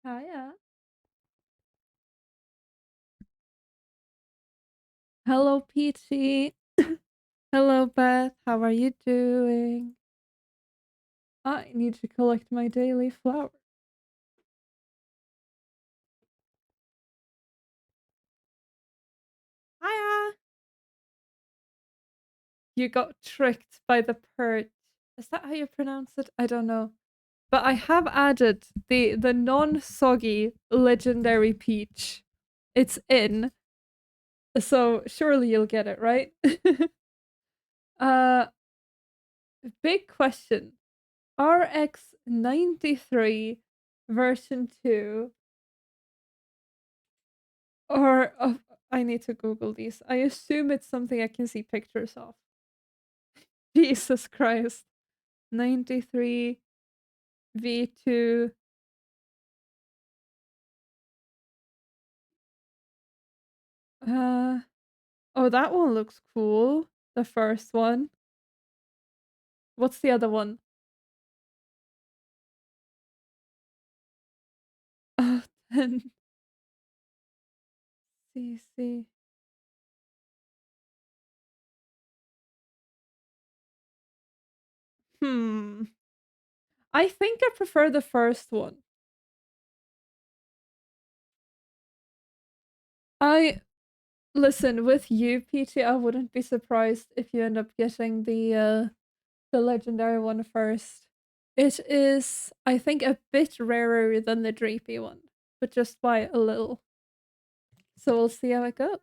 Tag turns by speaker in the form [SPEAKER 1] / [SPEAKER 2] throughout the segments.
[SPEAKER 1] Hiya. Hello, Peachy. Hello, Beth. How are you doing? I need to collect my daily flowers. Hiya. You got tricked by the perch. Is that how you pronounce it? I don't know. But I have added the non-soggy legendary peach. It's in, so surely you'll get it, right? uh Big question. RX 93 version 2 or I need to Google these. I assume it's something I can see pictures of. Jesus Christ. 93 V2. Uh oh, that one looks cool. The first one. What's the other one? Oh, 10 CC. Hmm. I think I prefer the first one. I listen with you, Peachy. I wouldn't be surprised if you end up getting the legendary one first. It is, I think, a bit rarer than the Dreepy one, but just by a little. So we'll see how it goes.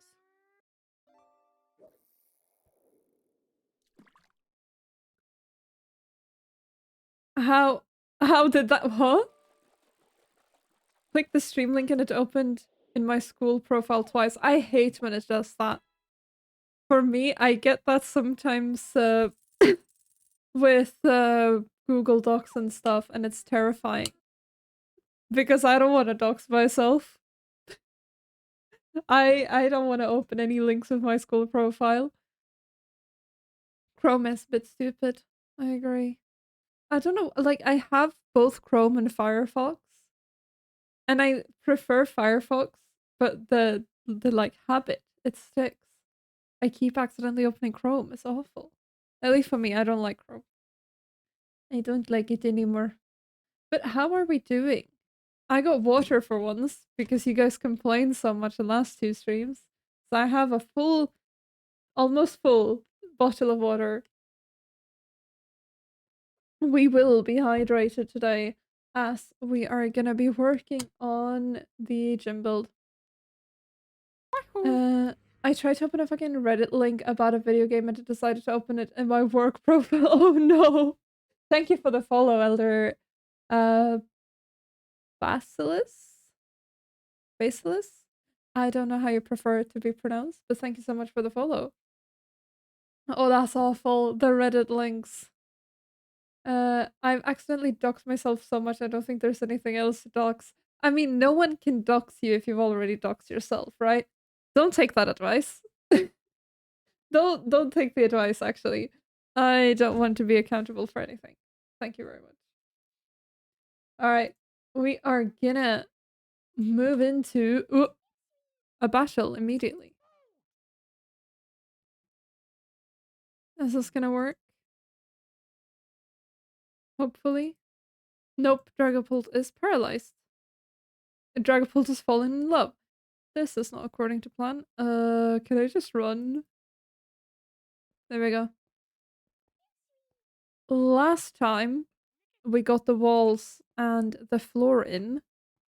[SPEAKER 1] How how did that what? Click the stream link and it opened in my school profile twice. I hate when it does that. For me, I get that sometimes with Google Docs and stuff, and it's terrifying because I don't want to dox myself. I don't want to open any links with my school profile. Chrome is a bit stupid. I agree. I don't know, like I have both Chrome and Firefox, and I prefer Firefox, but the like habit it sticks. I keep accidentally opening Chrome. It's awful. At least for me, I don't like Chrome. I don't like it anymore. But how are we doing? I got water for once because you guys complained so much the last two streams. So I have a full, almost full bottle of water. We will be hydrated today as we are gonna be working on the gym build. I tried to open a fucking Reddit link about a video game and it decided to open it in my work profile. Oh no! Thank you for the follow, Elder Basilis? Basilis? I don't know how you prefer it to be pronounced, but thank you so much for the follow. Oh, that's awful. The Reddit links. I've accidentally doxed myself so much I don't think there's anything else to dox. I mean, no one can dox you if you've already doxed yourself, right? Don't take that advice. Don't take the advice, actually. I don't want to be accountable for anything. Thank you very much. Alright. We are gonna move into a battle immediately. Is this gonna work? Hopefully. Nope, Dragapult is paralyzed. Dragapult has fallen in love. This is not according to plan. Can I just run? There we go. Last time we got the walls and the floor in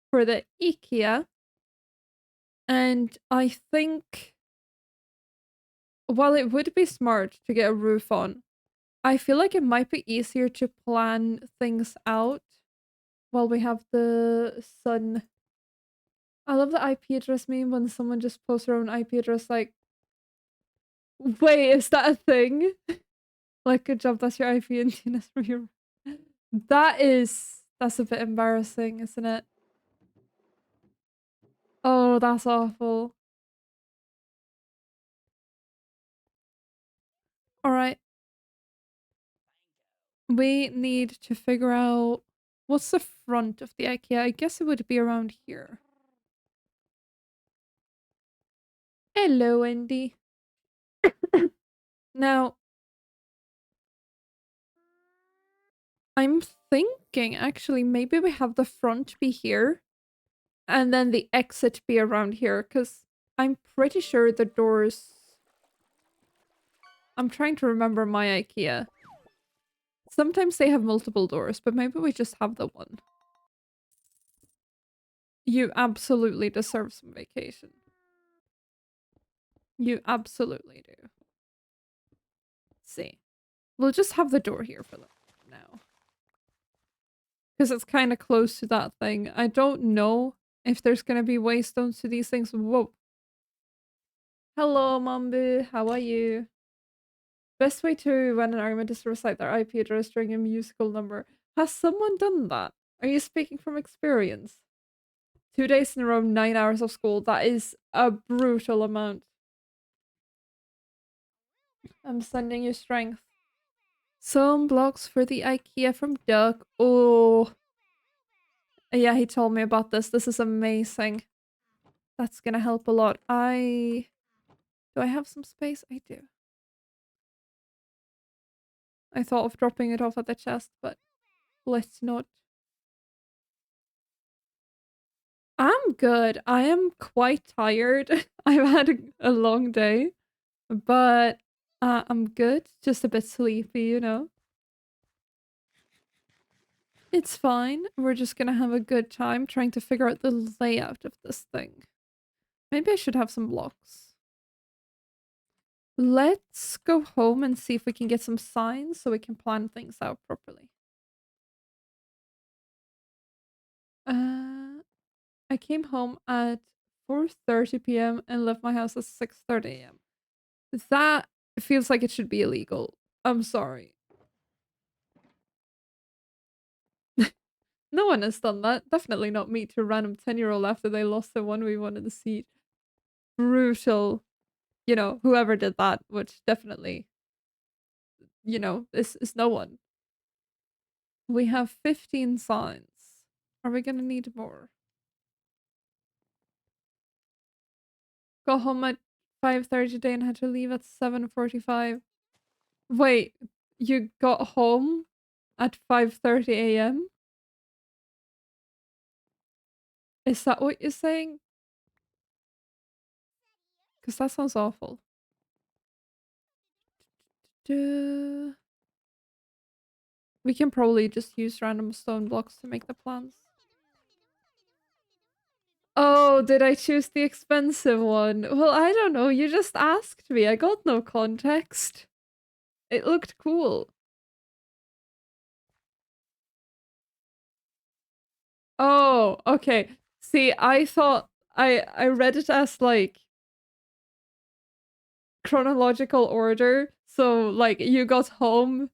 [SPEAKER 1] for the IKEA, and I think while it would be smart to get a roof on, I feel like it might be easier to plan things out while we have the sun. I love the IP address meme when someone just posts their own IP address like, wait, is that a thing? Like, good job, that's your IP and DNS from your... That's a bit embarrassing, isn't it? Oh, that's awful. Alright. We need to figure out What's the front of the IKEA? I guess it would be around here. Hello, Andy. Now, I'm thinking actually maybe we have the front be here and then the exit be around here because I'm pretty sure the doors. I'm trying to remember my IKEA. Sometimes they have multiple doors, but maybe we just have the one. You absolutely deserve some vacation. You absolutely do. See. We'll just have the door here for now. Because it's kind of close to that thing. I don't know if there's going to be waystones to these things. Whoa. Hello, Mambu. How are you? Best way to run an argument is to recite their IP address during a musical number. Has someone done that? Are you speaking from experience? 2 days in a row, 9 hours of school. That is a brutal amount. I'm sending you strength. Some blocks for the IKEA from Duck. Oh. Yeah, he told me about this. This is amazing. That's gonna help a lot. Do I have some space? I do. I thought of dropping it off at the chest, but let's not. I'm good. I am quite tired. I've had a long day, but I'm good. Just a bit sleepy, you know? It's fine. We're just gonna have a good time trying to figure out the layout of this thing. Maybe I should have some blocks. Let's go home and see if we can get some signs so we can plan things out properly. I came home at 4:30 p.m. and left my house at 6:30 a.m. That feels like it should be illegal. I'm sorry. No one has done that. Definitely not me to a random 10-year-old after they lost the 1v1 in the seat. Brutal. You know, whoever did that, which definitely, is no one. We have 15 signs. Are we gonna need more? Got home at 5:30 today and had to leave at 7:45. Wait, you got home at 5:30 a.m.? Is that what you're saying? Because that sounds awful. We can probably just use random stone blocks to make the plans. Oh, did I choose the expensive one? Well, I don't know. You just asked me. I got no context. It looked cool. Oh, okay. See, I thought I read it as like chronological order. So like you got home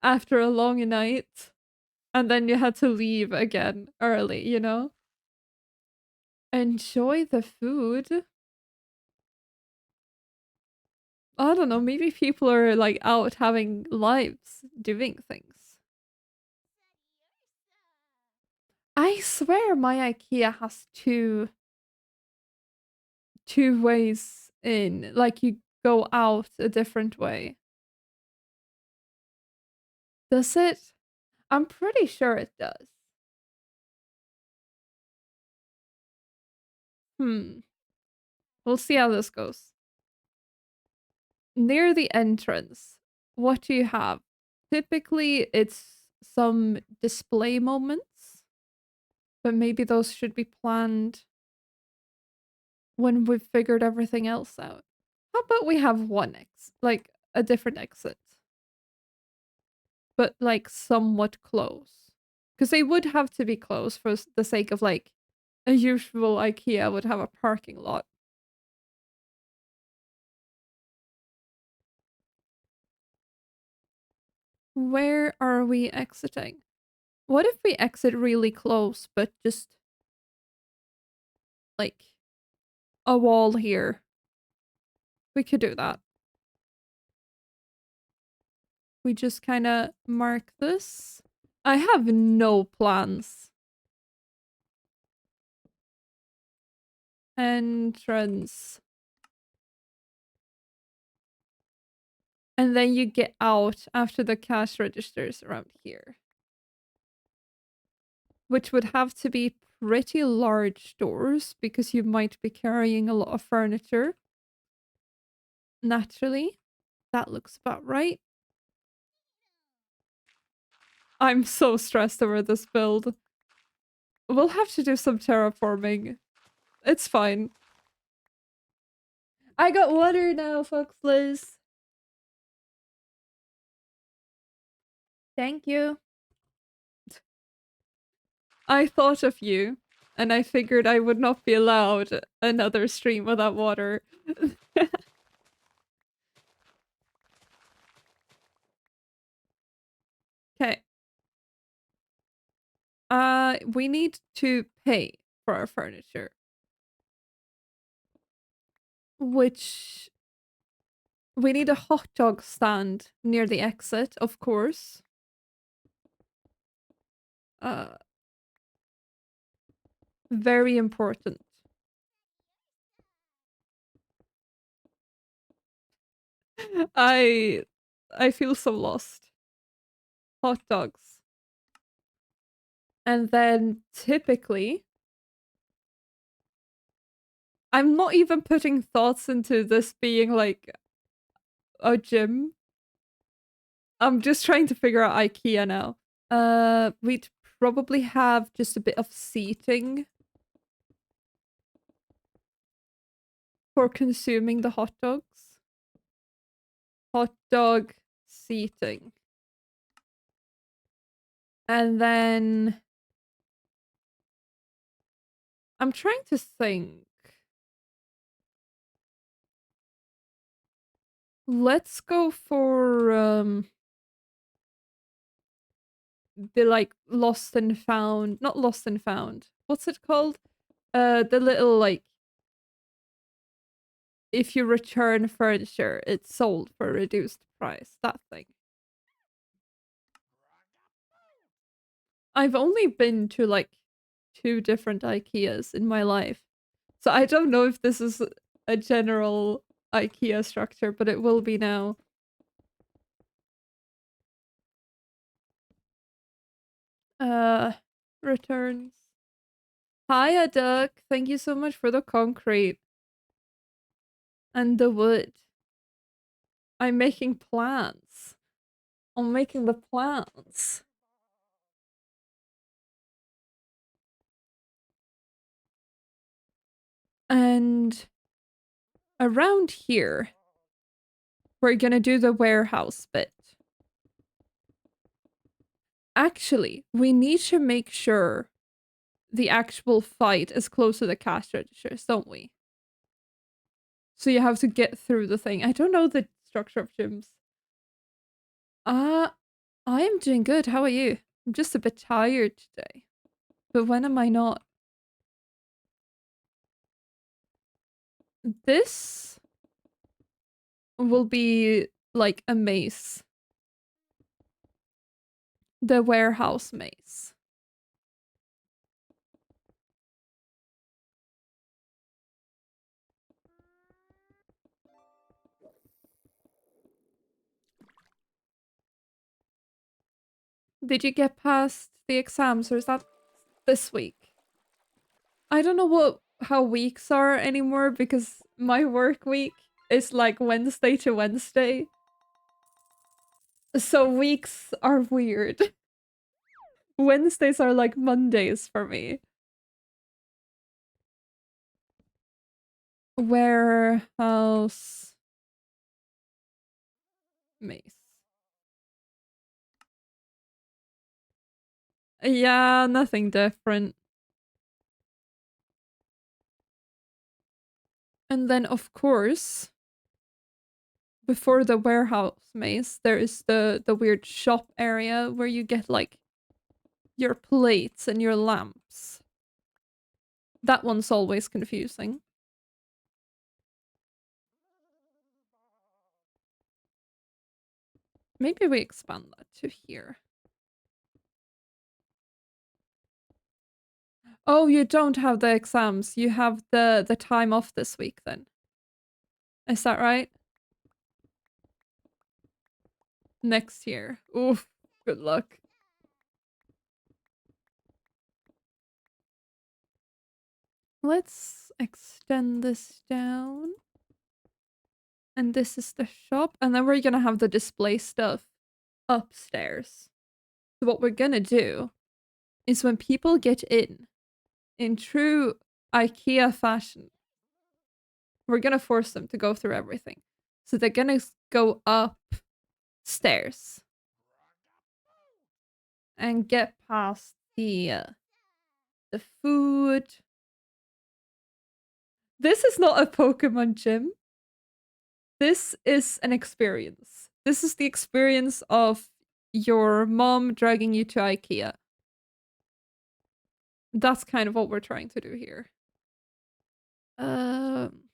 [SPEAKER 1] after a long night and then you had to leave again early, you know? Enjoy the food. I don't know, maybe people are like out having lives, doing things. I swear my IKEA has two ways in. Like you go out a different way. Does it? I'm pretty sure it does. Hmm. We'll see how this goes. Near the entrance, what do you have? Typically, it's some display moments, but maybe those should be planned when we've figured everything else out. How about we have like a different exit, but like somewhat close? Because they would have to be close for the sake of like a usual IKEA would have a parking lot. Where are we exiting? What if we exit really close, but just like a wall here? We could do that. We just kind of mark this I have no plans. Entrance. And then you get out after the cash registers around here. Which would have to be pretty large doors because you might be carrying a lot of furniture. Naturally. That looks about right. I'm so stressed over this build. We'll have to do some terraforming. It's fine. I got water now, Foxless. Thank you. I thought of you, and I figured I would not be allowed another stream without water. Okay. We need to pay for our furniture. Which we need a hot dog stand near the exit, of course. Uh, very important. I I feel so lost. Hot dogs. And then typically I'm not even putting thoughts into this being like a gym. I'm just trying to figure out IKEA now. We'd probably have just a bit of seating for consuming the hot dogs. Hot dog seating. And then I'm trying to think. Let's go for the like lost and found, not lost and found. What's it called? The little like if you return furniture, it's sold for a reduced price. That thing. I've only been to like 2 different IKEAs in my life. So I don't know if this is a general IKEA structure, but it will be now. Uh Returns. Hiya Duck. Thank you so much for the concrete and the wood. I'm making plans. I'm making the plans. And around here, we're gonna do the warehouse bit. Actually, we need to make sure the actual fight is close to the cash registers, don't we? So you have to get through the thing. I don't know the structure of gyms. Uh, I am doing good. How are you? I'm just a bit tired today. But when am I not? This will be like a maze. The warehouse maze. Did you get past the exams or is that this week? I don't know how weeks are anymore because my work week is like Wednesday to Wednesday. So weeks are weird. Wednesdays are like Mondays for me. Warehouse maze. Yeah, nothing different. And then of course, before the warehouse maze, there is the weird shop area where you get like your plates and your lamps. That one's always confusing. Maybe we expand that to here. Oh, you don't have the exams. You have the time off this week then. Is that right? Next year. Oof. Good luck. Let's extend this down. And this is the shop. And then we're gonna have the display stuff upstairs. So what we're gonna do is when people get in true IKEA fashion, we're gonna force them to go through everything. So they're gonna go upstairs and get past the food. This is not a Pokemon gym. This is an experience. This is the experience of your mom dragging you to IKEA. That's kind of what we're trying to do here. Um,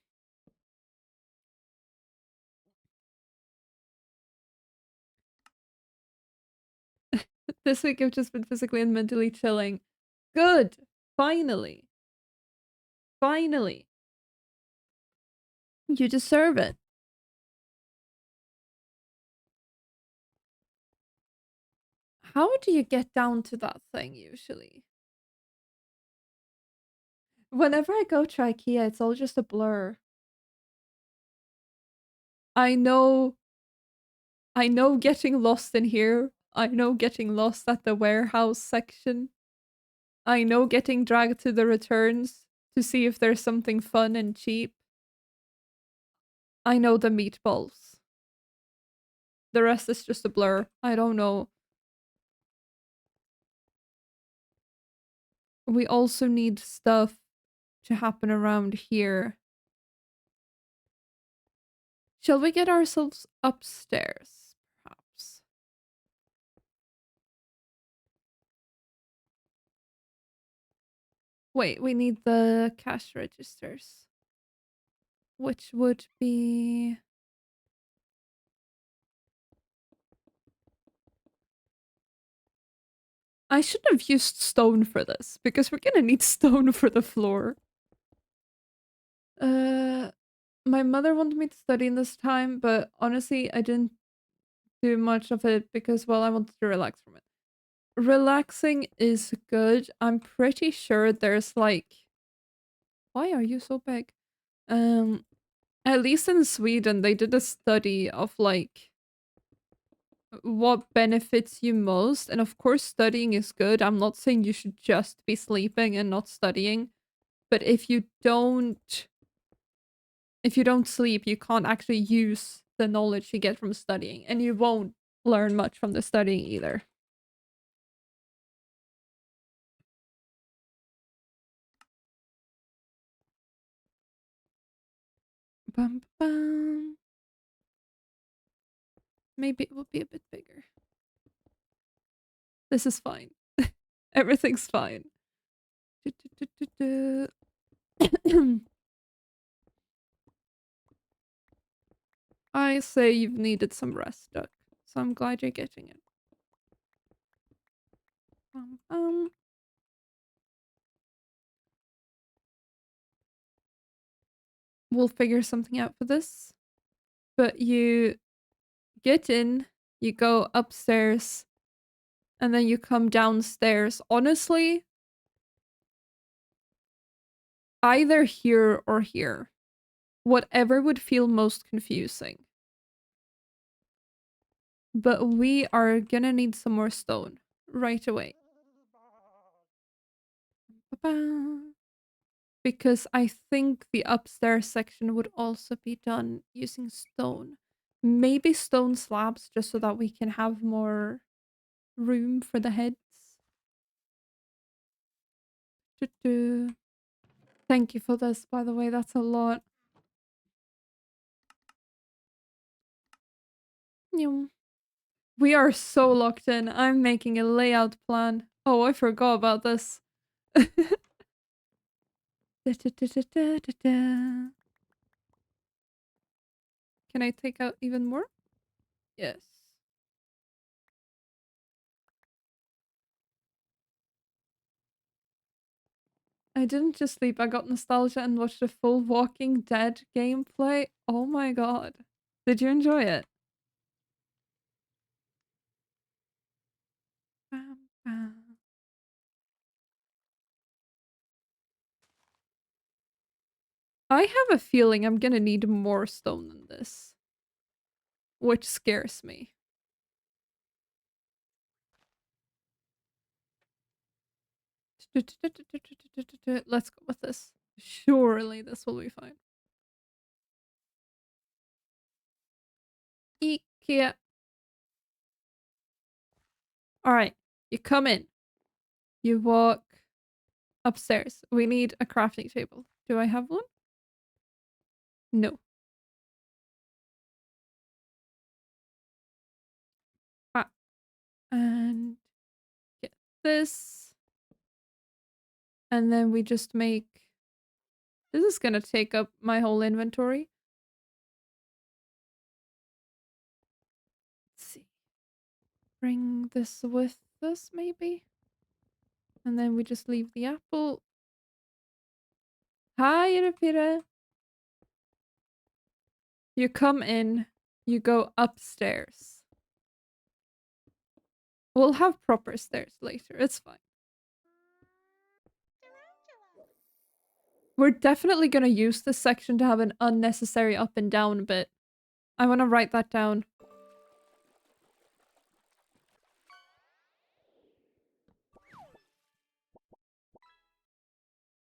[SPEAKER 1] this week I've just been physically and mentally chilling. Good. Finally. Finally. You deserve it. How do you get down to that thing usually? Whenever I go to IKEA, it's all just a blur. I know I know getting lost in here. I know getting lost at the warehouse section. I know getting dragged to the returns to see if there's something fun and cheap. I know the meatballs. The rest is just a blur. I don't know. We also need stuff to happen around here. Shall we get ourselves upstairs, perhaps? Wait, we need the cash registers. Which would be... I should have used stone for this, because we're gonna need stone for the floor. Uh, my mother wanted me to study in this time, but honestly, I didn't do much of it because, well, I wanted to relax from it. Relaxing is good. I'm pretty sure there's like... Why are you so big? Um, at least in Sweden, they did a study of like what benefits you most. And of course, studying is good. I'm not saying you should just be sleeping and not studying. But if you don't sleep, you can't actually use the knowledge you get from studying, and you won't learn much from the studying either. Bum, bum. Maybe it will be a bit bigger. This is fine. Everything's fine. I say you've needed some rest, Duck. So I'm glad you're getting it. Um, we'll figure something out for this. But you get in, you go upstairs, and then you come downstairs. Honestly, either here or here. Whatever would feel most confusing. But we are gonna need some more stone right away. Ba-ba. Because I think the upstairs section would also be done using stone. Maybe stone slabs just so that we can have more room for the heads. Doo-doo. Thank you for this, by the way. That's a lot. Nyum. We are so locked in. I'm making a layout plan. Oh, I forgot about this. Can I take out even more? Yes. I didn't just sleep, I got nostalgia and watched a full Walking Dead gameplay. Oh my god. Did you enjoy it? Bam, bam. I have a feeling I'm gonna need more stone than this, which scares me. Let's go with this. Surely this will be fine. Ikea. Alright, you come in. You walk upstairs. We need a crafting table. Do I have one? No. Ah. And get this. And then we just make... This is gonna take up my whole inventory. Let's see. Bring this with us, maybe? And then we just leave the apple. Hi, Irapira. You come in, you go upstairs. We'll have proper stairs later, it's fine. We're definitely gonna use this section to have an unnecessary up and down bit. I wanna write that down.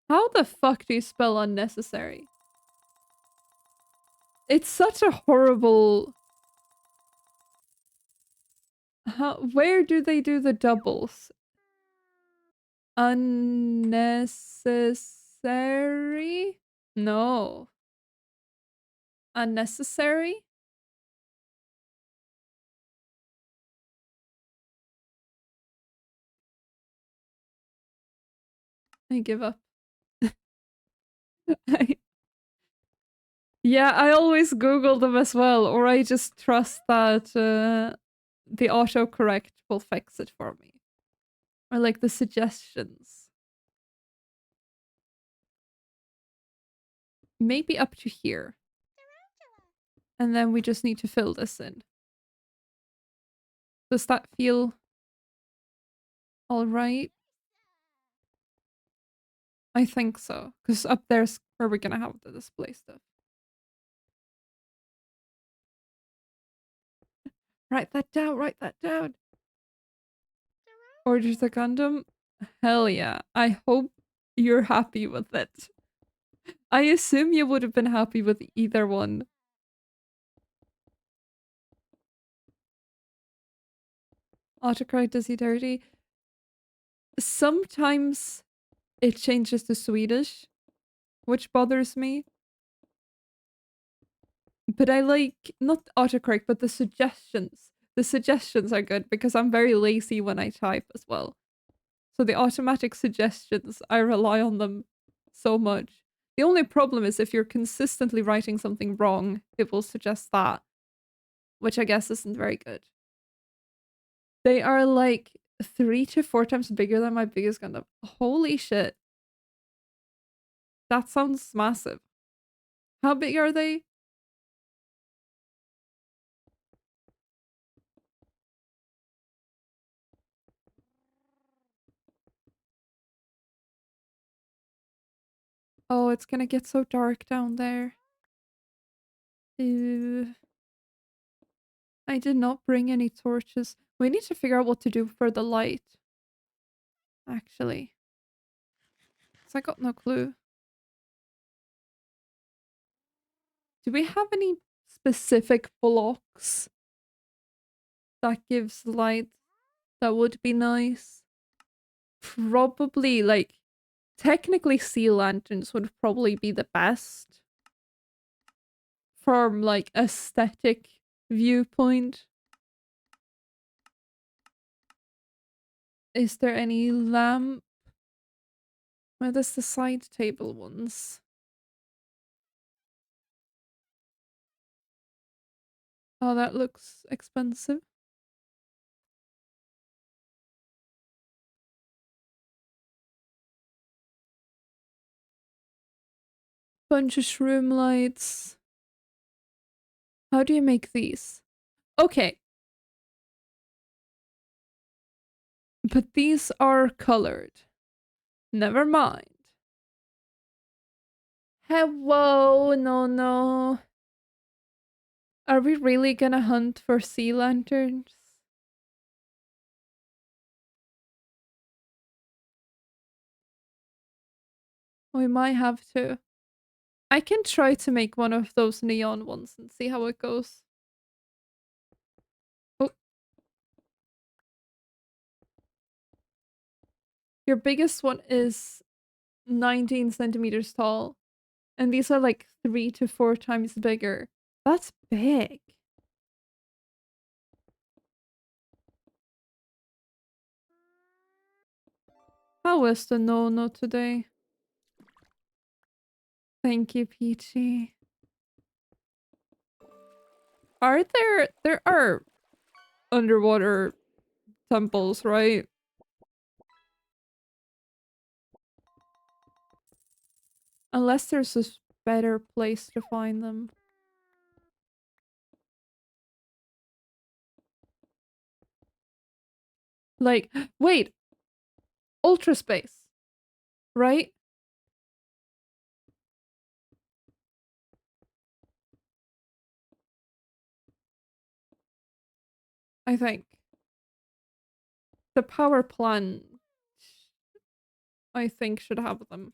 [SPEAKER 1] How the fuck do you spell unnecessary? It's such a horrible... Where do they do the doubles? Unnecessary? No. Unnecessary? I give up. Yeah, I always Google them as well, or I just trust that the autocorrect will fix it for me. Or like the suggestions. Maybe up to here. And then we just need to fill this in. Does that feel alright? I think so. Because up there's where we're gonna have the display stuff. Write that down, write that down. Orders the Gundam? Hell yeah. I hope you're happy with it. I assume you would have been happy with either one. Autocorrect does he dirty? Sometimes it changes to Swedish, which bothers me. But I like, not autocorrect, but the suggestions. The suggestions are good because I'm very lazy when I type as well. So the automatic suggestions, I rely on them so much. The only problem is if you're consistently writing something wrong, it will suggest that, which I guess isn't very good. They are like 3 to 4 times bigger than my biggest Gundam. Holy shit. That sounds massive. How big are they? Oh, it's gonna get so dark down there. Ew. I did not bring any torches. We need to figure out what to do for the light. Actually. 'Cause I got no clue. Do we have any specific blocks that gives light that would be nice? Probably, like, technically sea lanterns would probably be the best. From, like, aesthetic viewpoint. Is there any lamp? Where there's the side table ones? Oh, that looks expensive. bunch of shroom lights. How do you make these? Okay. But these are colored. Never mind. Hello, no, no. Are we really gonna hunt for sea lanterns? We might have to. I can try to make one of those neon ones and see how it goes. Oh. Your biggest one is 19 centimeters tall. And these are like 3 to 4 times bigger. That's big. How is the no-no today? Thank you, Peachy. There are underwater temples, right? Unless there's a better place to find them. Like, wait! Ultra space, right? I think. The power plant, I think, should have them.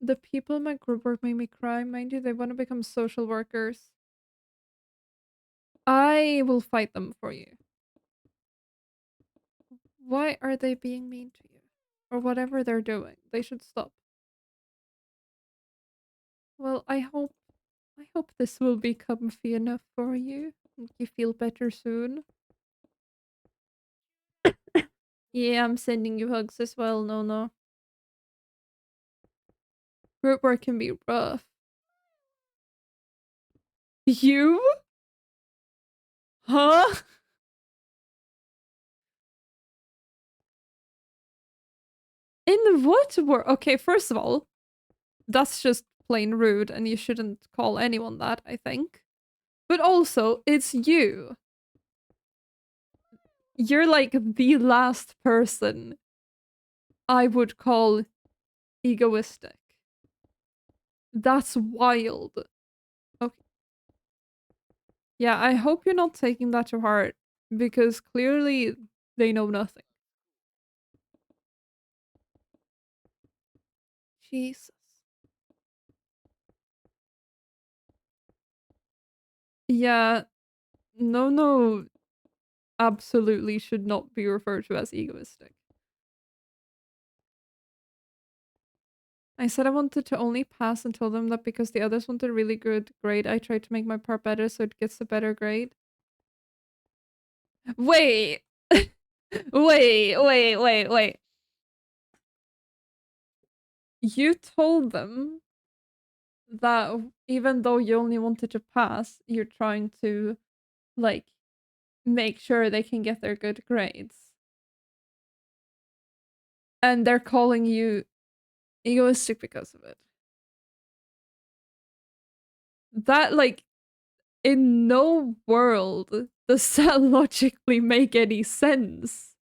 [SPEAKER 1] The people in my group work made me cry. Mind you, they want to become social workers. I will fight them for you. Why are they being mean to you? Or whatever they're doing. They should stop. Well, I hope this will be comfy enough for you. And you feel better soon. Yeah, I'm sending you hugs as well, no no. Group work can be rough. You? Huh? In what world? Okay, first of all, that's just plain rude and you shouldn't call anyone that, I think. But also, it's you. You're like the last person I would call egoistic. That's wild. Okay. Yeah, I hope you're not taking that to heart because clearly they know nothing. Jesus. Yeah, no, no, absolutely should not be referred to as egoistic. I said I wanted to only pass and told them that because the others wanted a really good grade, I tried to make my part better so it gets a better grade. Wait! Wait. You told them that even though you only wanted to pass, you're trying to, like, make sure they can get their good grades. And they're calling you egoistic because of it. That, like, in no world does that logically make any sense.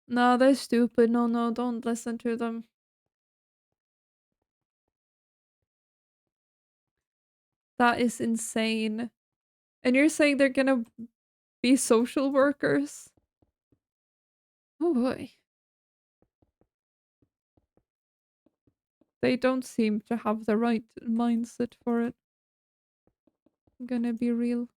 [SPEAKER 1] No, they're stupid. No, no, don't listen to them. That is insane. And you're saying they're gonna be social workers? Oh boy. They don't seem to have the right mindset for it. I'm gonna be real.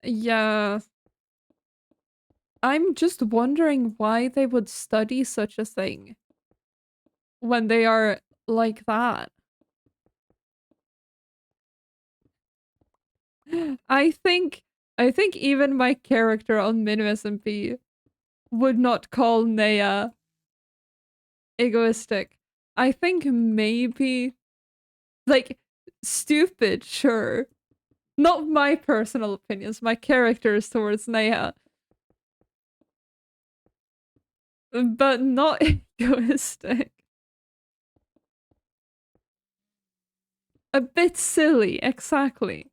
[SPEAKER 1] Yeah. I'm just wondering why they would study such a thing when they are like that. I think even my character on MinimSMP would not call Nea egoistic. I think maybe like stupid, sure. Not my personal opinions, my characters towards Naya, but not egoistic. A bit silly, exactly.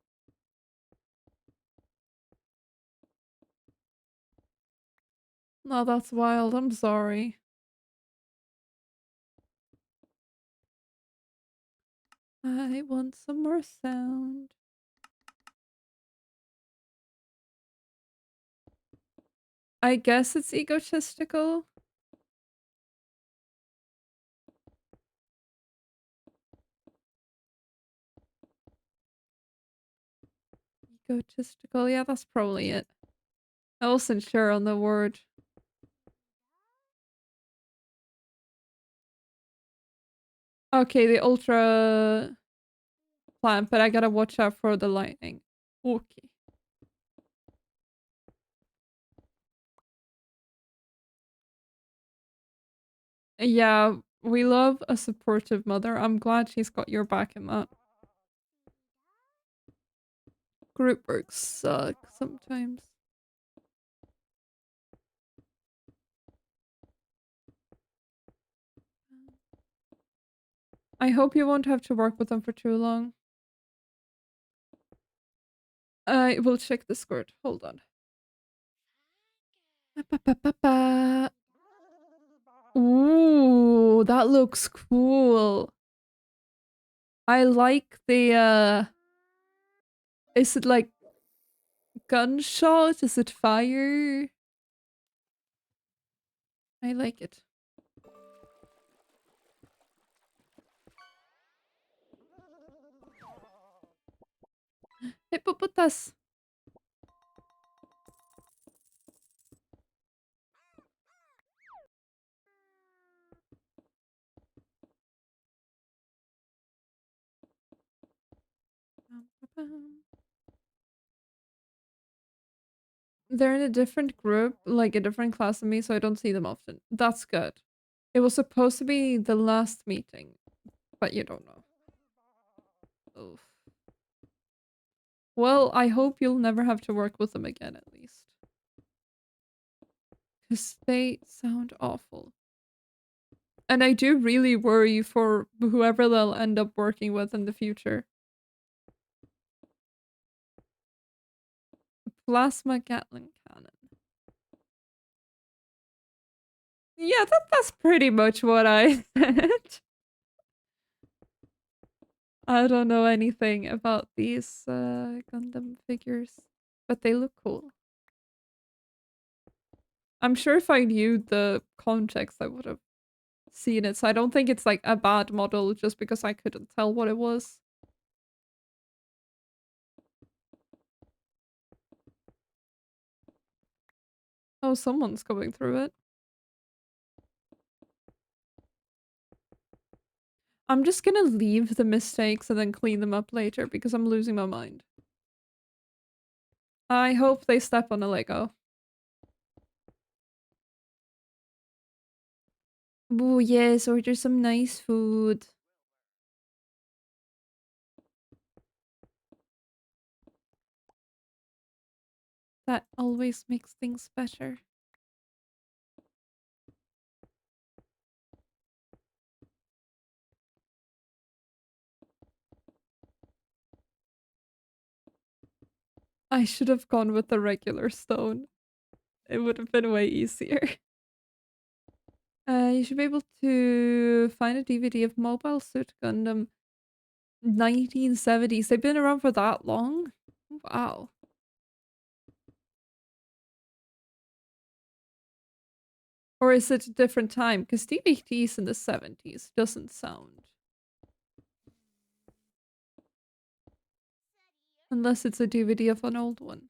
[SPEAKER 1] No, that's wild. I'm sorry. I want some more sound. I guess it's egotistical. Egotistical, yeah, that's probably it. I wasn't sure on the word. Okay, the ultra plant, but I gotta watch out for the lightning. Okay. Yeah, we love a supportive mother. I'm glad she's got your back in that. Group work suck sometimes. I hope you won't have to work with them for too long. I will check the skirt. Hold on. Ba-ba-ba-ba. Ooh, that looks cool. I like the is it like gunshot? Is it fire? I like it. Hippopotas. They're in a different group, like a different class than me, so I don't see them often. That's good. It was supposed to be the last meeting, but you don't know. Oof. Well, I hope you'll never have to work with them again, at least. Because they sound awful. And I do really worry for whoever they'll end up working with in the future. Plasma Gatling cannon. Yeah, that's pretty much what I said. I don't know anything about these Gundam figures, but they look cool. I'm sure if I knew the context, I would have seen it. So I don't think it's like a bad model just because I couldn't tell what it was. Oh, someone's going through it. I'm just gonna leave the mistakes and then clean them up later because I'm losing my mind. I hope they step on a Lego. Oh yes, order some nice food. That always makes things better. I should have gone with the regular stone. It would have been way easier. You should be able to find a DVD of Mobile Suit Gundam 1970s. They've been around for that long? Wow. Or is it a different time? Because DVDs in the 70s doesn't sound. Unless it's a DVD of an old one.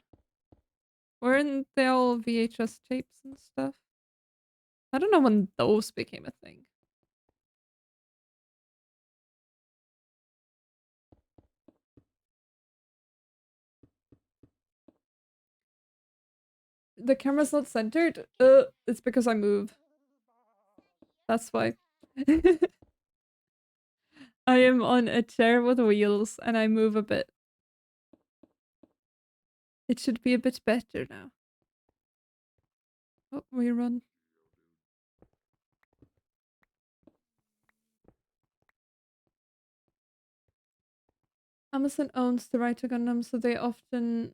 [SPEAKER 1] Weren't they all VHS tapes and stuff? I don't know when those became a thing. The camera's not centered? It's because I move. That's why. I am on a chair with wheels and I move a bit. It should be a bit better now. Oh, we run. Amazon owns the right to Gundam, so they often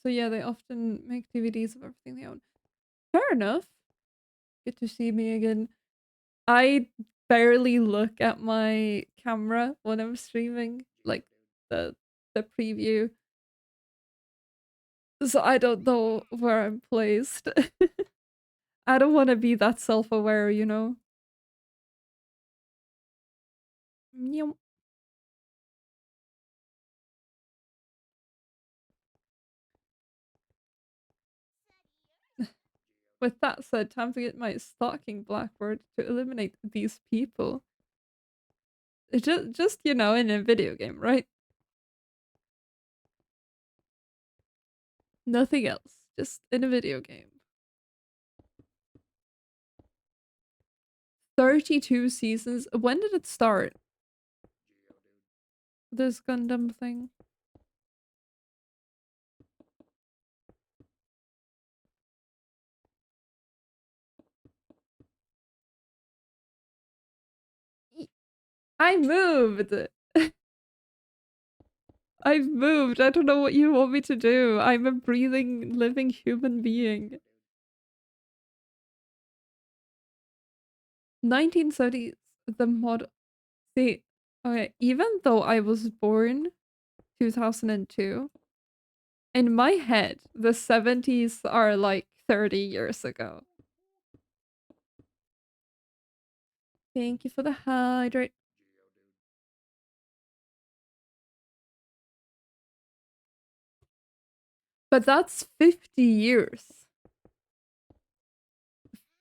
[SPEAKER 1] they often make DVDs of everything they own. Fair enough. Good to see me again. I barely look at my camera when I'm streaming, like the preview. So I don't know where I'm placed. I don't want to be that self-aware, you know? Meow. With that said, time to get my stalking blackboard to eliminate these people. It's just you know, in a video game, right? Nothing else. Just in a video game. 32 seasons. When did it start? This Gundam thing. I moved! I've moved. I don't know what you want me to do. I'm a breathing, living human being. 1970s, the model. See, okay, even though I was born 2002, in my head, the 70s are like 30 years ago. Thank you for the hydrate. But that's 50 years.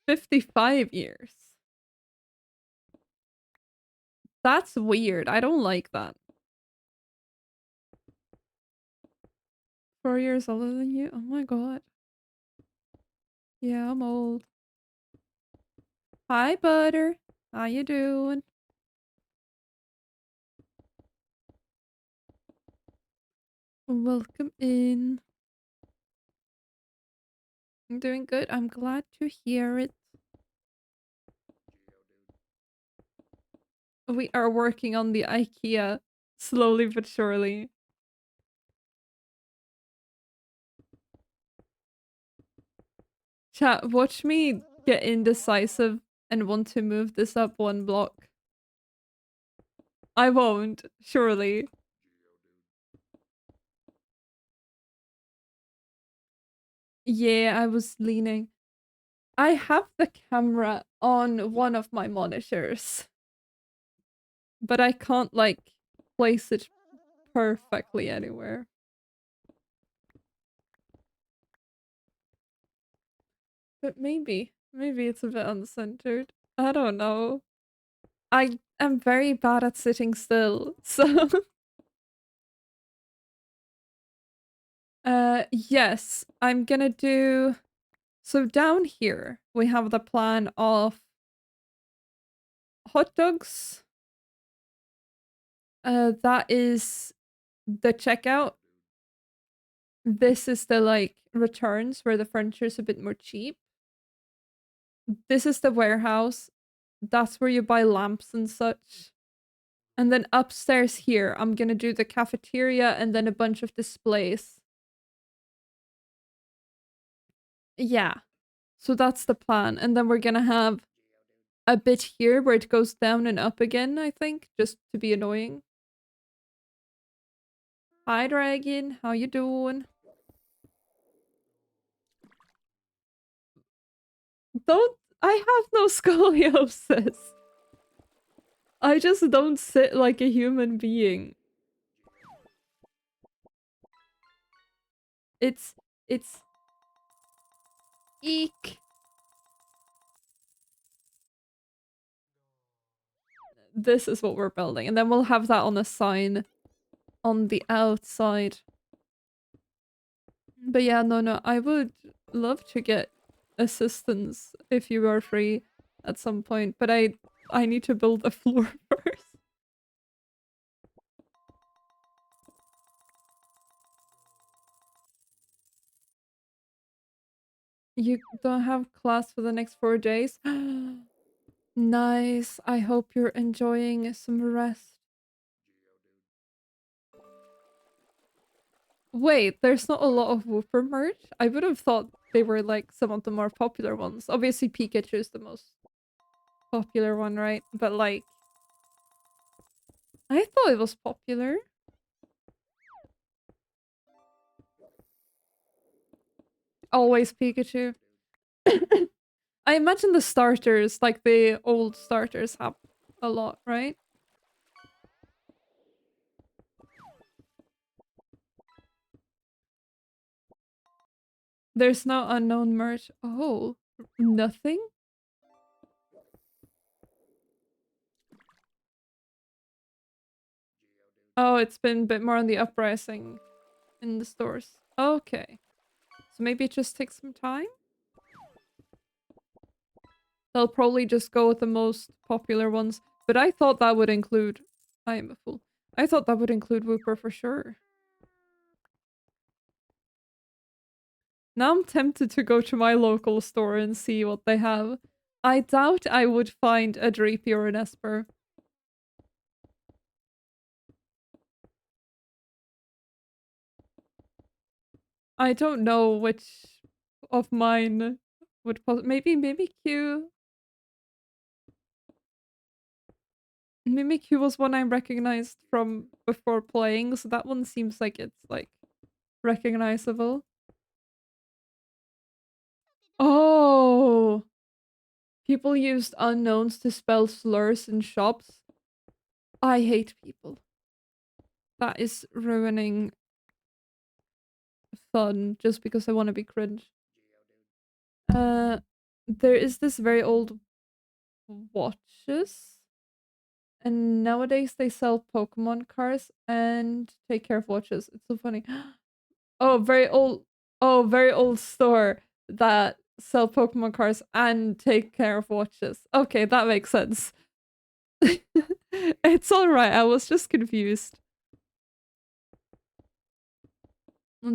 [SPEAKER 1] 55 years. That's weird. I don't like that. 4 years older than you? Oh my god. Yeah, I'm old. Hi, Butter. How you doing? Welcome in. I'm doing good. I'm glad to hear it. We are working on the IKEA slowly but surely. Chat, watch me get indecisive and want to move this up one block. I won't, surely. Yeah, I was leaning. I have the camera on one of my monitors, but I can't, like, place it perfectly anywhere. But maybe it's a bit uncentered. I don't know. I am very bad at sitting still, so yes, I'm gonna do. So down here we have the plan of hot dogs. That is the checkout. This is the like returns where the furniture is a bit more cheap. This is the warehouse. That's where you buy lamps and such. And then upstairs here, I'm gonna do the cafeteria and then a bunch of displays. Yeah. So that's the plan. And then we're gonna have a bit here where it goes down and up again, I think, just to be annoying. Hi, Dragon. How you doing? Don't... I have no scoliosis. I just don't sit like a human being. It's... Eek. This is what we're building. And then we'll have that on a sign on the outside. But yeah, no, I would love to get assistance if you are free at some point. But I I need to build a floor first. You don't have class for the next 4 days? Nice. I hope you're enjoying some rest. Wait, there's not a lot of Whooper merch? I would have thought they were like some of the more popular ones. Obviously Pikachu is the most popular one, right? But like, I thought it was popular. Always Pikachu. I imagine the starters, like the old starters, have a lot, right? There's no unknown merch. Oh, nothing? Oh, it's been a bit more on the uprising in the stores. Okay. So maybe it just takes some time? They'll probably just go with the most popular ones. But I thought that would include... I am a fool. I thought that would include Whooper for sure. Now I'm tempted to go to my local store and see what they have. I doubt I would find a Dreepy or an Esper. I don't know which of mine would maybe Mimikyu. Mimikyu was one I recognized from before playing, so that one seems like it's like recognizable. Oh, people used unknowns to spell slurs in shops. I hate people. That is ruining fun just because I want to be cringe. Uh, there is this very old watches, and nowadays they sell Pokemon cards and take care of watches. It's so funny. Oh, very old. Oh, very old store that sell Pokemon cards and take care of watches. Okay, that makes sense. It's all right. I was just confused.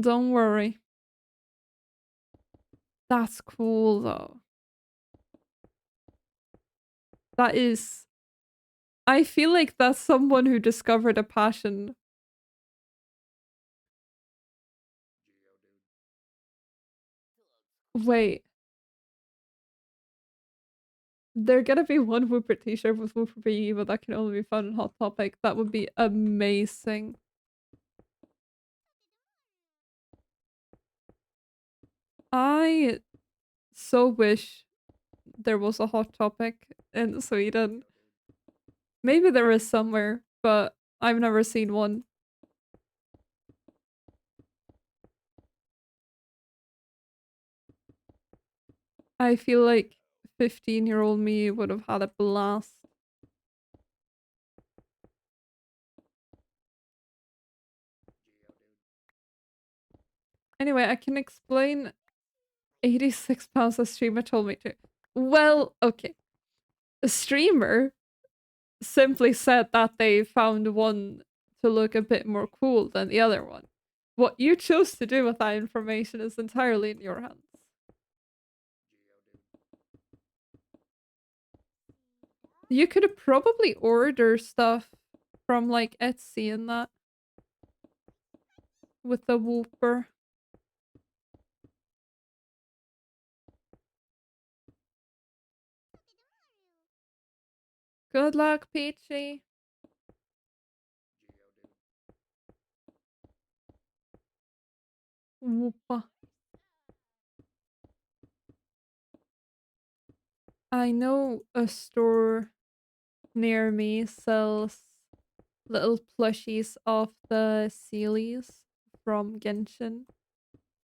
[SPEAKER 1] Don't worry. That's cool though. That is. I feel like that's someone who discovered a passion. Wait. There gonna be one Whooper t-shirt with Whooper being evil that can only be found in Hot Topic. That would be amazing. I so wish there was a Hot Topic in Sweden. Maybe there is somewhere, but I've never seen one. I feel like 15-year-old me would have had a blast. Anyway, I can explain 86 pounds a streamer told me to. Well, okay. A streamer simply said that they found one to look a bit more cool than the other one. What you chose to do with that information is entirely in your hands. You could probably order stuff from like Etsy and that with the Whooper. Good luck, Peachy. Whoopa. I know a store near me sells little plushies of the Sealies from Genshin.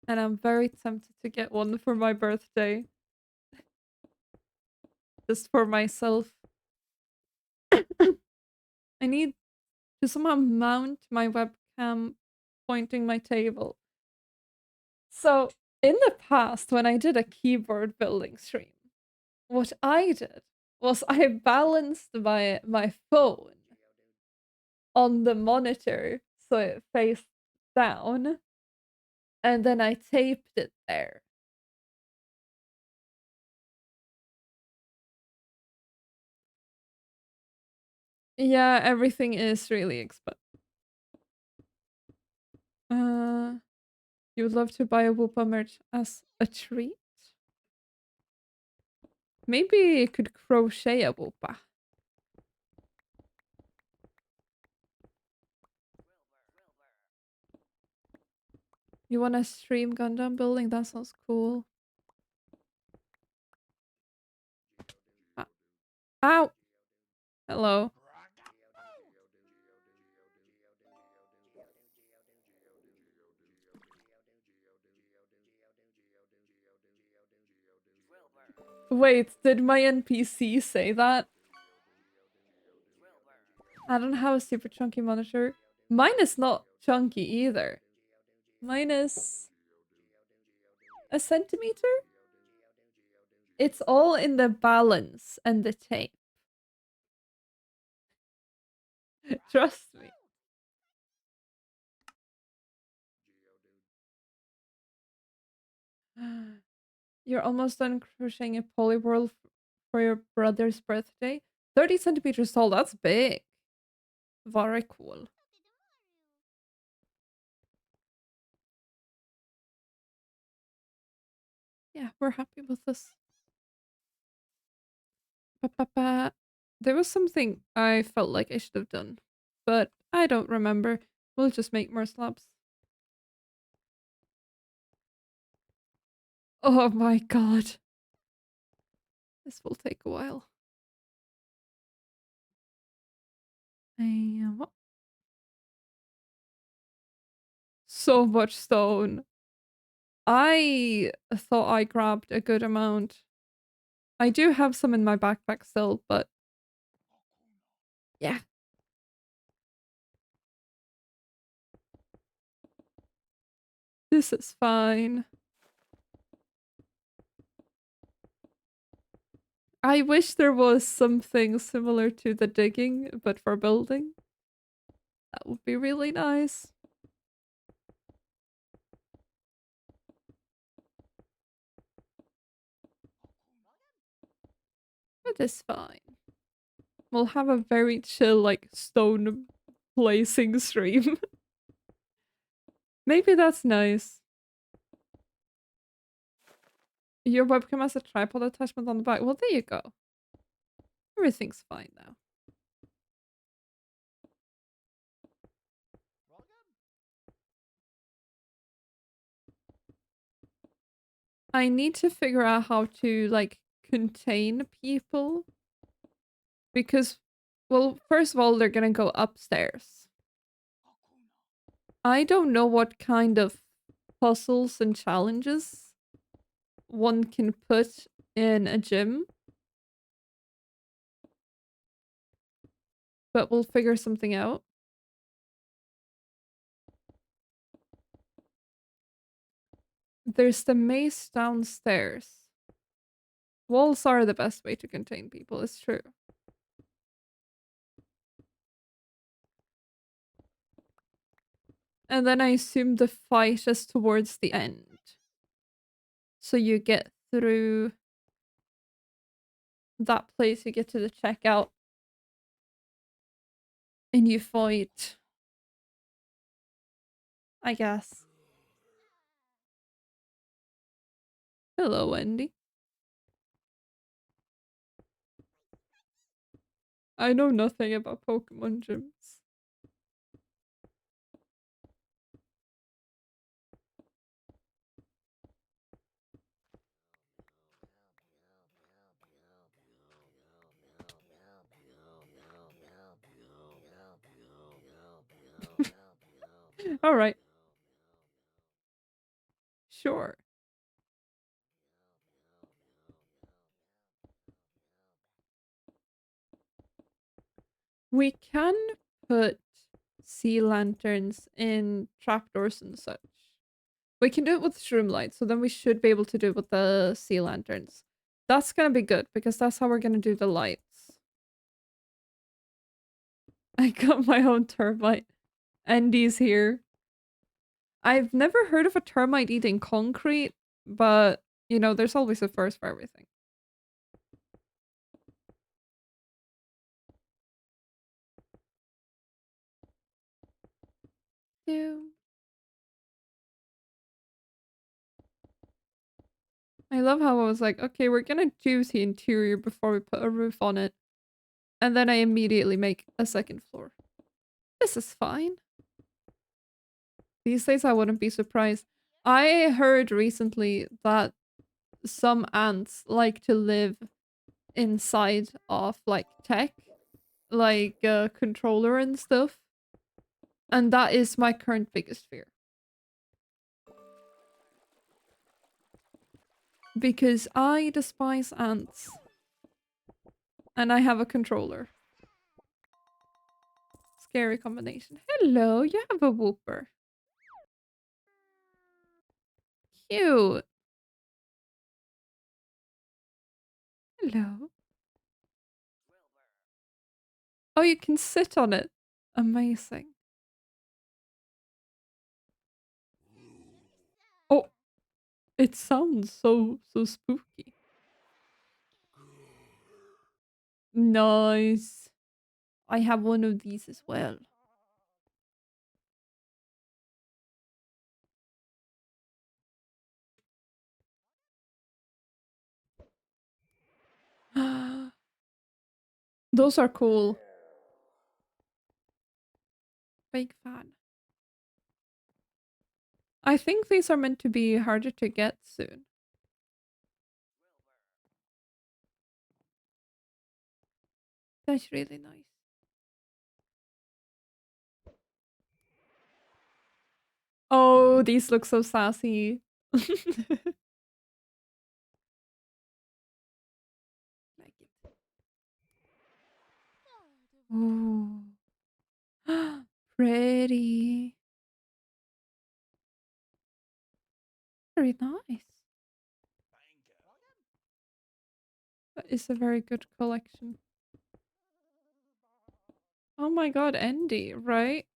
[SPEAKER 1] And I'm very tempted to get one for my birthday. Just for myself. I need to somehow mount my webcam pointing my table. So, in the past, when I did a keyboard building stream, what I did was I balanced my phone on the monitor so it faced down, and then I taped it there. Yeah, everything is really expensive. You would love to buy a Whoopa merch as a treat? Maybe you could crochet a Whoopa. You want to stream Gundam building? That sounds cool. Ah, ow! Hello. Wait, did my NPC say that? I don't have a super chunky monitor. Mine is not chunky either. Mine is a centimeter? It's all in the balance and the tape. Trust me. You're almost done crocheting a polyworld for your brother's birthday. 30 centimeters tall, that's big. Very cool. Yeah, we're happy with this. Ba-ba-ba. There was something I felt like I should have done, but I don't remember. We'll just make more slabs. Oh my god. This will take a while. What? So much stone. I thought I grabbed a good amount. I do have some in my backpack still, but yeah. This is fine. I wish there was something similar to the digging, but for building. That would be really nice. It is fine. We'll have a very chill, like, stone placing stream. Maybe that's nice. Your webcam has a tripod attachment on the back. Well, there you go. Everything's fine now. I need to figure out how to, like, contain people. Because, well, first of all, they're gonna go upstairs. I don't know what kind of puzzles and challenges one can put in a gym. But we'll figure something out. There's the maze downstairs. Walls are the best way to contain people, it's true. And then I assume the fight is towards the end. So you get through that place, you get to the checkout, and you fight. I guess. Hello, Wendy. I know nothing about Pokemon gyms. Alright. Sure. We can put sea lanterns in trapdoors and such. We can do it with shroom lights, so then we should be able to do it with the sea lanterns. That's gonna be good because that's how we're gonna do the lights. I got my own termite. Andy's here. I've never heard of a termite eating concrete, but you know, there's always a first for everything. Yeah. I love how I was like, okay, we're gonna do the interior before we put a roof on it. And then I immediately make a second floor. This is fine. These days I wouldn't be surprised. I heard recently that some ants like to live inside of like tech, like controller and stuff. And that is my current biggest fear. Because I despise ants. And I have a controller. Scary combination. Hello, you have a whooper. Cute. Hello. Oh, you can sit on it. Amazing. Oh, it sounds so spooky. Nice. I have one of these as well. Those are cool. Big fan. I think these are meant to be harder to get soon. That's really nice. Oh, these look so sassy. Like it. Oh. Pretty. Very nice. That is a very good collection. Oh my god, Andy, right?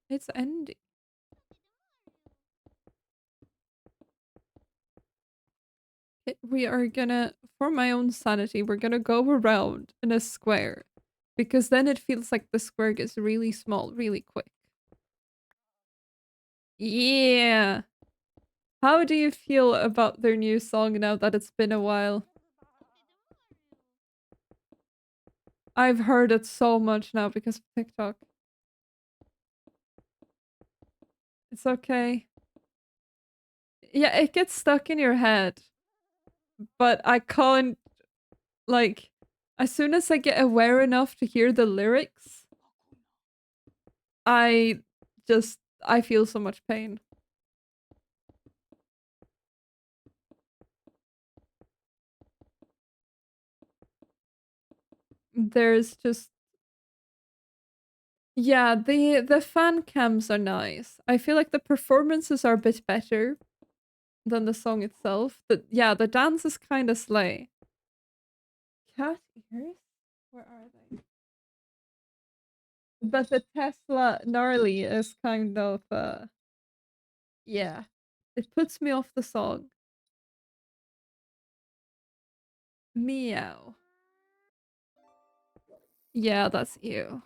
[SPEAKER 1] It's Andy. We are gonna, for my own sanity, we're gonna go around in a square. Because then it feels like the square gets really small really quick. Yeah. How do you feel about their new song now that it's been a while? I've heard it so much now because of TikTok. It's okay. Yeah, it gets stuck in your head. But I can't, like, as soon as I get aware enough to hear the lyrics, I I feel so much pain. There's just yeah, the fan cams are nice. I feel like the performances are a bit better than the song itself. But yeah, the dance is kind of slay. Cat ears? Where are they? But the Tesla gnarly is kind of yeah. It puts me off the song. Meow. Yeah, that's you.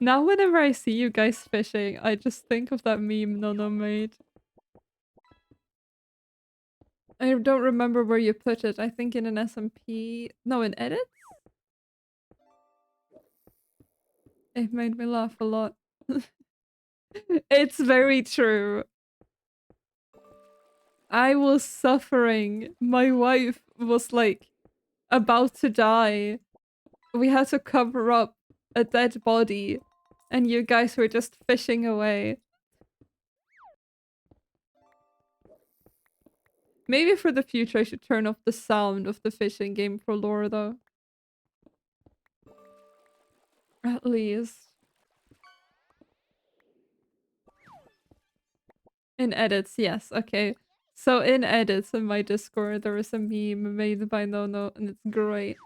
[SPEAKER 1] Now whenever I see you guys fishing, I just think of that meme Nono made. I don't remember where you put it. I think in an SMP. No, in edits? It made me laugh a lot. It's very true. I was suffering. My wife was like about to die. We had to cover up a dead body, and you guys were just fishing away. Maybe for the future I should turn off the sound of the fishing game for lore though. At least. In edits, yes. Okay. So in edits in my Discord, there is a meme made by Nono, and it's great.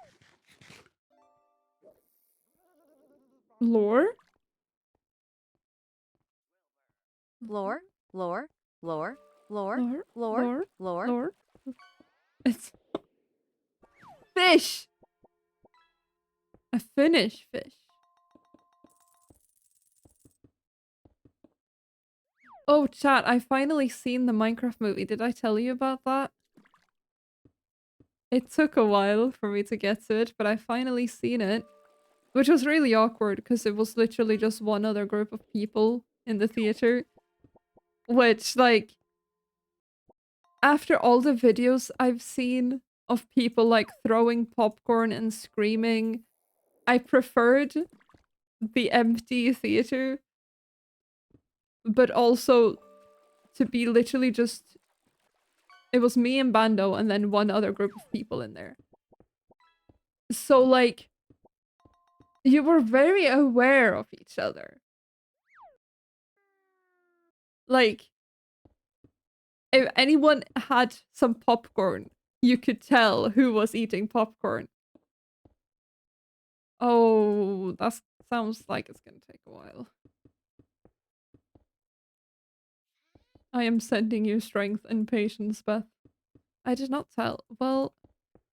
[SPEAKER 1] Lore?
[SPEAKER 2] Lore, lore, lore, lore,
[SPEAKER 1] Lore?
[SPEAKER 2] lore,
[SPEAKER 1] Lore?
[SPEAKER 2] lore.
[SPEAKER 1] Lore? It's fish! A Finnish fish. Oh, chat, I finally seen the Minecraft movie. Did I tell you about that? It took a while for me to get to it, but I finally seen it. Which was really awkward because it was literally just one other group of people in the theater. Which, like, after all the videos I've seen of people, like, throwing popcorn and screaming, I preferred the empty theater. But also to be literally just... It was me and Bando and then one other group of people in there. So, like, you were very aware of each other. Like, if anyone had some popcorn, you could tell who was eating popcorn. Oh, that sounds like it's gonna take a while. I am sending you strength and patience, Beth. I did not tell. Well,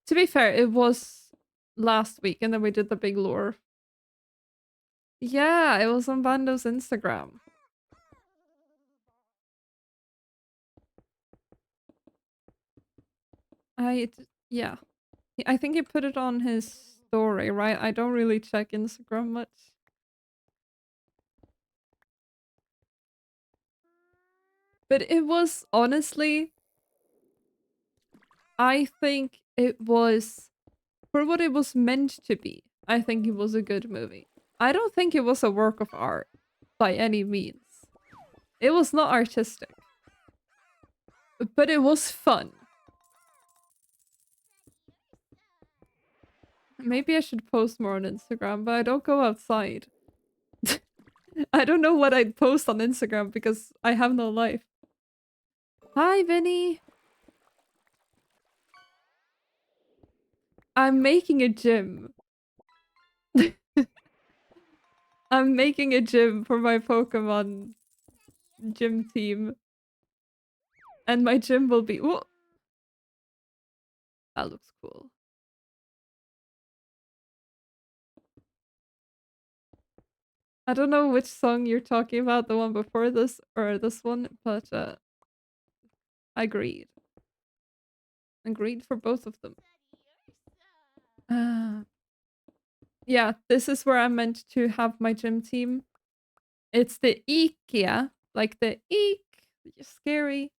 [SPEAKER 1] to be fair, it was last week and then we did the big lore. Yeah, it was on Bando's Instagram. Yeah. I think he put it on his story, right? I don't really check Instagram much. But it was honestly, I think it was, for what it was meant to be, I think it was a good movie. I don't think it was a work of art by any means. It was not artistic. But it was fun. Maybe I should post more on Instagram, but I don't go outside. I don't know what I'd post on Instagram because I have no life. Hi, Vinny. I'm making a gym. I'm making a gym for my Pokemon gym team. And my gym will be... Whoa! That looks cool. I don't know which song you're talking about, the one before this or this one, but agreed. Agreed for both of them. Yeah, this is where I'm meant to have my gym team. It's the IKEA, like the eek, scary.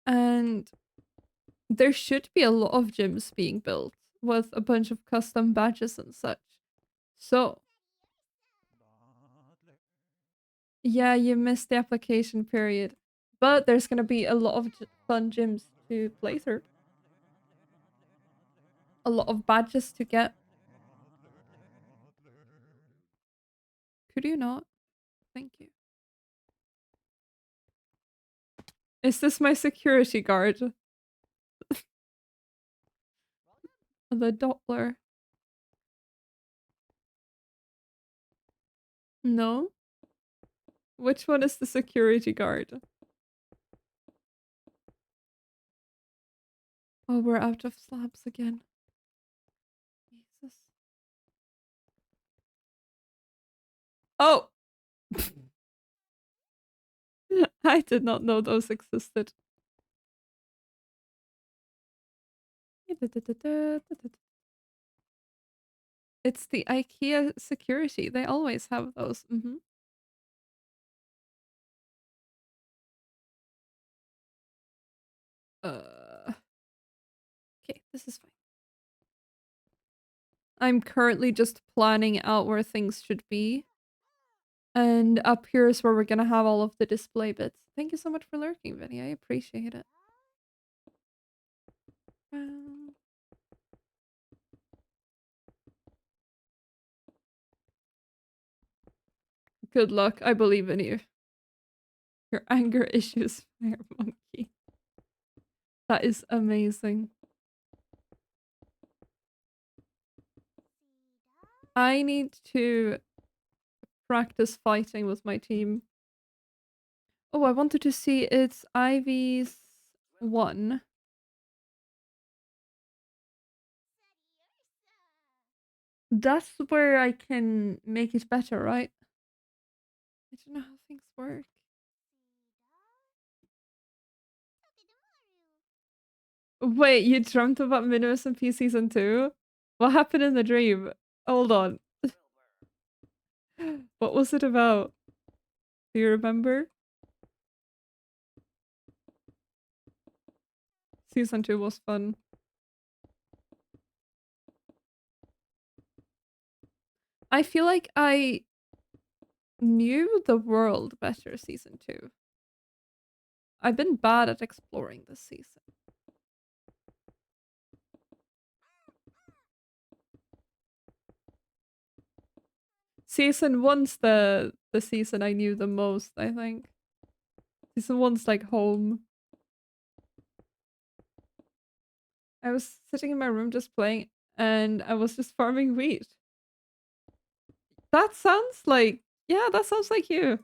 [SPEAKER 1] And there should be a lot of gyms being built with a bunch of custom badges and such. So, yeah, you missed the application period. But there's gonna be a lot of fun gyms to play through. A lot of badges to get. Could you not? Thank you. Is this my security guard? The Doppler. No? Which one is the security guard? Oh, we're out of slabs again. Jesus. Oh! I did not know those existed. It's the IKEA security. They always have those. Okay, this is fine. I'm currently just planning out where things should be. And up here is where we're gonna have all of the display bits. Thank you so much for lurking, Vinny. I appreciate it. Good luck. I believe in you. Your anger issues, fire monkey. That is amazing. I need to practice fighting with my team. Oh, I wanted to see it's Ivy's 1. That's where I can make it better, right? I don't know how things work. Wait, you dreamt about Minus and P season 2? What happened in the dream? Hold on. What was it about? Do you remember? Season 2 was fun. I feel like I knew the world better season 2. I've been bad at exploring this season. Season 1's the season I knew the most, I think. Season 1's like home. I was sitting in my room just playing and I was just farming wheat. That sounds like, yeah, that sounds like you.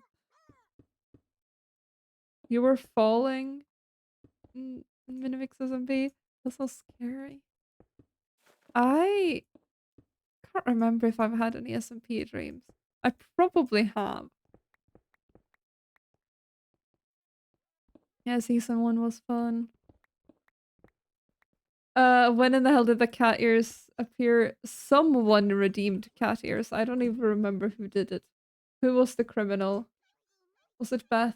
[SPEAKER 1] You were falling in Minimix SMP. That's so scary. I can't remember if I've had any SMP dreams. I probably have. Yeah, season 1 was fun. When in the hell did the cat ears appear? Someone redeemed cat ears. I don't even remember who did it. Who was the criminal? Was it Beth?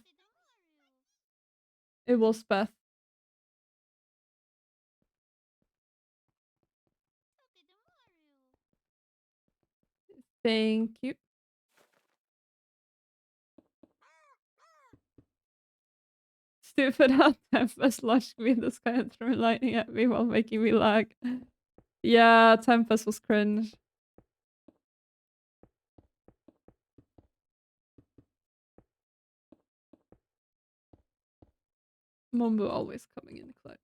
[SPEAKER 1] It was Beth. Thank you. Stupid how Tempest launched me in the sky and threw lightning at me while making me lag. Yeah, Tempest was cringe. Mombo always coming in clutch.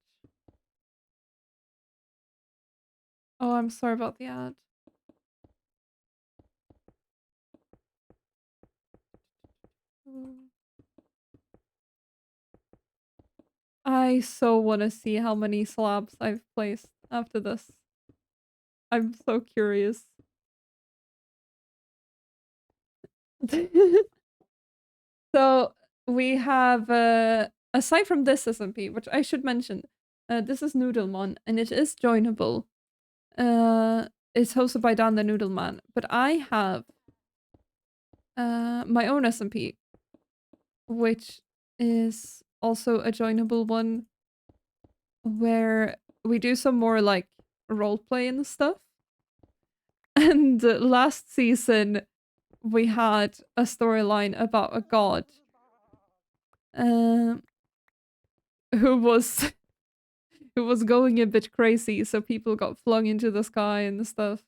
[SPEAKER 1] Oh, I'm sorry about the ad. I so want to see how many slabs I've placed after this. I'm so curious. So we have, aside from this SMP, which I should mention, this is Noodlemon, and it is joinable. It's hosted by Dan the Noodleman, but I have my own SMP, which is also a joinable one, where we do some more like roleplay and stuff. And last season, we had a storyline about a god who was who was going a bit crazy, so people got flung into the sky and stuff.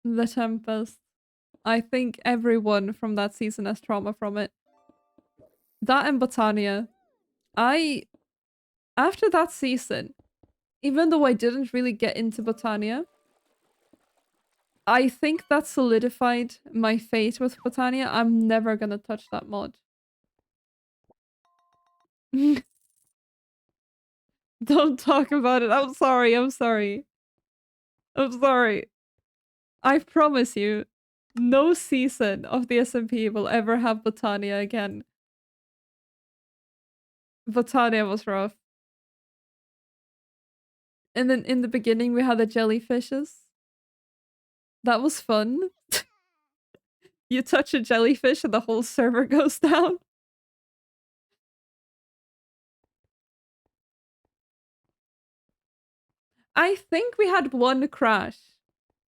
[SPEAKER 1] The Tempest. I think everyone from that season has trauma from it. That and Botania. After that season, even though I didn't really get into Botania, I think that solidified my fate with Botania. I'm never gonna touch that mod. Don't talk about it. I'm sorry. I'm sorry. I'm sorry. I promise you, no season of the SMP will ever have Botania again. Botania was rough. And then in the beginning, we had the jellyfishes. That was fun. You touch a jellyfish and the whole server goes down. I think we had one crash.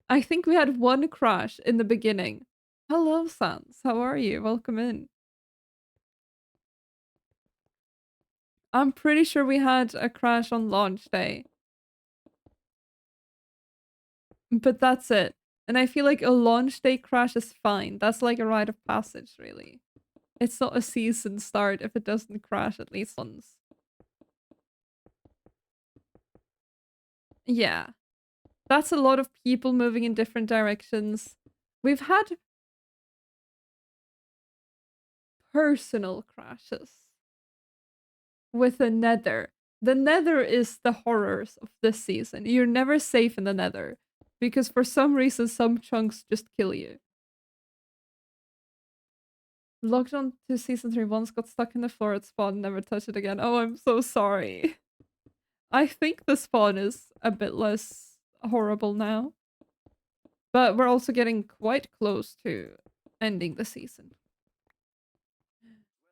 [SPEAKER 1] I think we had one crash in the beginning. Hello, Sans. How are you? Welcome in. I'm pretty sure we had a crash on launch day. But that's it. And I feel like a launch day crash is fine. That's like a rite of passage, really. It's not a season start if it doesn't crash at least once. Yeah. That's a lot of people moving in different directions. We've had personal crashes with the Nether. The Nether is the horrors of this season. You're never safe in the Nether because for some reason some chunks just kill you. Logged on to season 3 once, got stuck in the floor at spawn, never touched it again. Oh, I'm so sorry. I think the spawn is a bit less horrible now. But we're also getting quite close to ending the season.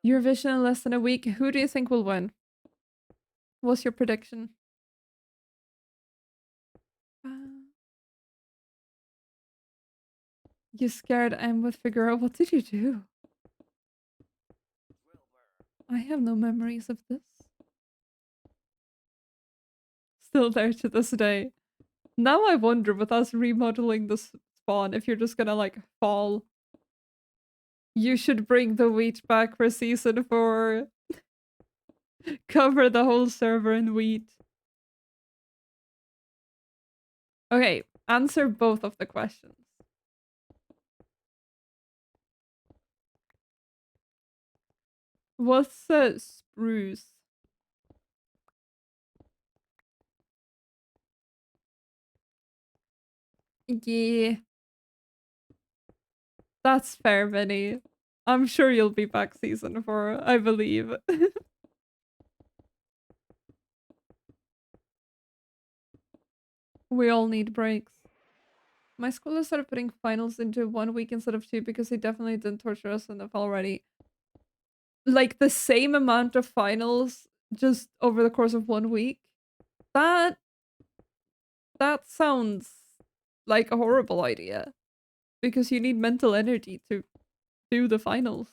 [SPEAKER 1] Eurovision in less than a week. Who do you think will win? What's your prediction? You scared I'm with Figura. What did you do? I have no memories of this. Still there to this day. Now I wonder with us remodeling the spawn if you're just gonna like fall. You should bring the wheat back for season 4. Cover the whole server in wheat. Okay, answer both of the questions. What's spruce? Yeah. That's fair, Vinny. I'm sure you'll be back season 4, I believe. We all need breaks. My school has started putting finals into 1 week instead of 2 because they definitely didn't torture us enough already. Like the same amount of finals just over the course of 1 week. That sounds like a horrible idea because you need mental energy to do the finals.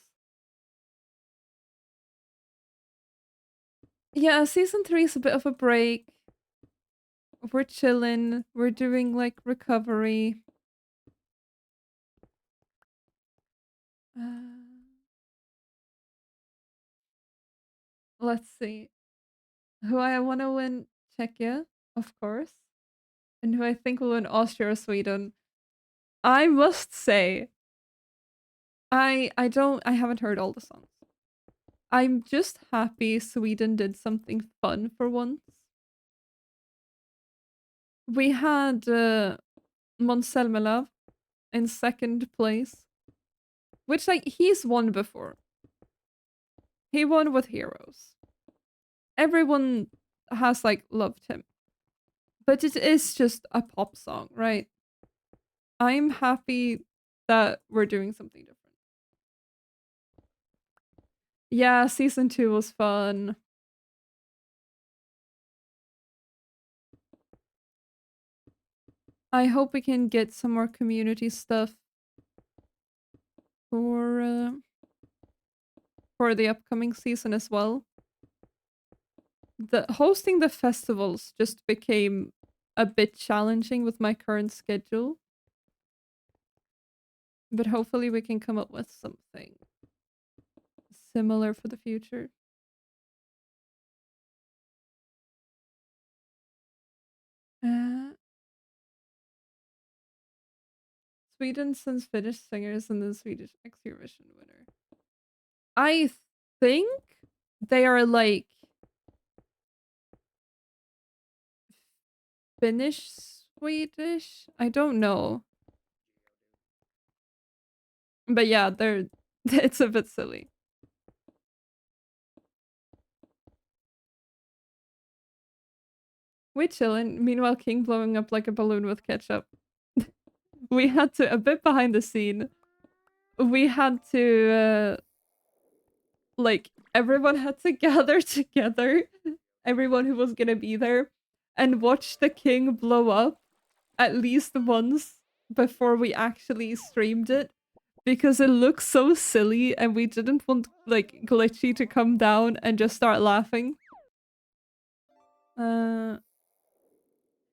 [SPEAKER 1] Yeah, season 3 is a bit of a break. We're chilling. We're doing like recovery. Let's see. Who I want to win Czechia, of course. And who I think will win Austria or Sweden. I must say, I haven't heard all the songs. I'm just happy Sweden did something fun for once. We had Måns Zelmerlöw in second place, which like he's won before. He won with Heroes. Everyone has like loved him. But it is just a pop song, right? I'm happy that we're doing something different. Yeah, season 2 was fun. I hope we can get some more community stuff for the upcoming season as well. The hosting the festivals just became a bit challenging with my current schedule. But hopefully we can come up with something similar for the future. Sweden sends Finnish singers and the Swedish Eurovision winner. I think they are like Finnish Swedish. I don't know. But yeah, they're it's a bit silly. We chillin'. Meanwhile, King blowing up like a balloon with ketchup. We had to, a bit behind the scene, we had to, like, everyone had to gather together, everyone who was gonna be there, and watch the King blow up at least once before we actually streamed it. Because it looks so silly and we didn't want, like, Glitchy to come down and just start laughing.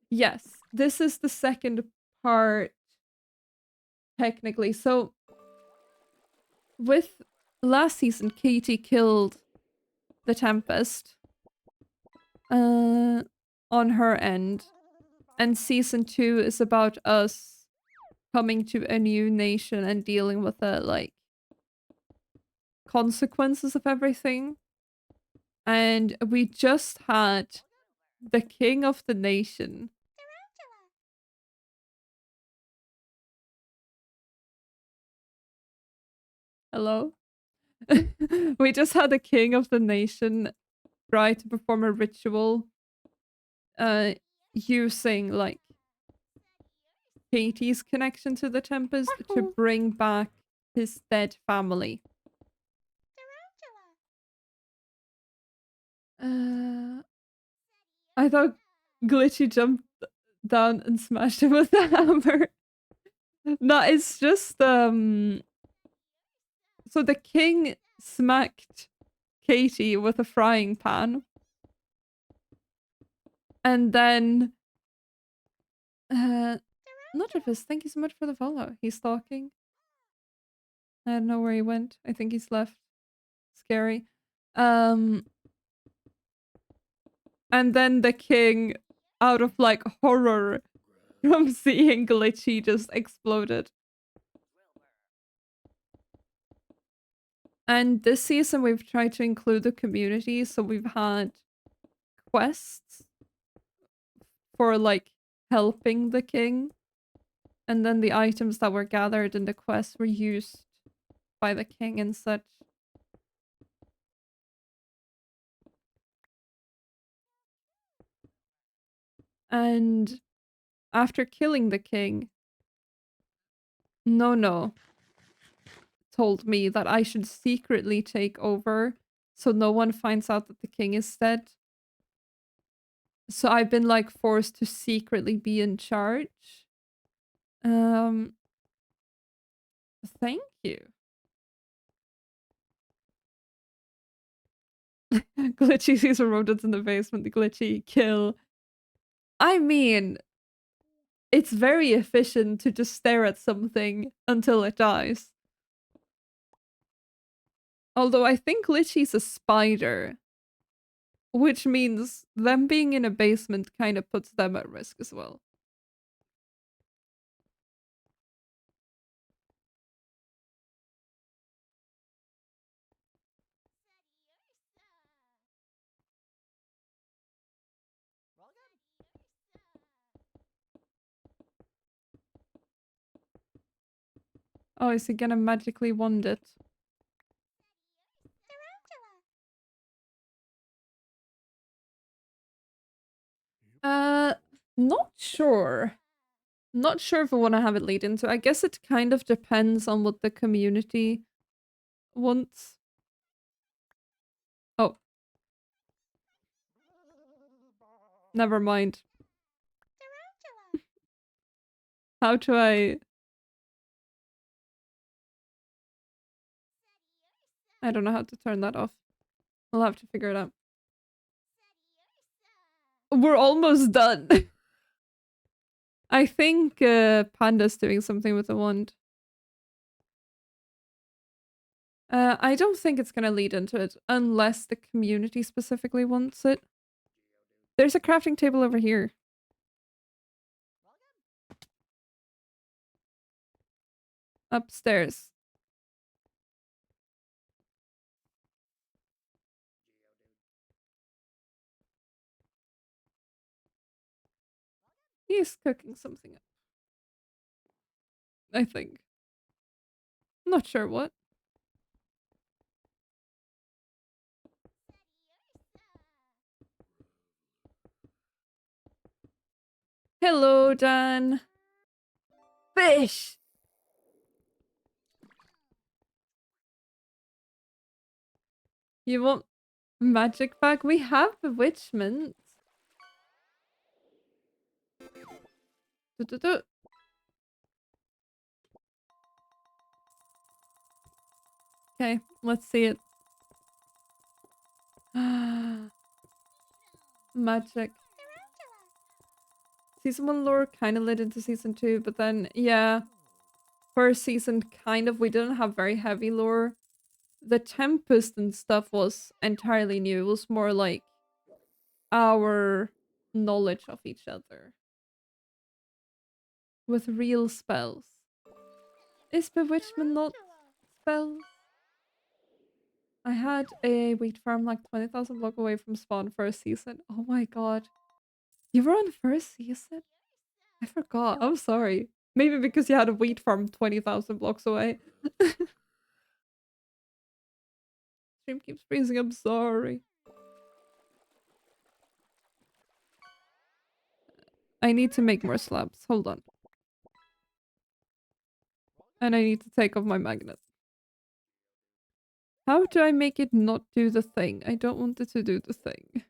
[SPEAKER 1] Yes, this is the second part, technically. So, with last season, Katie killed the Tempest on her end. And season 2 is about us coming to a new nation and dealing with the, like, consequences of everything. And we just had the king of the nation. Hello? We just had the king of the nation try to perform a ritual using, like, Katie's connection to the Tempest to bring back his dead family. I thought Glitchy jumped down and smashed him with the hammer. No, it's just so the king smacked Katie with a frying pan. And then Nuttifus, thank you so much for the follow. He's talking. I don't know where he went. I think he's left. Scary. And then the king, out of like horror from seeing Glitchy, just exploded. And this season we've tried to include the community, so we've had quests for like helping the king. And then the items that were gathered in the quest were used by the king and such. And after killing the king, No told me that I should secretly take over so no one finds out that the king is dead. So I've been like forced to secretly be in charge. Thank you. Glitchy sees a rodent in the basement, the Glitchy kill. I mean, it's very efficient to just stare at something until it dies. Although I think Glitchy's a spider, which means them being in a basement kind of puts them at risk as well. Oh, is he gonna magically wand it? Not sure. Not sure if I want to have it lead into. I guess it kind of depends on what the community wants. Oh. Never mind. How do I don't know how to turn that off. I'll have to figure it out. We're almost done. I think Panda's doing something with the wand. I don't think it's gonna lead into it unless the community specifically wants it. There's a crafting table over here. Upstairs. He's cooking something up. I think. Not sure what. Hello, Dan. Fish! You want magic bag? We have bewitchment. Okay, let's see it. Magic. season 1 lore kind of led into season 2, but then, yeah, first season, kind of, we didn't have very heavy lore. The Tempest and stuff was entirely new. It was more like our knowledge of each other with real spells. Is bewitchment not spells? I had a wheat farm like 20,000 block away from spawn first season. Oh my god. You were on first season? I forgot. I'm sorry. Maybe because you had a wheat farm 20,000 blocks away. Stream keeps freezing. I'm sorry. I need to make more slabs. Hold on. And I need to take off my magnet. How do I make it not do the thing? I don't want it to do the thing.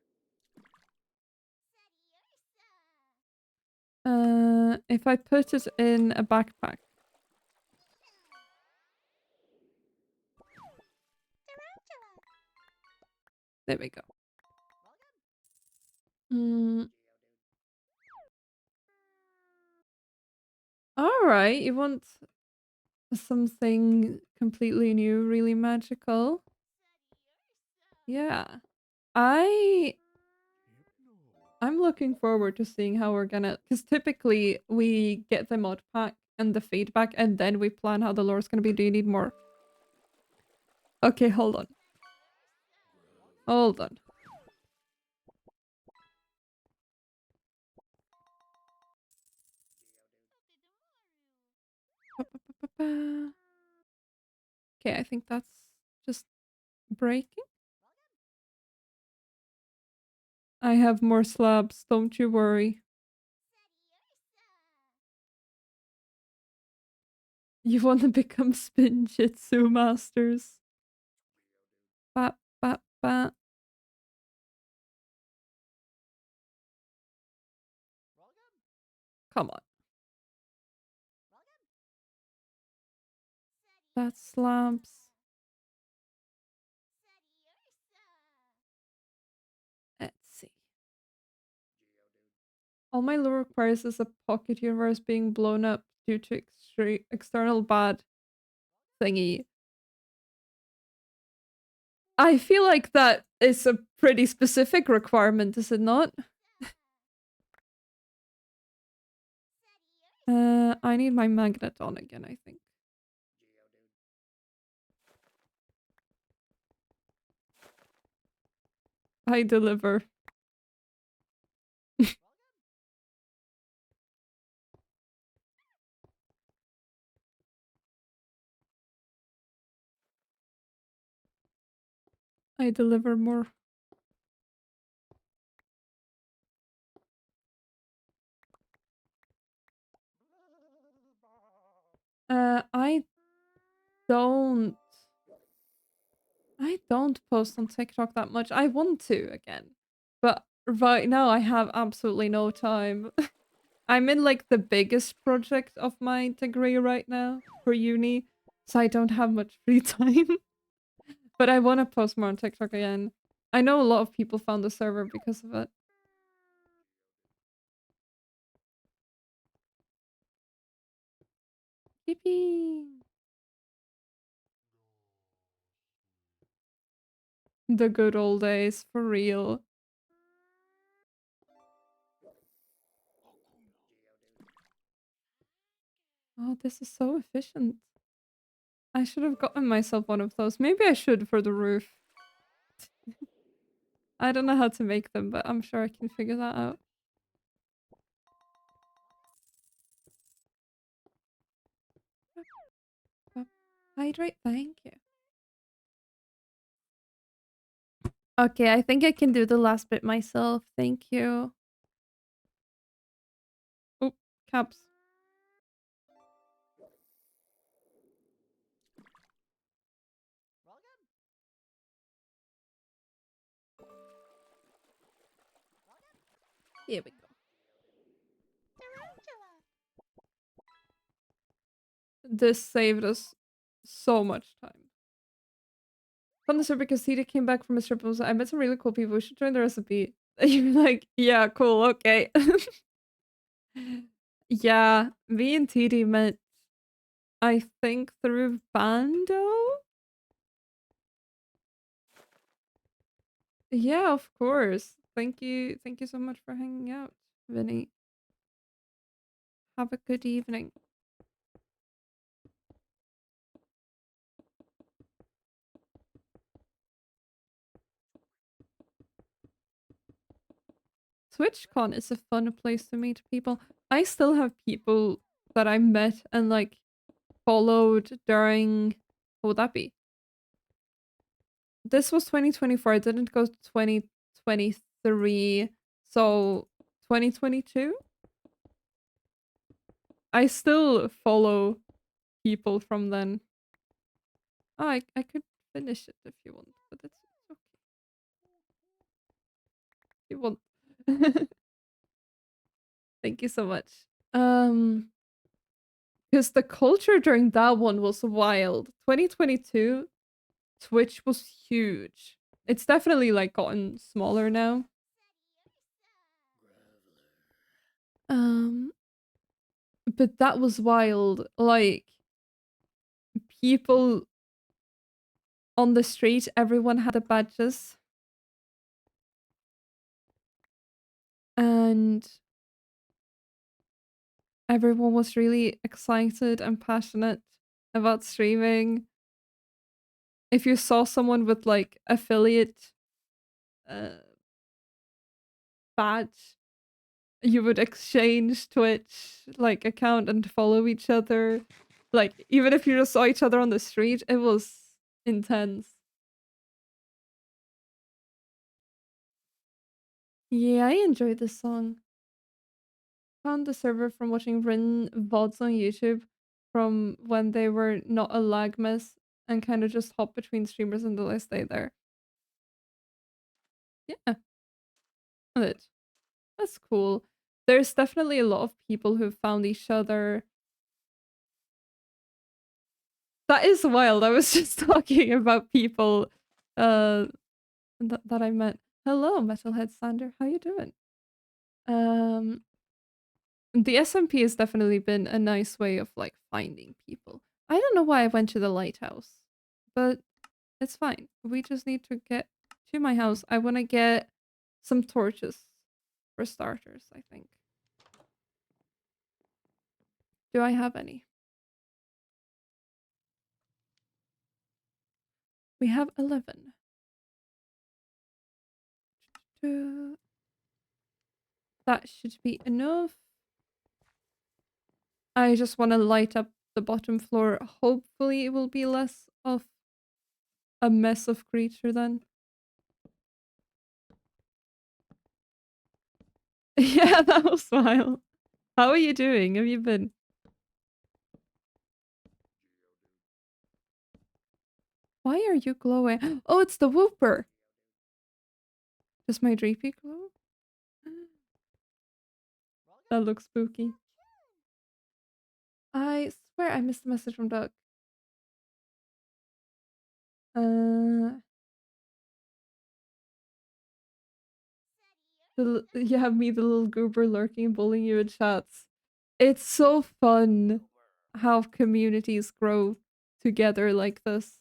[SPEAKER 1] If I put it in a backpack. There we go. Alright, you want something completely new, really magical? Yeah. I'm looking forward to seeing how we're gonna, because typically we get the mod pack and the feedback and then we plan how the lore's gonna be. Do you need more? Okay, hold on. Hold on. Okay, I think that's just breaking. I have more slabs, don't you worry. You want to become Spinjitzu masters? Ba, ba, ba. Come on. That's slabs. Let's see. All my lore requires is a pocket universe being blown up due to external bad thingy. I feel like that is a pretty specific requirement, is it not? I need my magnet on again, I think. I deliver. I deliver more. I don't I don't post on TikTok that much. I want to again. But right now I have absolutely no time. I'm in like the biggest project of my degree right now for uni, so I don't have much free time. But I want to post more on TikTok again. I know a lot of people found the server because of it. Yippee! The good old days, for real. Oh, this is so efficient. I should have gotten myself one of those. Maybe I should for the roof. I don't know how to make them, but I'm sure I can figure that out. Hydrate, thank you. Okay, I think I can do the last bit myself. Thank you. Oh, caps. Here we go. This saved us so much time. Fun the server because Cedar came back from his trip and was like, I met some really cool people. We should join the recipe. You're like, yeah, cool, okay. Yeah, me and TD met, I think, through Bando? Yeah, of course. Thank you. Thank you so much for hanging out, Vinny. Have a good evening. TwitchCon is a fun place to meet people. I still have people that I met and like followed during, what would that be? This was 2024. I didn't go to 2023. So 2022? I still follow people from then. Oh, I could finish it if you want, but it's okay. You want. Thank you so much. Because the culture during that one was wild. 2022, Twitch was huge. It's definitely like gotten smaller now. Um, but that was wild. Like people on the street, everyone had the badges. And everyone was really excited and passionate about streaming. If you saw someone with like affiliate uh, badge, you would exchange Twitch like account and follow each other. Like even if you just saw each other on the street, it was intense. Yeah, I enjoyed this song. Found the server from watching Rin VODs on YouTube from when they were not a lag mess and kind of just hop between streamers until I stay there. Yeah, it. That's cool. There's definitely a lot of people who found each other. That is wild. I was just talking about people that I met. Hello, Metalhead Sander. How you doing? Um the SMP has definitely been a nice way of like finding people. I don't know why I went to the lighthouse, but it's fine. We just need to get to my house. I want to get some torches for starters, I think. Do I have any? We have 11. That should be enough. I just want to light up the bottom floor. Hopefully it will be less of a mess of creature then. Yeah, that was wild. How are you doing? Have you been? Why are you glowing? Oh, it's the whooper. Does my dreepy glow? That looks spooky. I swear I missed a message from Doug. You have me, the little goober, lurking and bullying you in chats. It's so fun how communities grow together like this.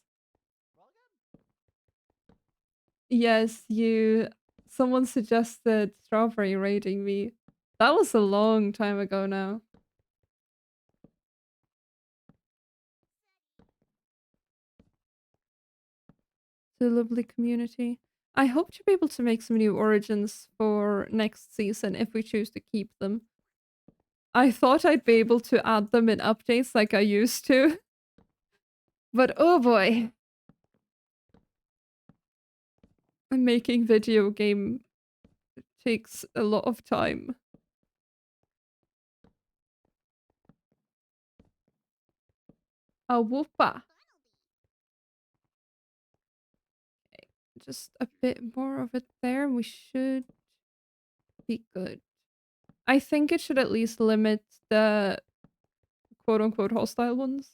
[SPEAKER 1] Yes, you. Someone suggested strawberry raiding me. That was a long time ago now. The lovely community. I hope to be able to make some new origins for next season if we choose to keep them. I thought I'd be able to add them in updates like I used to. But oh boy. Making video game takes a lot of time. A whoopa. Okay, just a bit more of it there. We should be good. I think it should at least limit the quote-unquote hostile ones.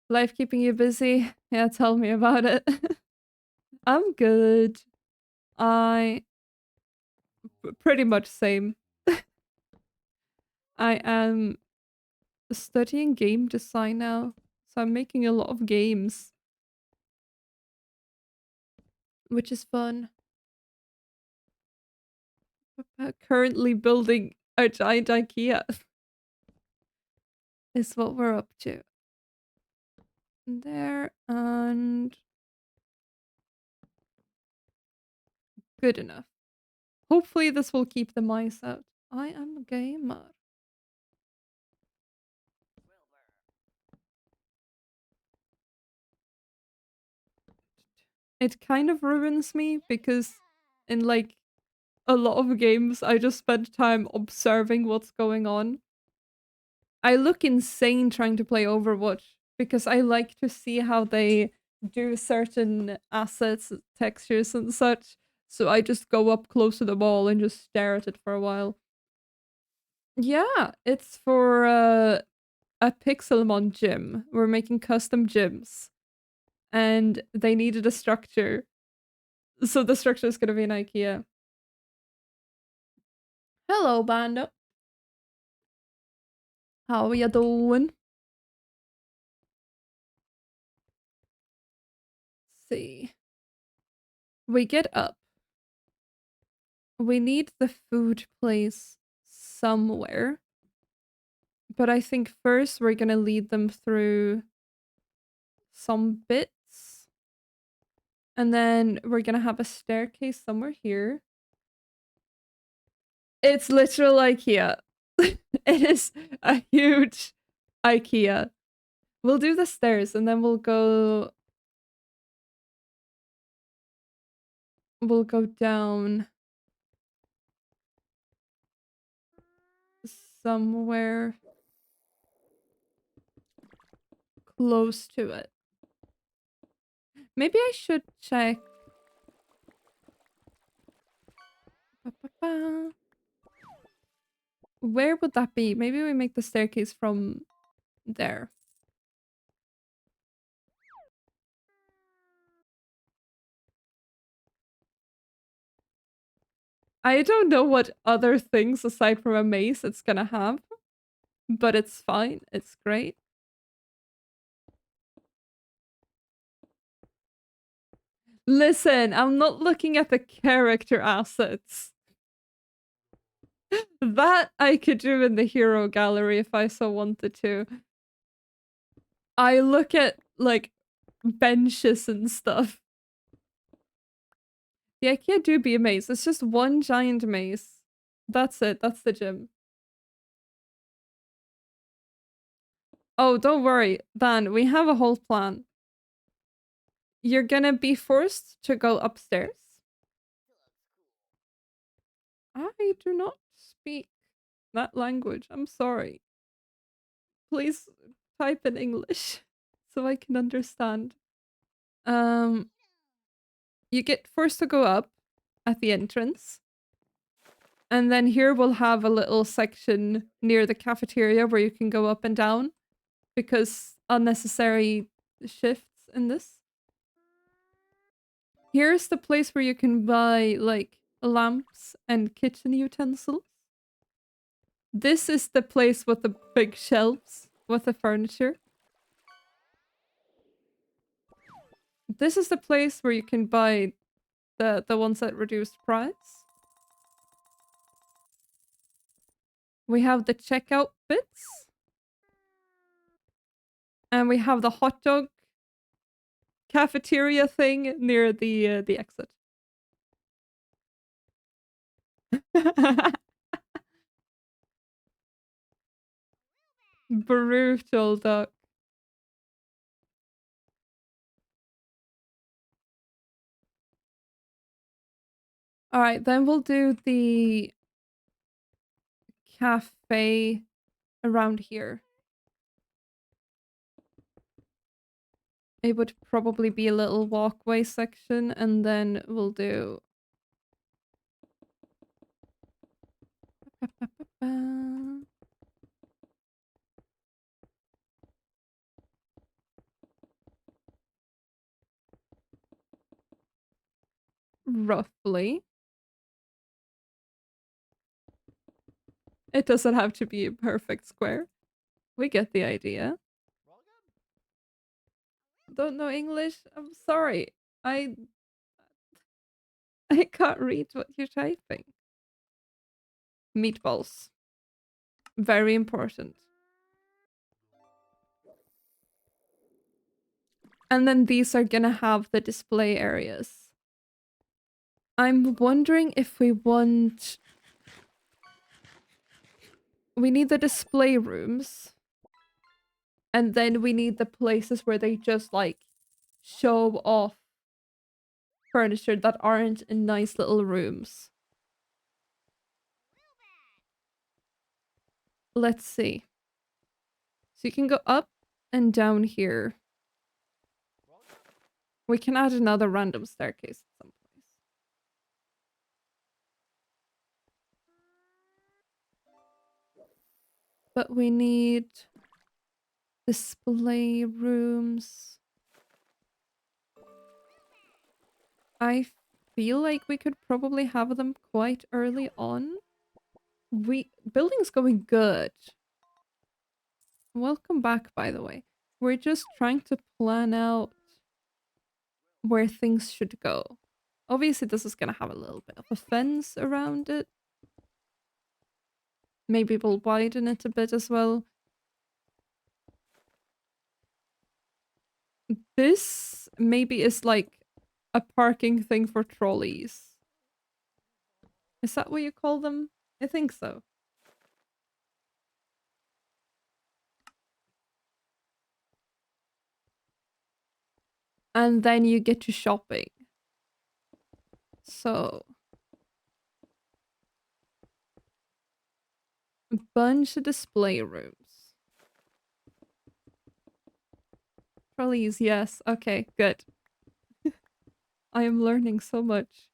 [SPEAKER 1] Life keeping you busy? Yeah, tell me about it. I'm good. I pretty much same. I am studying game design now, so I'm making a lot of games, which is fun. Currently building a giant IKEA is what we're up to. There, and good enough. Hopefully this will keep the mice out. I am a gamer. It kind of ruins me because in like a lot of games I just spend time observing what's going on. I look insane trying to play Overwatch because I like to see how they do certain assets, textures and such. So I just go up close to the wall and just stare at it for a while. Yeah, it's for a Pixelmon gym. We're making custom gyms and they needed a structure. So the structure is going to be an IKEA. Hello, Bando. How are you doing? See. We get up. We need the food place somewhere. But I think first we're going to lead them through some bits. And then we're going to have a staircase somewhere here. It's literal IKEA. It is a huge IKEA. We'll do the stairs and then we'll go down somewhere close to it. Maybe I should check. Ba-ba-ba. Where would that be? Maybe we make the staircase from there. I don't know what other things aside from a maze it's gonna have, but it's fine. It's great. Listen, I'm not looking at the character assets. That I could do in the hero gallery if I so wanted to. I look at, like, benches and stuff. The IKEA do be a maze. It's just one giant maze. That's it. That's the gym. Oh, don't worry, Dan. We have a whole plan. You're gonna be forced to go upstairs. I do not speak that language. I'm sorry. Please type in English so I can understand. Um, you get forced to go up at the entrance. And then here we'll have a little section near the cafeteria where you can go up and down because unnecessary shifts in this. Here's the place where you can buy like lamps and kitchen utensils. This is the place with the big shelves with the furniture. This is the place where you can buy the ones at reduced price. We have the checkout bits. And we have the hot dog cafeteria thing near the exit. Brutal duck. Alright, then we'll do the cafe around here. It would probably be a little walkway section, and then we'll do... roughly. It doesn't have to be a perfect square. We get the idea. Don't know English? I'm sorry. I I can't read what you're typing. Meatballs. Very important. And then these are gonna have the display areas. I'm wondering if we want... We need the display rooms. And then we need the places where they just like show off furniture that aren't in nice little rooms. Let's see. So you can go up and down here. We can add another random staircase at some place. But we need display rooms. I feel like we could probably have them quite early on. Building's going good. Welcome back, by the way. We're just trying to plan out where things should go. Obviously, this is gonna have a little bit of a fence around it. Maybe we'll widen it a bit as well. This maybe is like a parking thing for trolleys. Is that what you call them? I think so. And then you get to shopping. So... a bunch of display rooms. Trolleys, yes. Okay, good. I am learning so much.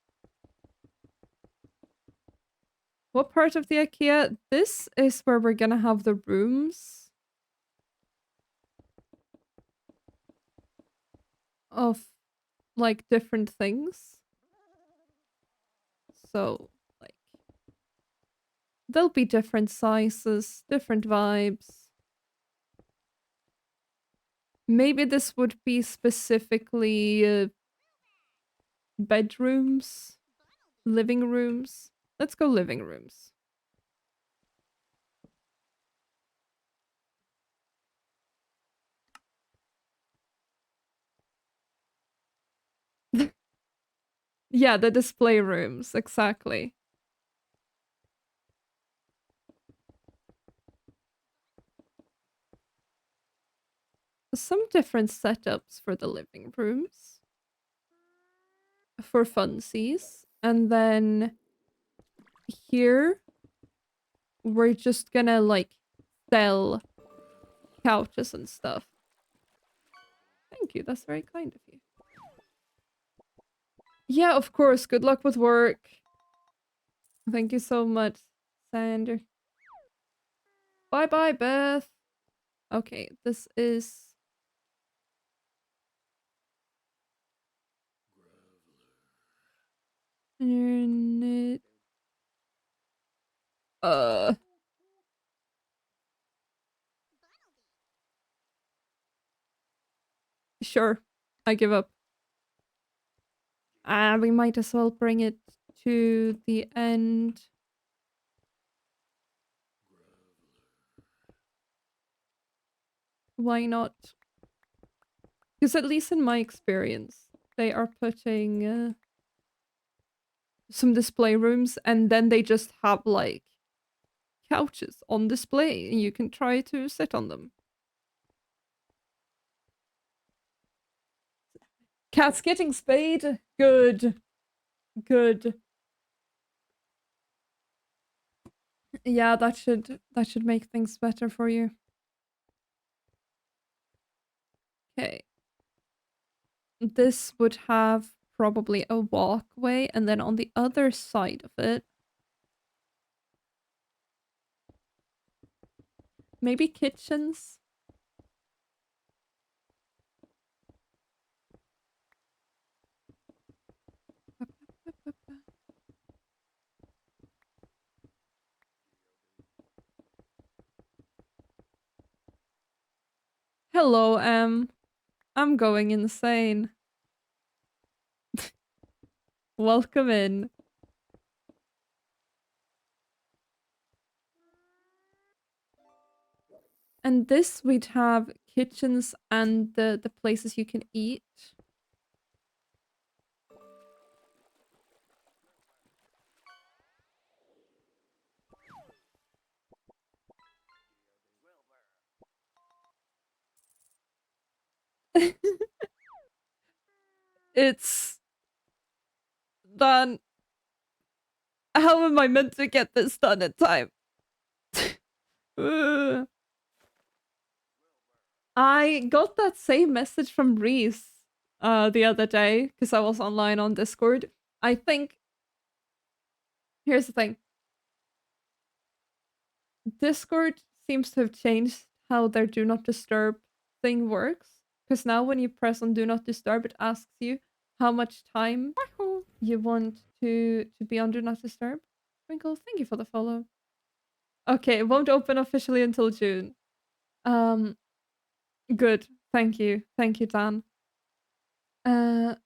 [SPEAKER 1] What part of the IKEA? This is where we're gonna have the rooms of like different things. So, like, there'll be different sizes, different vibes. Maybe this would be specifically bedrooms, living rooms. Let's go living rooms. Yeah, the display rooms, exactly. Some different setups for the living rooms. For funsies. And then here, we're just gonna like sell couches and stuff. Thank you, that's very kind of you. Yeah, of course, good luck with work. Thank you so much, Sander. Bye bye, Beth. Okay, this is... Internet. Uh... Sure, I give up. We might as well bring it to the end. Why not? Because at least in my experience, they are putting some display rooms and then they just have like couches on display and you can try to sit on them. Cat's getting spayed. Good. Good. Yeah, that should make things better for you. Okay. This would have probably a walkway and then on the other side of it, maybe kitchens. hello, I'm going insane. Welcome in. And this we'd have kitchens and the places you can eat. It's done. How am I meant to get this done in time? I got that same message from Reese the other day because I was online on Discord. I think here's the thing. Discord seems to have changed how their do not disturb thing works. Because now when you press on do not disturb, it asks you how much time you want to be on do not disturb. Twinkle, thank you for the follow. Okay, it won't open officially until June. Um, good. Thank you. Thank you, Dan. Well,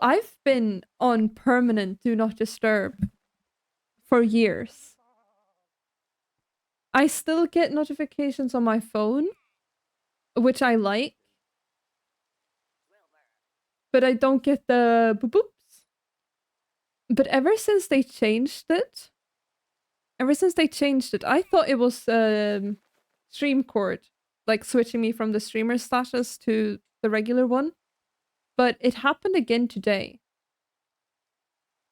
[SPEAKER 1] I've been on permanent do not disturb for years. I still get notifications on my phone, which I like, but I don't get the boop boops. But ever since they changed it, I thought it was stream cord, like switching me from the streamer status to the regular one. But it happened again today.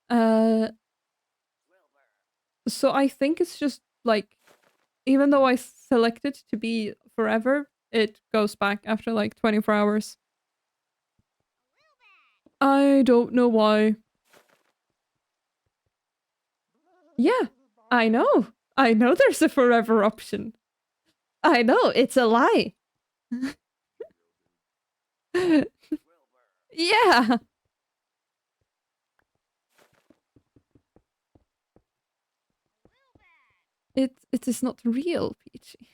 [SPEAKER 1] Uh, so I think it's just like, even though I selected to be forever, it goes back after like 24 hours. I don't know why. Yeah, I know. I know there's a forever option. I know, it's a lie. Yeah. It is not real, Peachy.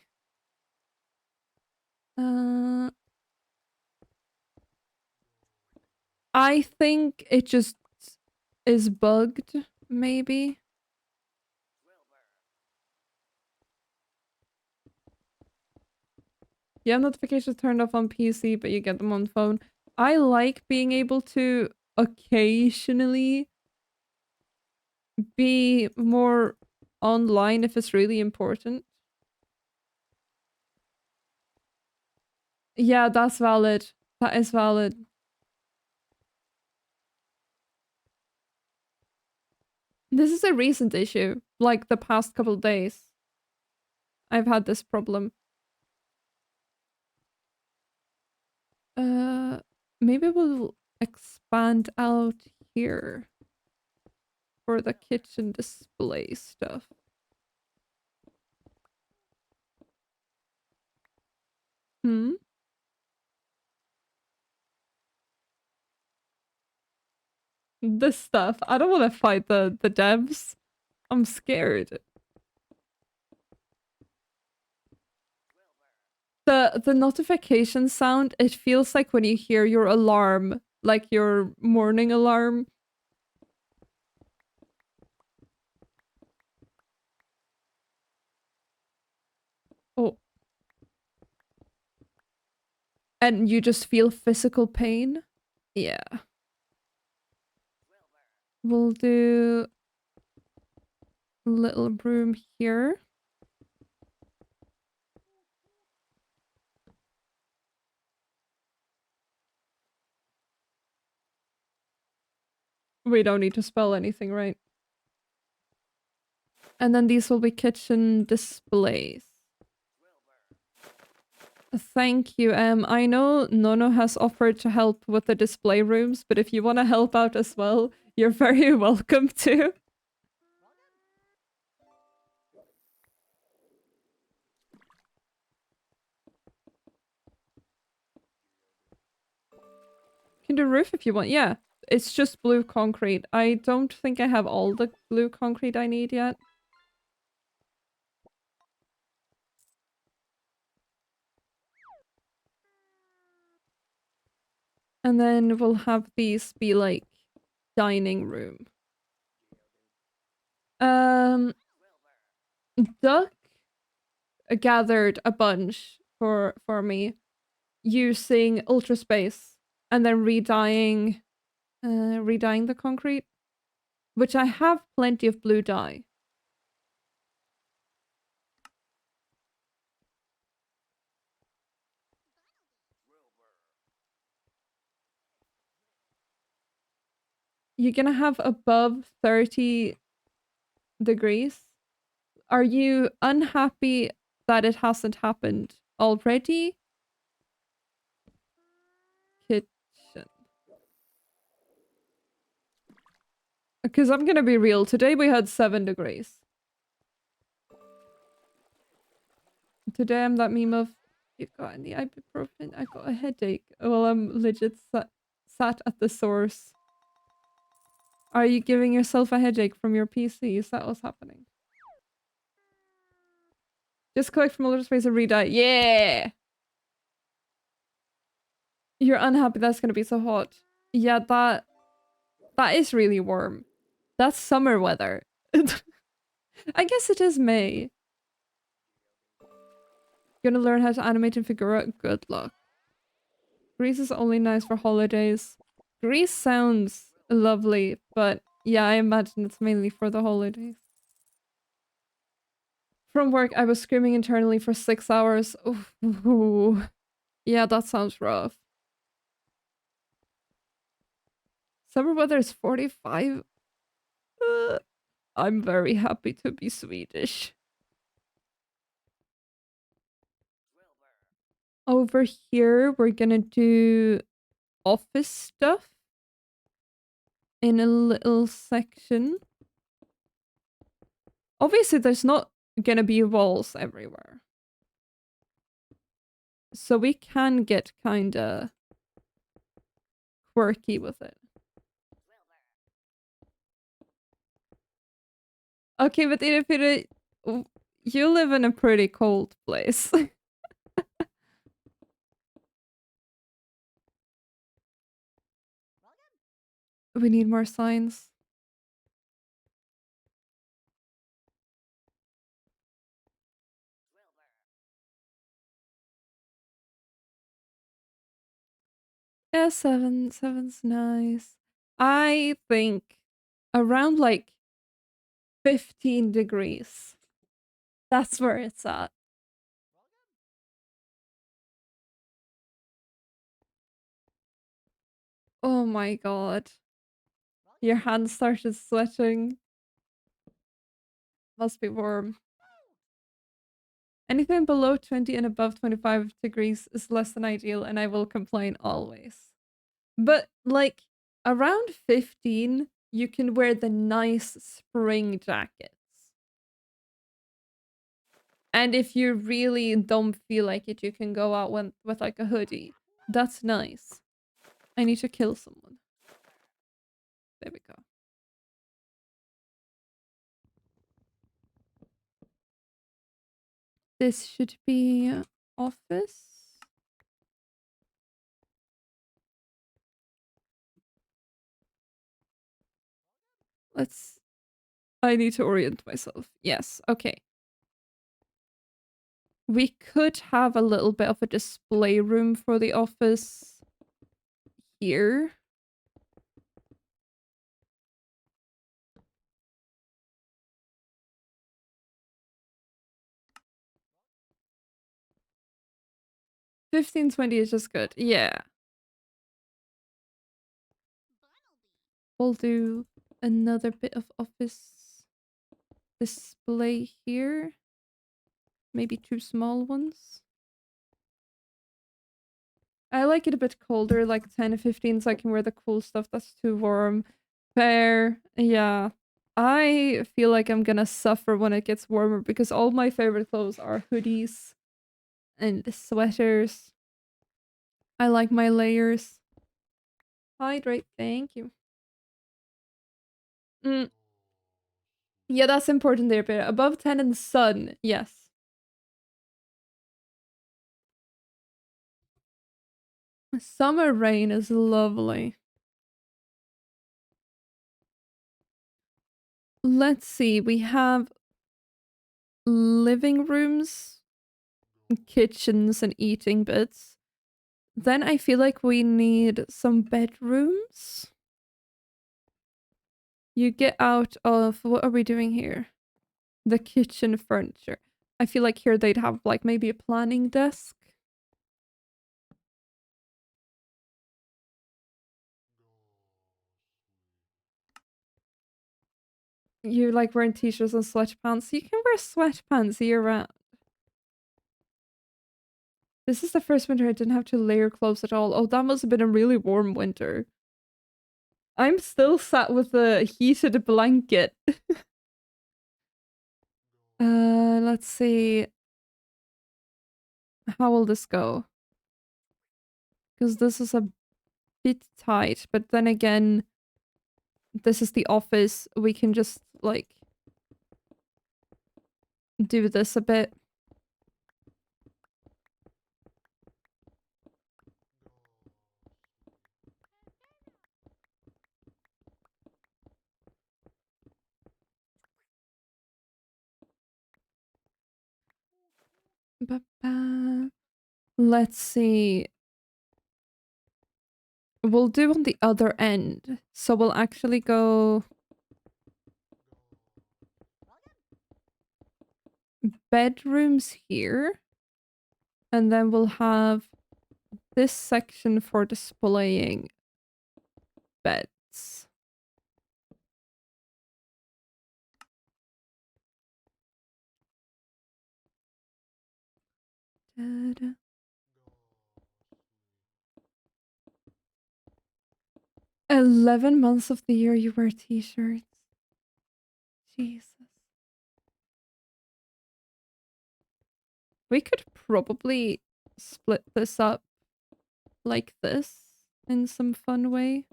[SPEAKER 1] I think it just is bugged, maybe. You have notifications turned off on PC, but you get them on phone. I like being able to occasionally be more online if it's really important. Yeah, that's valid. That is valid. This is a recent issue. Like the past couple days, I've had this problem. Maybe we'll expand out here for the kitchen display stuff. Hmm? This stuff. I don't want to fight the devs. I'm scared. The notification sound, it feels like when you hear your alarm, like your morning alarm. Oh. And you just feel physical pain? Yeah. We'll do little broom here. We don't need to spell anything, right? And then these will be kitchen displays. Thank you. I know Nono has offered to help with the display rooms, but if you want to help out as well, you're very welcome to. You can do roof if you want. Yeah, it's just blue concrete. I don't think I have all the blue concrete I need yet. And then we'll have these be like dining room. Duck gathered a bunch for me using ultra space and then redying the concrete, which I have plenty of blue dye. You're gonna have above 30 degrees. Are you unhappy that it hasn't happened already? Kitchen. Because I'm gonna be real, today we had 7 degrees. Today I'm that meme of, you got any ibuprofen? I got a headache. Well, I'm legit sat at the source. Are you giving yourself a headache from your PC? Is that what's happening? Just collect from a little space and re-dye. Yeah! You're unhappy that's gonna be so hot. Yeah, that is really warm. That's summer weather. I guess it is May. Gonna learn how to animate in Figura? Good luck. Greece is only nice for holidays. Greece sounds lovely, but yeah, I imagine it's mainly for the holidays. From work, I was screaming internally for 6 hours. Ooh. Yeah, that sounds rough. Summer weather is 45. I'm very happy to be Swedish. Over here, we're gonna do office stuff in a little section. Obviously, there's not gonna be walls everywhere. So we can get kinda quirky with it. Okay, but you live in a pretty cold place. We need more signs. Yeah, seven's nice. I think around like 15 degrees. That's where it's at. Oh my god. Your hands started sweating. Must be warm. Anything below 20 and above 25 degrees is less than ideal, and I will complain always. But, like, around 15, you can wear the nice spring jackets. And if you really don't feel like it, you can go out with like, a hoodie. That's nice. I need to kill someone. There we go. This should be office. I need to orient myself. Yes, okay. We could have a little bit of a display room for the office here. $15.20 is just good. Yeah. We'll do another bit of office display here. Maybe 2 small ones. I like it a bit colder, like 10 or 15, so I can wear the cool stuff that's too warm. Fair. Yeah. I feel like I'm gonna suffer when it gets warmer because all my favorite clothes are hoodies and sweaters. I like my layers. Hydrate, thank you. Yeah, that's important there, but above 10 in the sun, yes. Summer rain is lovely. Let's see, we have living rooms, kitchens, and eating bits. Then I feel like we need some bedrooms. You get out of... What are we doing here? The kitchen furniture. I feel like here they'd have like maybe a planning desk. You like wearing t-shirts and sweatpants. You can wear sweatpants year round. This is the first winter I didn't have to layer clothes at all. Oh, that must have been a really warm winter. I'm still sat with a heated blanket. Let's see. How will this go? Because this is a bit tight, but then again, this is the office. We can just, like, do this a bit. Ba-ba. Let's see. We'll do on the other end. So we'll actually go bedrooms here. And then we'll have this section for displaying beds. Da-da. 11 months of the year you wear t-shirts. Jesus. We could probably split this up like this in some fun way.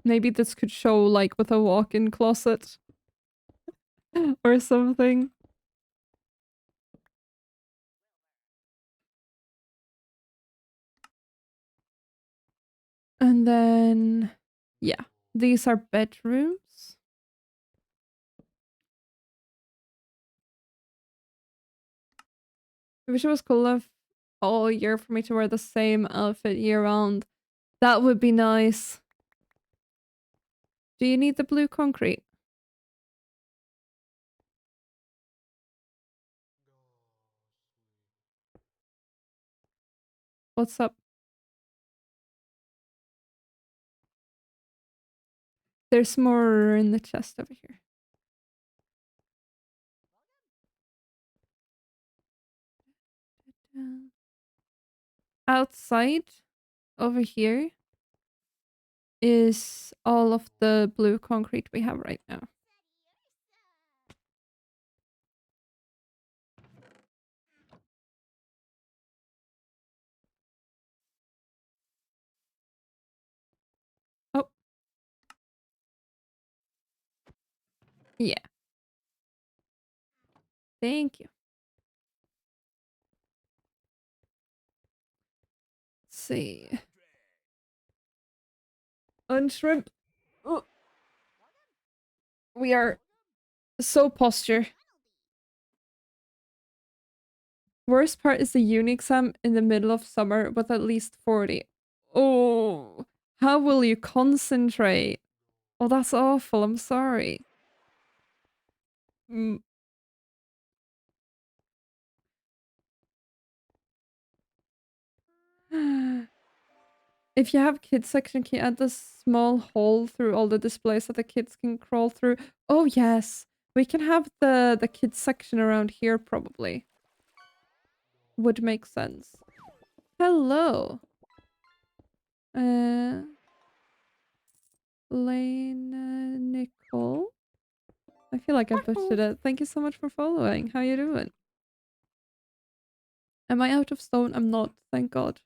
[SPEAKER 1] Maybe this could show like with a walk-in closet or something. And then, yeah, these are bedrooms. I wish it was cool enough all year for me to wear the same outfit year round. That would be nice. Do you need the blue concrete? What's up? There's more in the chest over here. Outside, over here, is all of the blue concrete we have right now. Oh. Yeah. Thank you. Let's see. Unshrimp. Oh. We are so posture. Worst part is the uni exam in the middle of summer with at least 40. Oh, how will you concentrate? Oh, that's awful. I'm sorry. Mm. If you have kids section, can you add this small hole through all the displays so the kids can crawl through? Oh, yes. We can have the kids section around here, probably. Would make sense. Hello. Lena Nicole. I feel like I butchered it. Thank you so much for following. How you doing? Am I out of stone? I'm not, thank God.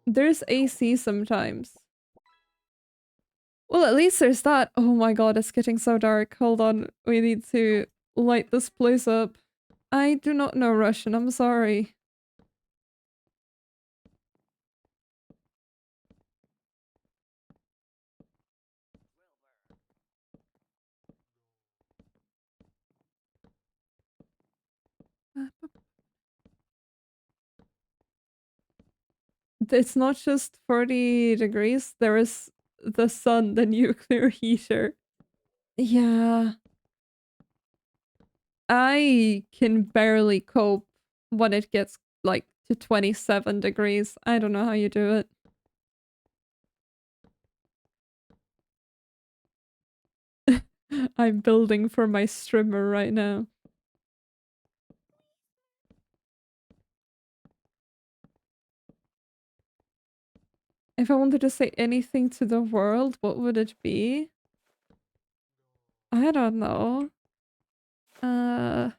[SPEAKER 1] There's AC sometimes. Well, at least there's that. Oh my god, it's getting so dark. Hold on. We need to light this place up. I do not know Russian. I'm sorry. It's not just 40 degrees. There is the sun, the nuclear heater. Yeah. I can barely cope when it gets like to 27 degrees. I don't know how you do it. I'm building for my streamer right now. If I wanted to say anything to the world, what would it be? I don't know. Uh,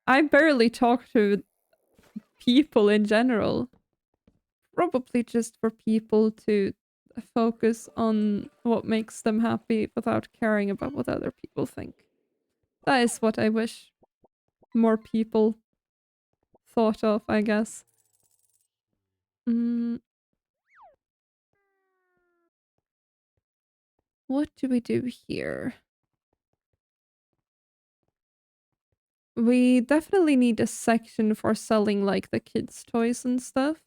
[SPEAKER 1] I barely talk to people in general. Probably just for people to focus on what makes them happy without caring about what other people think. That is what I wish more people thought of, I guess. Mm, what do we do here? We definitely need a section for selling like the kids' toys and stuff.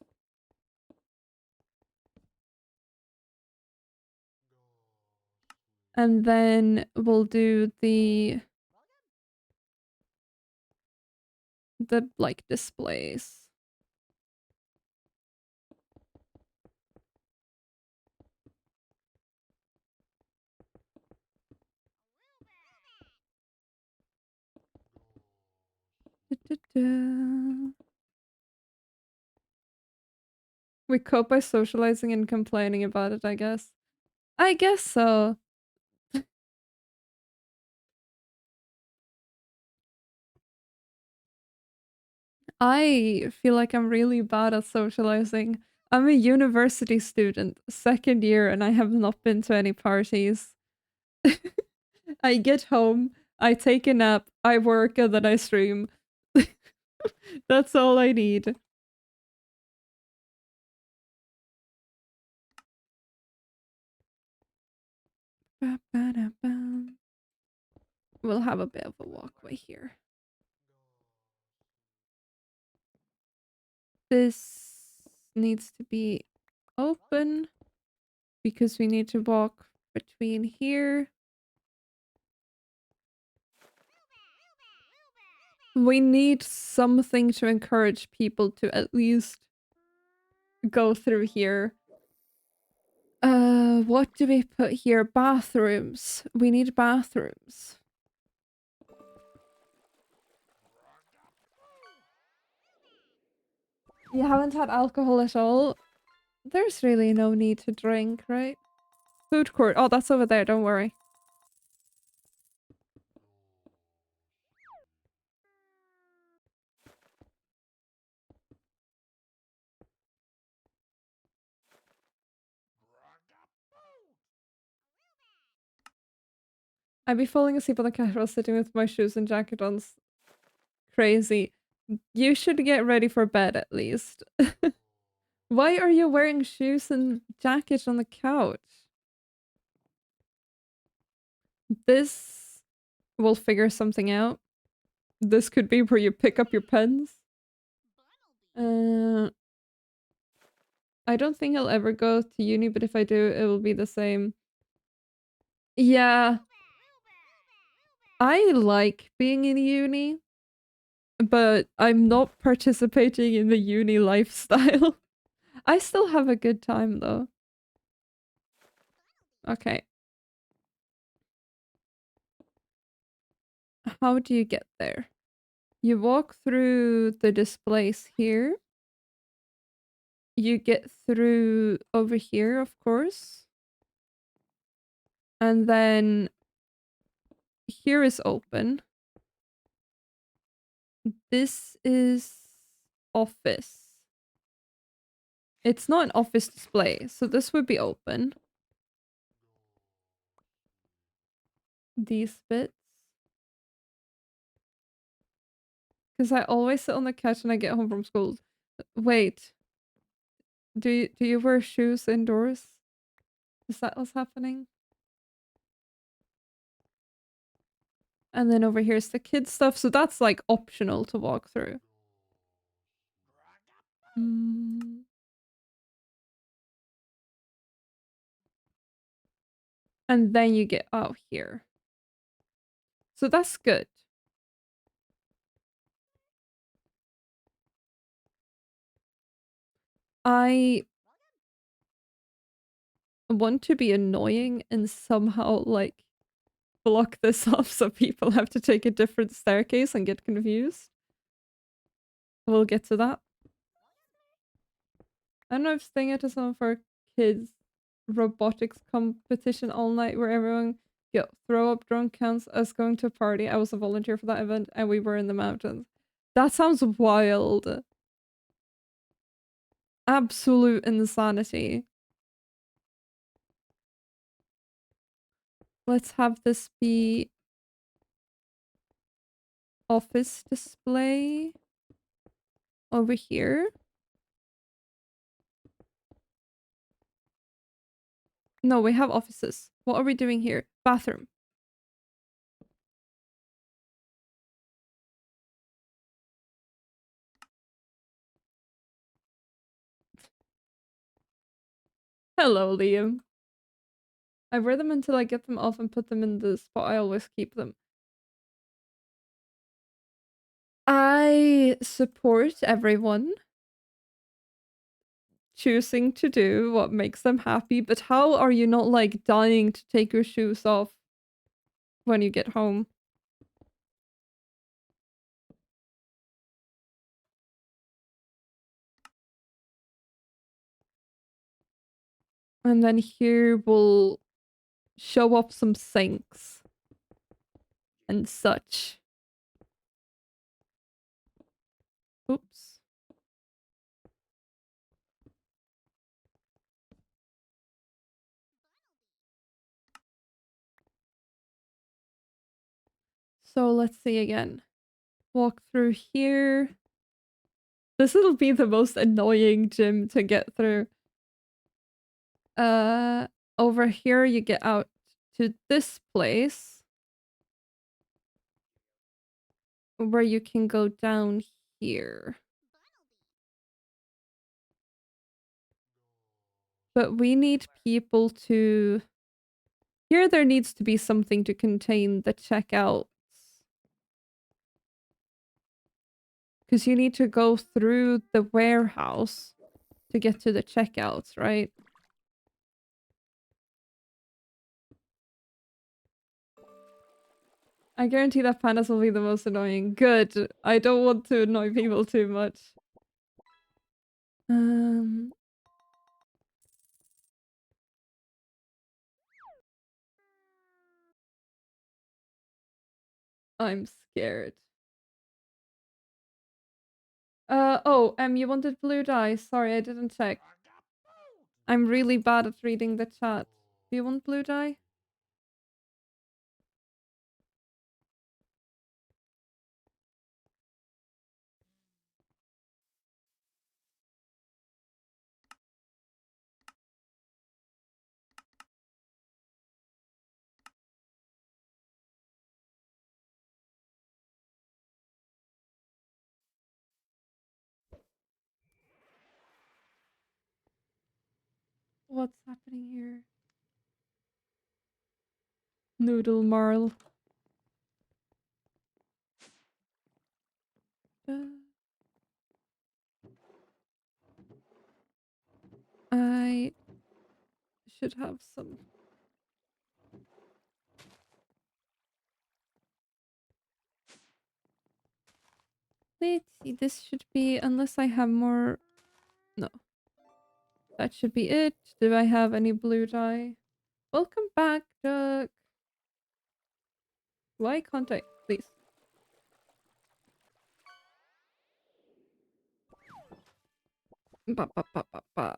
[SPEAKER 1] And then we'll do the like displays. Da-da-da. We cope by socializing and complaining about it, I guess. I guess so. I feel like I'm really bad at socializing. I'm a university student, second year, and I have not been to any parties. I get home, I take a nap, I work, and then I stream. That's all I need. Ba-ba-da-bum. We'll have a bit of a walkway here. This needs to be open because we need to walk between here. We need something to encourage people to at least go through here. What do we put here? Bathrooms. We need bathrooms. You haven't had alcohol at all? There's really no need to drink, right? Food court. Oh, that's over there. Don't worry. I'd be falling asleep on the couch while sitting with my shoes and jacket on. Crazy. You should get ready for bed at least. Why are you wearing shoes and jacket on the couch? This will figure something out. This could be where you pick up your pens. Uh, I don't think I'll ever go to uni, but if I do, it will be the same. Yeah, I like being in uni, but I'm not participating in the uni lifestyle. I still have a good time though. Okay. How do you get there? You walk through the displays here. You get through over here, of course. And then here is open. This is office. It's not an office display, so this would be open. these bits. Because I always sit on the couch when I get home from school. Wait, do you wear shoes indoors? Is that what's happening? And then over here's the kids stuff, so that's like optional to walk through. Mm. And then you get out here. So that's good. I want to be annoying and somehow like block this off so people have to take a different staircase and get confused. We'll get to that. I don't know if staying at some of our kids' robotics competition all night where everyone get throw up drunk counts as going to a party. I was a volunteer for that event and we were in the mountains. That sounds wild. Absolute insanity. Let's have this be office display over here. No, we have offices. What are we doing here? Bathroom. Hello, Liam. I wear them until I get them off and put them in the spot I always keep them. I support everyone choosing to do what makes them happy, but how are you not like dying to take your shoes off when you get home? And then here we'll show up some sinks and such. Oops. So let's see again. Walk through here. This will be the most annoying gym to get through. Over here you get out to this place where you can go down here. But we need people to... Here there needs to be something to contain the checkouts. Because you need to go through the warehouse to get to the checkouts, right? I guarantee that pandas will be the most annoying. Good. I don't want to annoy people too much. I'm scared. You wanted blue dye. Sorry, I didn't check. I'm really bad at reading the chat. Do you want blue dye? What's happening here? Noodle marl. I should have some. Let's see, this should be, unless I have more... No. That should be it. Do I have any blue dye? Welcome back, Duck. Why can't I? Please. Ba, ba, ba, ba, ba.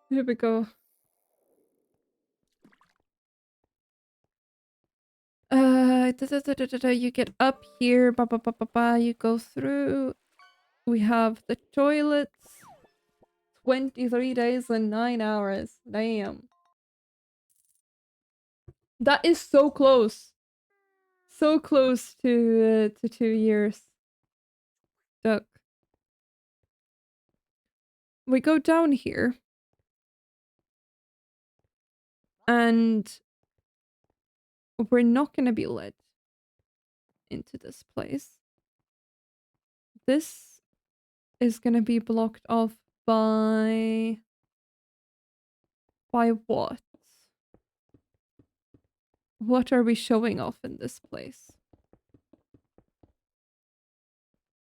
[SPEAKER 1] Here we go. You get up here, you go through. We have the toilets. 23 days and 9 hours. Damn. That is so close. So close to 2 years. Duck. We go down here. And we're not gonna be led into this place. This is gonna be blocked off by what? What are we showing off in this place?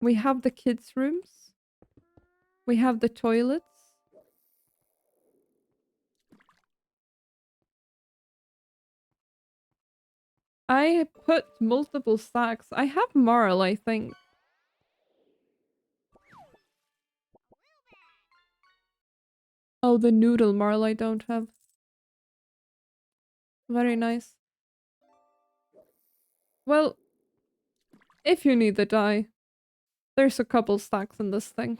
[SPEAKER 1] We have the kids' rooms. We have the toilets. I put multiple stacks. I have Marl, I think. Oh, the noodle Marl I don't have. Very nice. Well, if you need the dye, there's a couple stacks in this thing.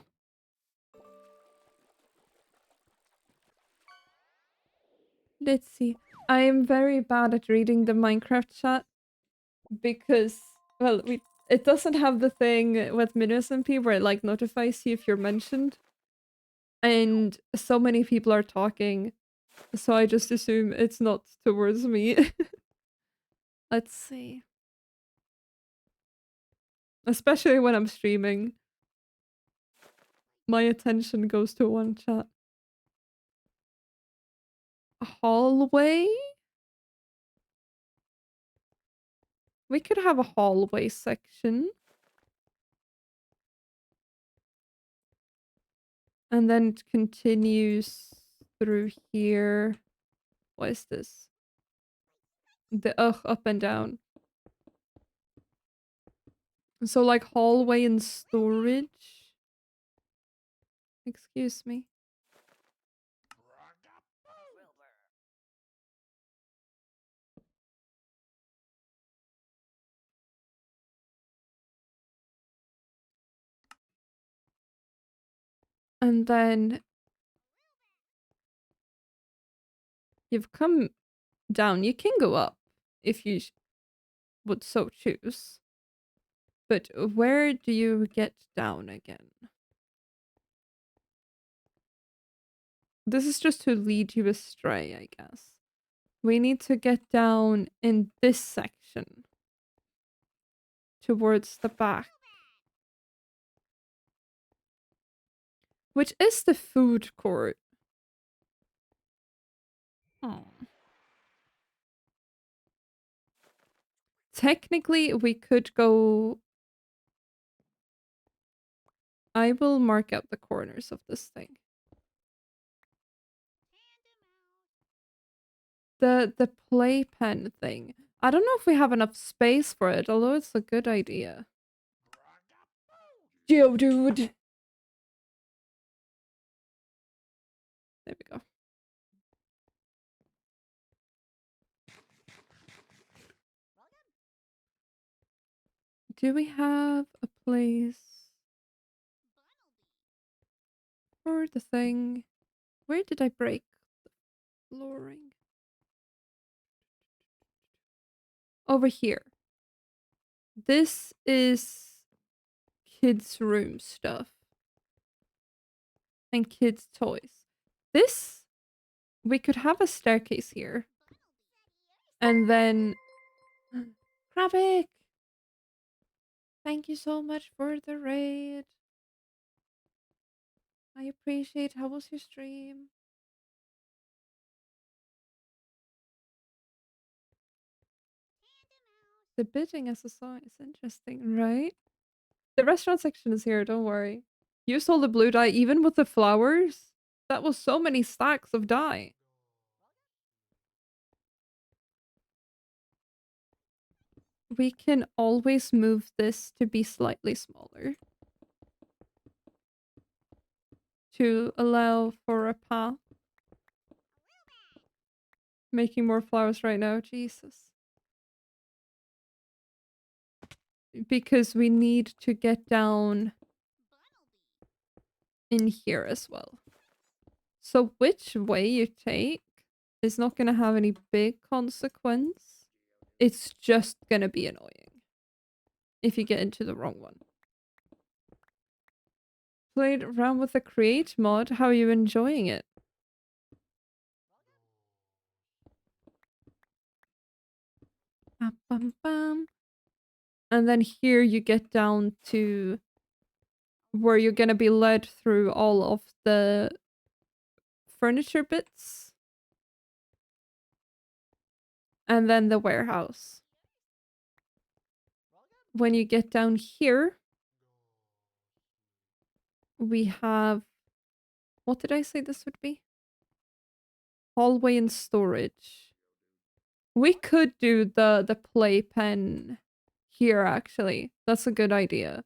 [SPEAKER 1] Let's see. I am very bad at reading the Minecraft chat because, well, it doesn't have the thing with MP where it like notifies you if you're mentioned. And so many people are talking, so I just assume it's not towards me. Let's see. Especially when I'm streaming. My attention goes to one chat. A hallway? We could have a hallway section. And then it continues through here. What is this? The up and down. So like hallway and storage. Excuse me. And then you've come down. You can go up if you would so choose. But where do you get down again? This is just to lead you astray, I guess. We need to get down in this section. Towards the back. Which is the food court. Oh. Technically, we could go... I will mark out the corners of this thing. The playpen thing. I don't know if we have enough space for it, although it's a good idea. Geodude! There we go. Do we have a place for the thing? Where did I break the flooring? Over here. This is kids' room stuff. And kids' toys. This, we could have a staircase here. And then... Krabic! Thank you so much for the raid. I appreciate. How was your stream? The bidding SSI is interesting, right? The restaurant section is here, don't worry. Used all the blue dye, even with the flowers? That was so many stacks of dye. We can always move this to be slightly smaller. To allow for a path. Making more flowers right now. Jesus. Because we need to get down in here as well. So which way you take is not going to have any big consequence. It's just going to be annoying if you get into the wrong one. Played around with the create mod. How are you enjoying it? Bum, bum, bum. And then here you get down to where you're going to be led through all of the furniture bits. And then the warehouse. When you get down here, we have... What did I say this would be? Hallway and storage. We could do the playpen here, actually. That's a good idea.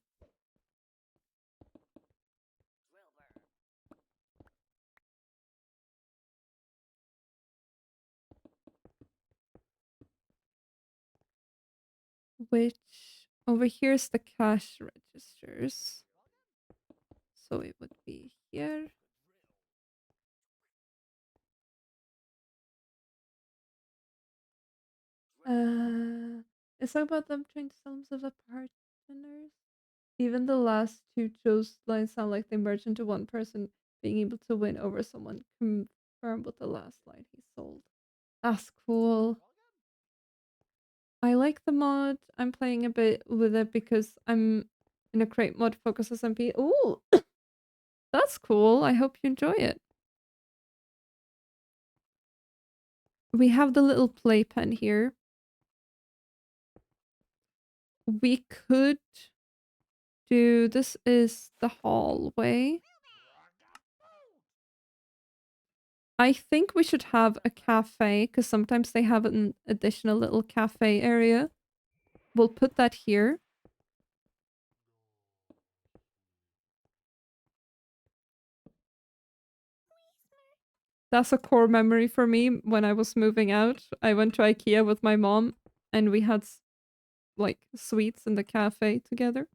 [SPEAKER 1] Which... Over here's the cash registers. So it would be here. It's about them trying to sell themselves as partners. Even the last two chose lines sound like they merged into one person, being able to win over someone. Confirmed with the last line he sold. That's cool. I like the mod. I'm playing a bit with it because I'm in a crate mod focus SMP. Ooh, that's cool. I hope you enjoy it. We have the little playpen here. We could do... This is the hallway. I think we should have a cafe because sometimes they have an additional little cafe area. We'll put that here. That's a core memory for me when I was moving out. I went to IKEA with my mom and we had like sweets in the cafe together.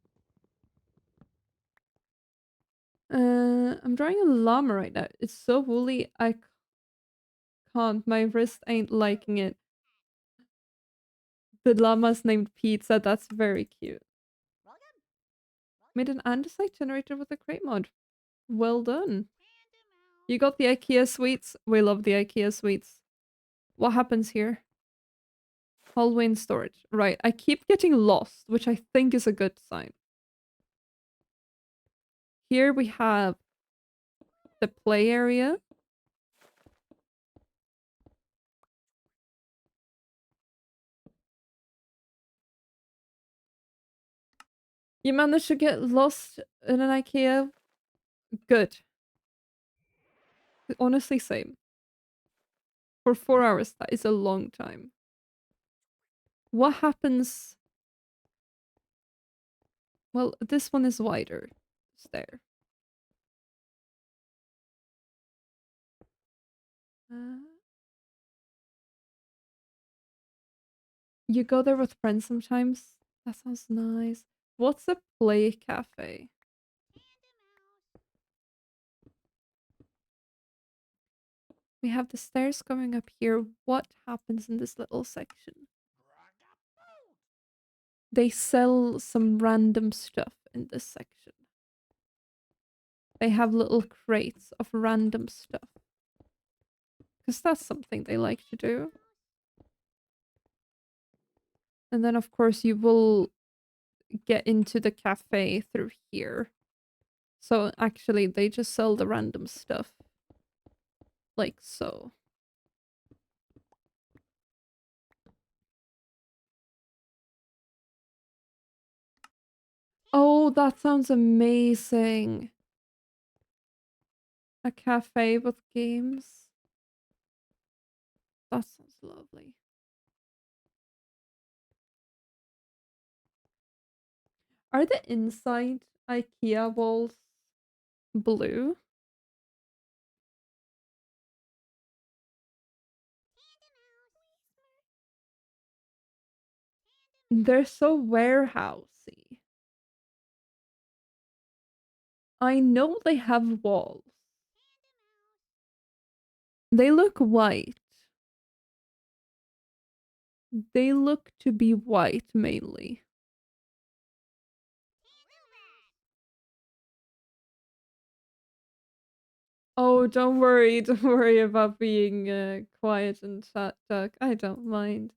[SPEAKER 1] I'm drawing a llama right now. It's so woolly, I can't. My wrist ain't liking it. The llama's named Pizza. That's very cute. Made an andesite generator with a crate mod. Well done. You got the IKEA sweets. We love the IKEA sweets. What happens here? Hallway and storage. Right, I keep getting lost, which I think is a good sign. Here we have the play area. You managed to get lost in an IKEA? Good. Honestly, same. For 4 hours, that is a long time. What happens... Well, this one is wider. It's there. You go there with friends sometimes? That sounds nice. What's a play cafe? We have the stairs going up here. What happens in this little section? They sell some random stuff in this section. They have little crates of random stuff. Because that's something they like to do. And then, of course, you will get into the cafe through here. So, actually, they just sell the random stuff. Like so. Oh, that sounds amazing. A cafe with games. That sounds lovely. Are the inside IKEA walls blue? They're so warehousey. I know they have walls. They look white. They look to be white mainly. Oh, don't worry. Don't worry about being quiet and chat, Duck. I don't mind.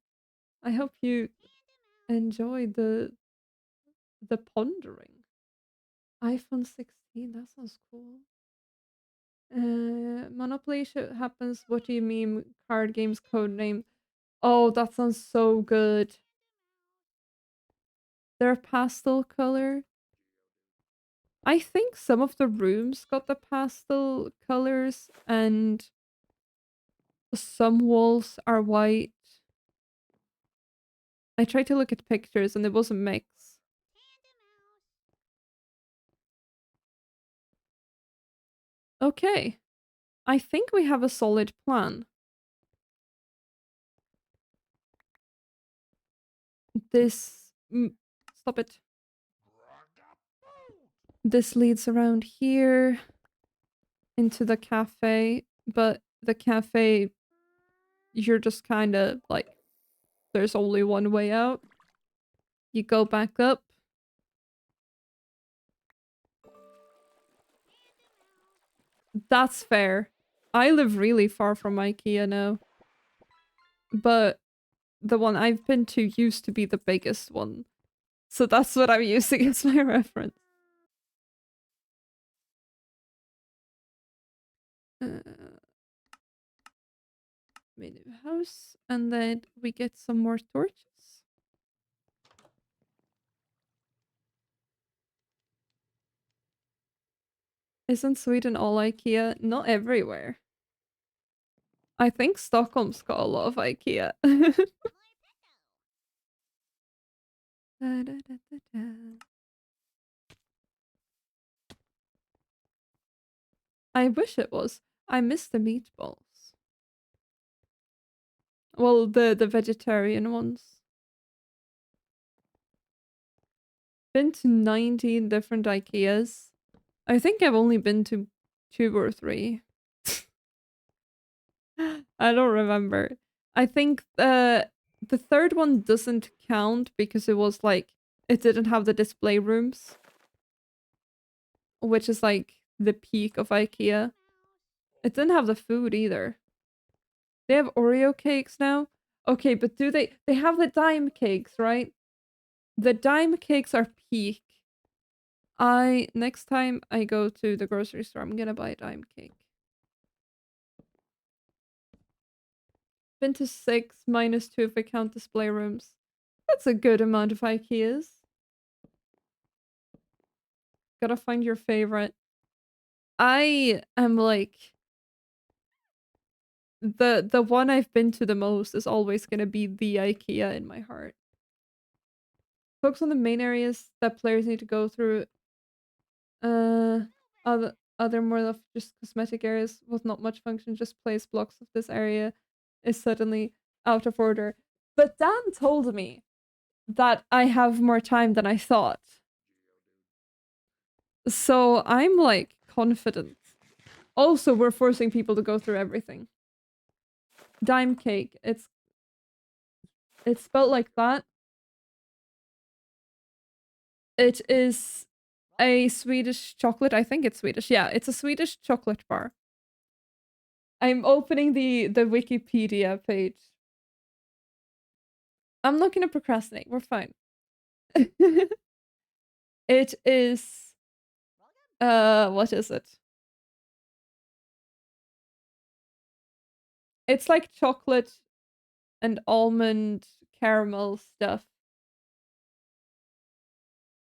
[SPEAKER 1] I hope you enjoy the pondering. iPhone 16, that sounds cool. Monopoly shit happens. What do you mean? Card games code name. Oh, that sounds so good. They're pastel color. I think some of the rooms got the pastel colors and some walls are white. I tried to look at pictures and it was a mix. Okay. I think we have a solid plan. This... stop it. This leads around here into the cafe, but the cafe, you're just kind of like, there's only one way out. You go back up. That's fair. I live really far from IKEA now. But the one I've been to used to be the biggest one. So that's what I'm using as my reference. Made a house, and then we get some more torches. Isn't Sweden all IKEA? Not everywhere. I think Stockholm's got a lot of IKEA. Da, da, da, da, da. I wish it was. I miss the meatballs. Well, the vegetarian ones. Been to 19 different IKEAs. I think I've only been to 2 or 3. I don't remember. I think the third one doesn't count because it was like it didn't have the display rooms, which is like the peak of IKEA. It didn't have the food either. They have Oreo cakes now. Okay, but do they have the dime cakes, right? The dime cakes are peak. Next time I go to the grocery store, I'm gonna buy a dime cake. Been to 6 minus 2 if I count display rooms. That's a good amount of IKEAs. Gotta find your favorite. I am like the one I've been to the most is always gonna be the IKEA in my heart. Focus on the main areas that players need to go through. Other more of just cosmetic areas with not much function, just place blocks of this area is suddenly out of order. But Dan told me that I have more time than I thought. So I'm like confident. Also, we're forcing people to go through everything. Dime cake. It's spelled like that. It is a Swedish chocolate. I think it's Swedish. Yeah, it's a Swedish chocolate bar. I'm opening the Wikipedia page. I'm not gonna procrastinate. We're fine. It is what is it? It's like chocolate and almond caramel stuff.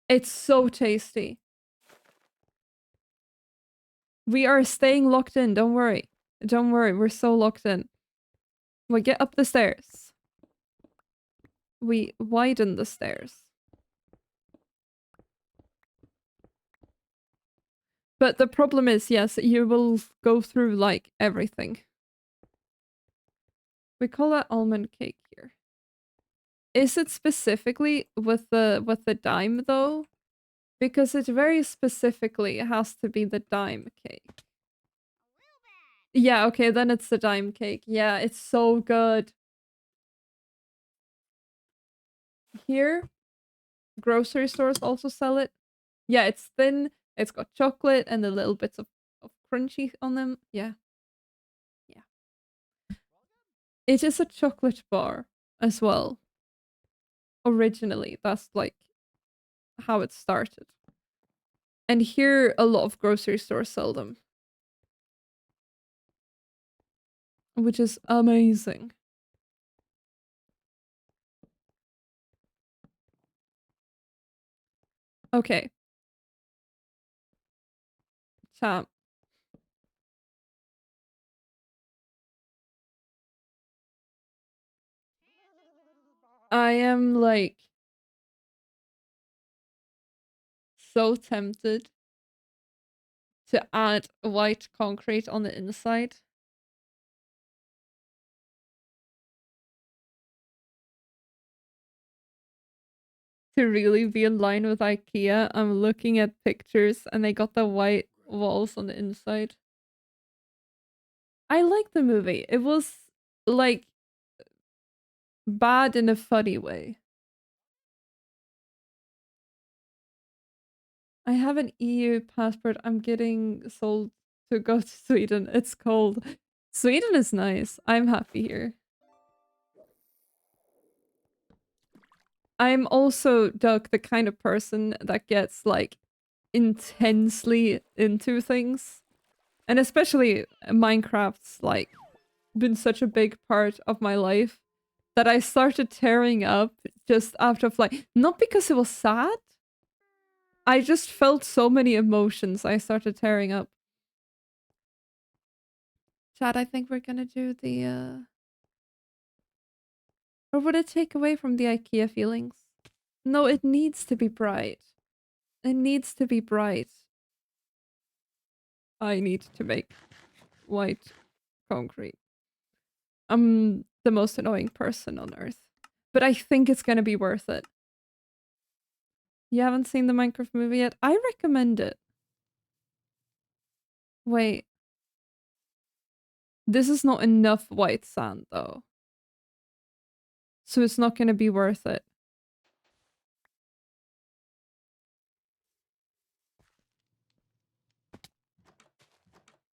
[SPEAKER 1] It's so tasty. We are staying locked in, don't worry. Don't worry, we're so locked in. We get up the stairs. We widen the stairs. But the problem is, yes, you will go through like everything. We call that almond cake here. Is it specifically with the dime though? Because it very specifically has to be the dime cake. Yeah, okay, then it's the dime cake. Yeah, it's so good. Here, grocery stores also sell it. Yeah, it's thin, it's got chocolate and the little bits of crunchy on them. Yeah. Yeah. It is a chocolate bar as well. Originally, that's like how it started. And here a lot of grocery stores sell them. Which is amazing. Okay. Chat. I am like so tempted to add white concrete on the inside. To really be in line with IKEA, I'm looking at pictures and they got the white walls on the inside. I like the movie. It was like bad in a funny way. I have an EU passport. I'm getting sold to go to Sweden. It's cold. Sweden is nice. I'm happy here. I'm also, Doug, the kind of person that gets like intensely into things. And especially Minecraft's like been such a big part of my life that I started tearing up just after like not because it was sad. I just felt so many emotions. I started tearing up. Chad, I think we're gonna do the or would it take away from the IKEA feelings? No, it needs to be bright. It needs to be bright. I need to make white concrete. I'm the most annoying person on earth. But I think it's gonna be worth it. You haven't seen the Minecraft movie yet? I recommend it. Wait. This is not enough white sand, though. So it's not gonna be worth it.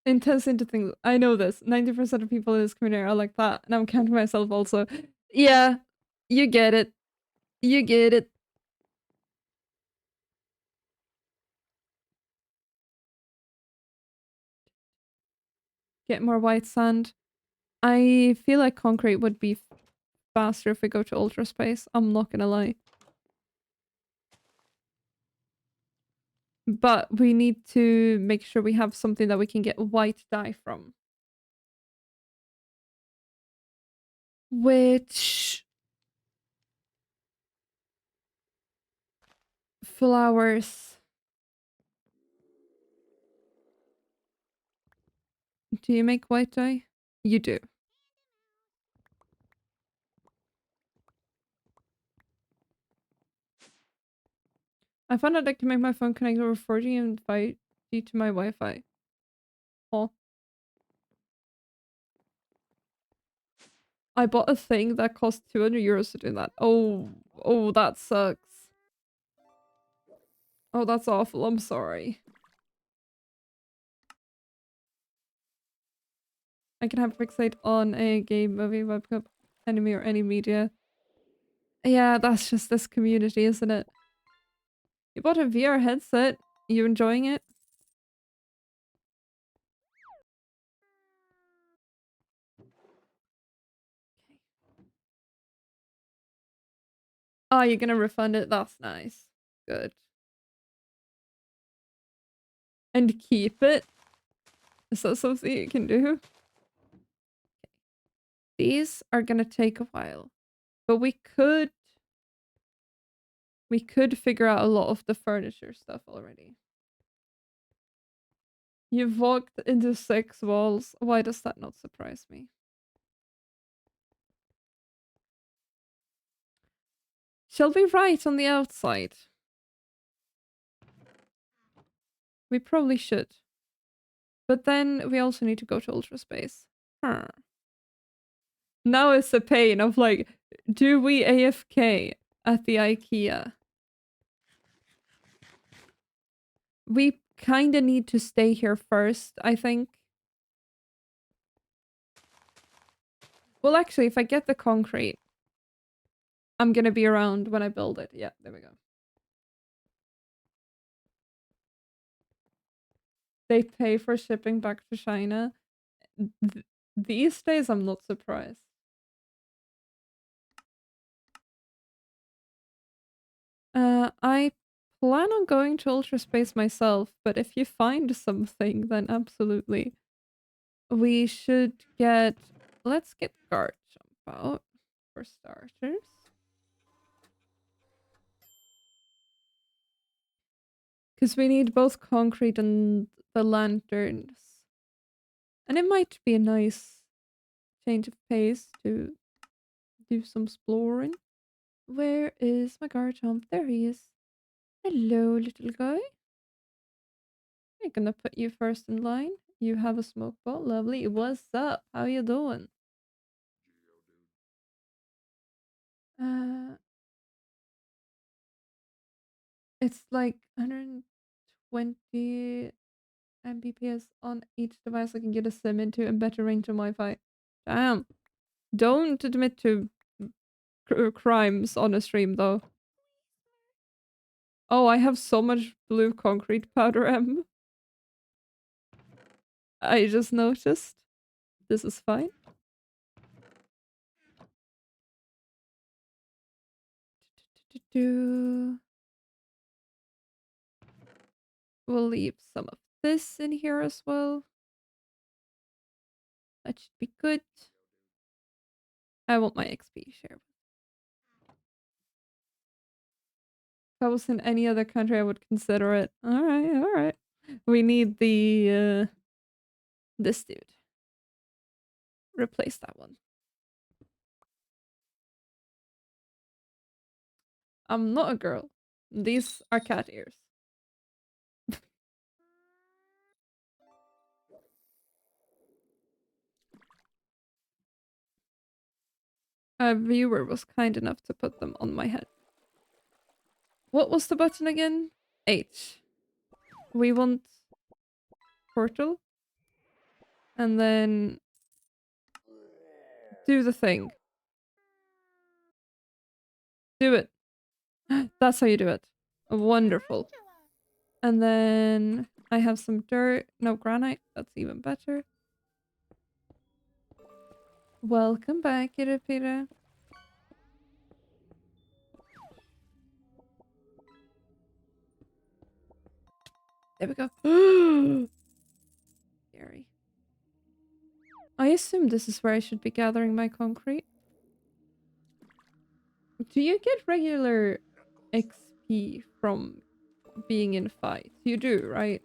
[SPEAKER 1] Intense into things. I know this. 90% of people in this community are like that. And I'm counting myself also. Yeah. You get it. You get it. Get more white sand. I feel like concrete would be faster if we go to ultra space. I'm not gonna lie. But we need to make sure we have something that we can get white dye from. Which flowers do you make white dye? You do. I found out I can make my phone connect over 4G and 5G to my Wi-Fi. Oh. I bought a thing that cost 200 euros to do that. Oh, oh, that sucks. Oh, that's awful. I'm sorry. I can have fixate on a game, movie, webcam, anime, or any media. Yeah, that's just this community, isn't it? You bought a VR headset. You enjoying it? Oh, you're gonna refund it? That's nice. Good. And keep it? Is that something you can do? These are gonna take a while. But we could figure out a lot of the furniture stuff already. You've walked into 6 walls. Why does that not surprise me? Shall we write on the outside? We probably should. But then we also need to go to Ultra Space. Huh. Now it's a pain of like, do we AFK at the IKEA? We kind of need to stay here first, I think. Well, actually, if I get the concrete, I'm gonna be around when I build it. Yeah, there we go. They pay for shipping back to China. These days, I'm not surprised. I plan on going to Ultra Space myself, but if you find something, then absolutely. We should get... Let's get guard jump out for starters. Because we need both concrete and the lanterns. And it might be a nice change of pace to do some exploring. Where is my guard jump? There he is. Hello, little guy. I'm gonna put you first in line. You have a smoke ball. Lovely. What's up? How you doing? Uh, it's like 120 Mbps on each device I can get a sim into and better range on Wi-Fi. Damn. Don't admit to crimes on a stream though. Oh, I have so much blue concrete powder M. I just noticed. This is fine. We'll leave some of this in here as well. That should be good. I want my XP share. If I was in any other country, I would consider it. Alright, alright. We need the this dude. Replace that one. I'm not a girl. These are cat ears. A viewer was kind enough to put them on my head. What was the button again? H. We want portal. And then do the thing. Do it. That's how you do it. Wonderful. And then I have some dirt. No, granite. That's even better. Welcome back, Peter. There we go. Scary. I assume this is where I should be gathering my concrete. Do you get regular XP from being in fights? You do, right?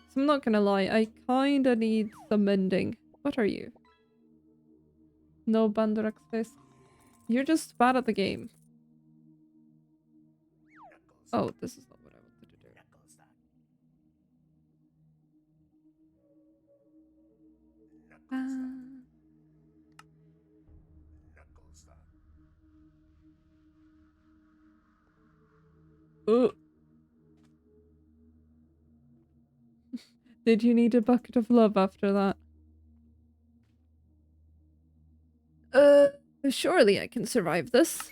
[SPEAKER 1] So I'm not gonna lie, I kinda need some mending. What are you? No Bandorak face. You're just bad at the game. Oh, this is not what I wanted to do. Did you need a bucket of love after that? Surely I can survive this.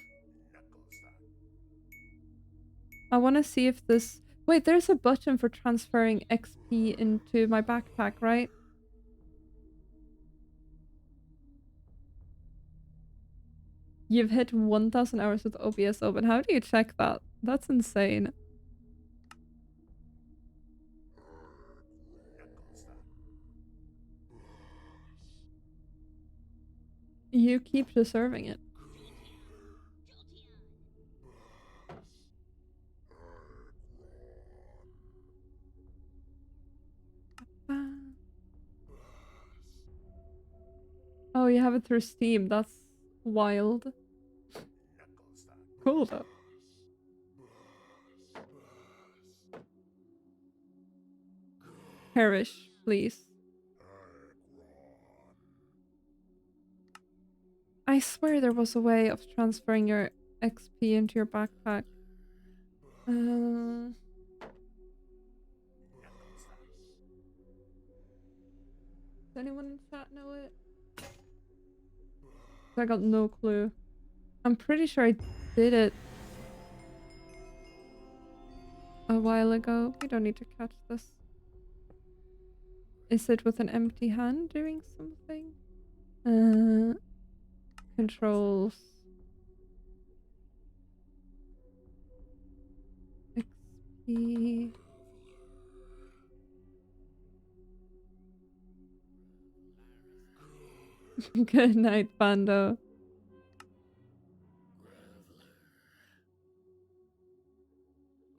[SPEAKER 1] I want to see if this... Wait, there's a button for transferring XP into my backpack, right? You've hit 1000 hours with OBS open. How do you check that? That's insane. You keep deserving it. Oh, you have it through Steam. That's wild. cool though. Perish, please. I swear there was a way of transferring your XP into your backpack. Does anyone in chat know it? I got no clue. I'm pretty sure I did it a while ago. We don't need to catch this. Is it with an empty hand doing something? Controls. XP. Good night, Bando.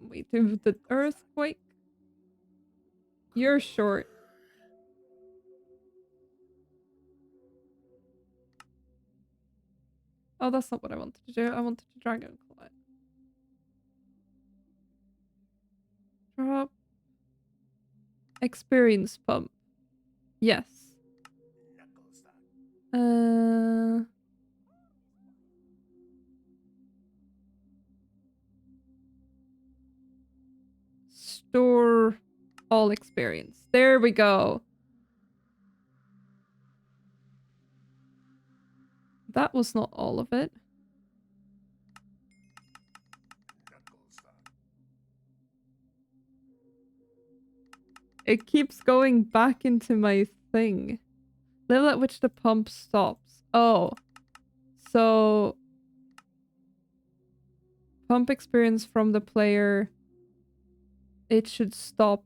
[SPEAKER 1] We do the earthquake. You're short. Oh, that's not what I wanted to do. I wanted to dragon claw it. Drop. Experience pump. Yes. Store all experience. There we go. That was not all of it. It keeps going back into my thing. Level at which the pump stops. Oh. So... pump experience from the player. It should stop.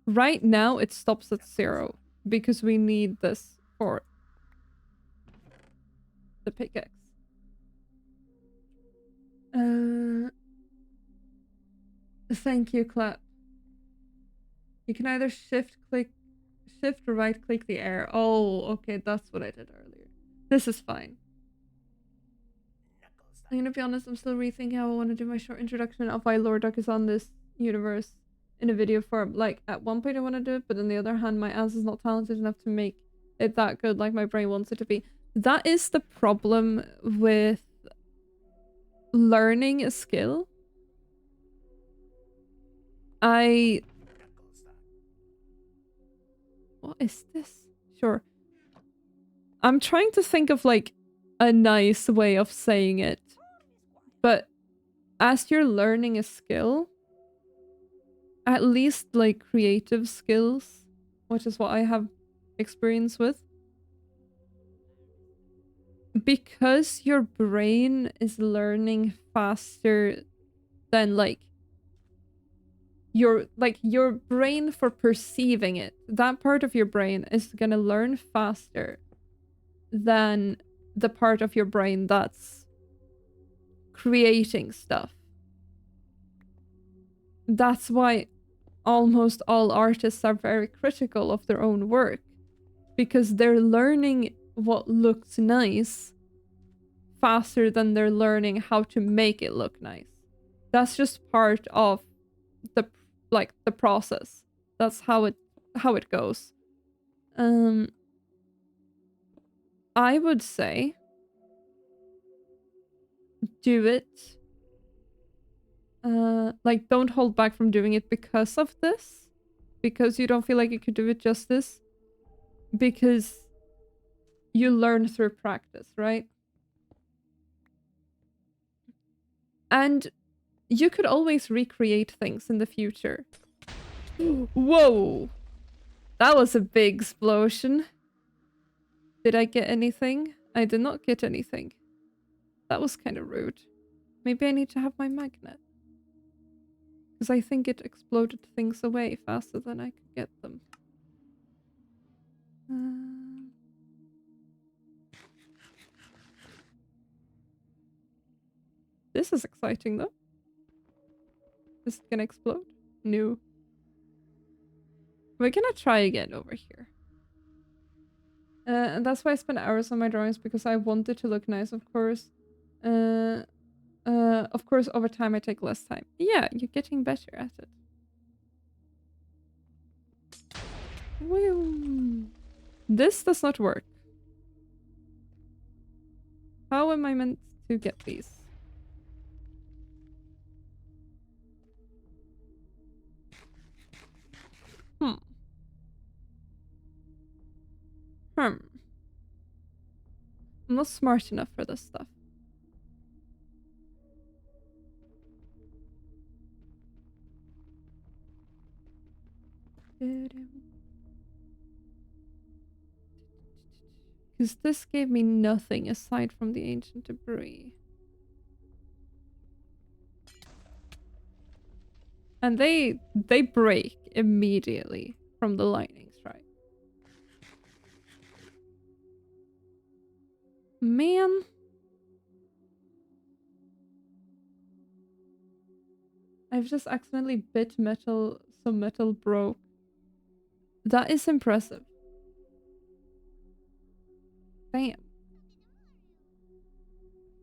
[SPEAKER 1] Right now, it stops at 0. Because we need this for the pickaxe. Thank you, Clap. You can either shift or right click the air. Oh, okay, that's what I did earlier. This is fine. I'm gonna be honest, I'm still rethinking how I want to do my short introduction of why Lord Duck is on this universe in a video form. Like, at one point I want to do it, but on the other hand, my ass is not talented enough to make it that good like my brain wants it to be. That is the problem with learning a skill. What is this? Sure. I'm trying to think of like a nice way of saying it. But as you're learning a skill, at least like creative skills, which is what I have experience with, because your brain is learning faster than your brain for perceiving it, that part of your brain is gonna learn faster than the part of your brain that's creating stuff. That's why almost all artists are very critical of their own work, because they're learning what looks nice faster than they're learning how to make it look nice. That's just part of the process. That's how it goes. I would say do it. Like, don't hold back from doing it because of this. Because you don't feel like you could do it justice. Because you learn through practice, right? And you could always recreate things in the future. Whoa! That was a big explosion. Did I get anything? I did not get anything. That was kind of rude. Maybe I need to have my magnet. Because I think it exploded things away faster than I could get them. This is exciting though. Is it gonna explode? No. We're gonna try again over here. And that's why I spent hours on my drawings, because I want it to look nice, of course. Uh, of course, over time I take less time. Yeah, you're getting better at it. Woo. This does not work. How am I meant to get these? Hmm. Hmm. I'm not smart enough for this stuff. Because this gave me nothing aside from the ancient debris. And they break immediately from the lightning strike. Man. I've just accidentally bit metal, so metal broke. That is impressive. Damn.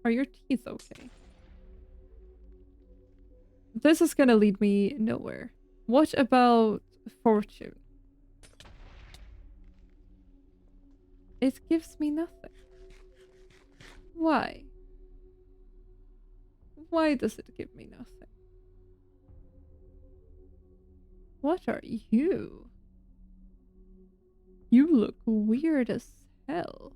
[SPEAKER 1] Are your teeth okay? This is gonna lead me nowhere. What about fortune? It gives me nothing. Why? Why does it give me nothing? What are you? You look weird as hell.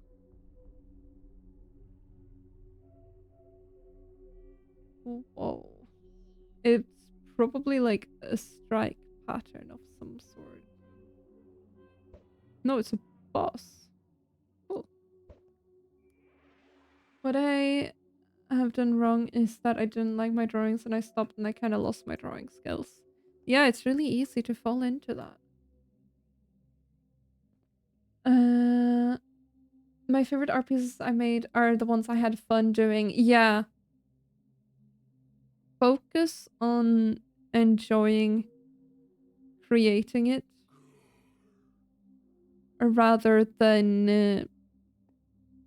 [SPEAKER 1] Whoa. It's probably like a strike pattern of some sort. No, it's a boss. Cool. What I have done wrong is that I didn't like my drawings and I stopped and I kind of lost my drawing skills. Yeah, it's really easy to fall into that. My favorite art pieces I made are the ones I had fun doing. Yeah. Focus on enjoying creating it rather than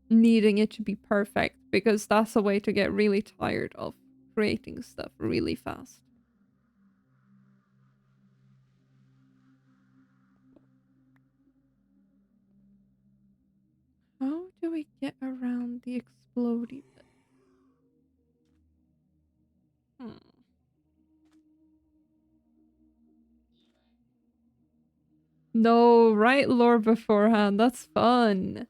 [SPEAKER 1] needing it to be perfect, because that's a way to get really tired of creating stuff really fast. How do we get around the explodey bit? Hmm. No, write lore beforehand. That's fun.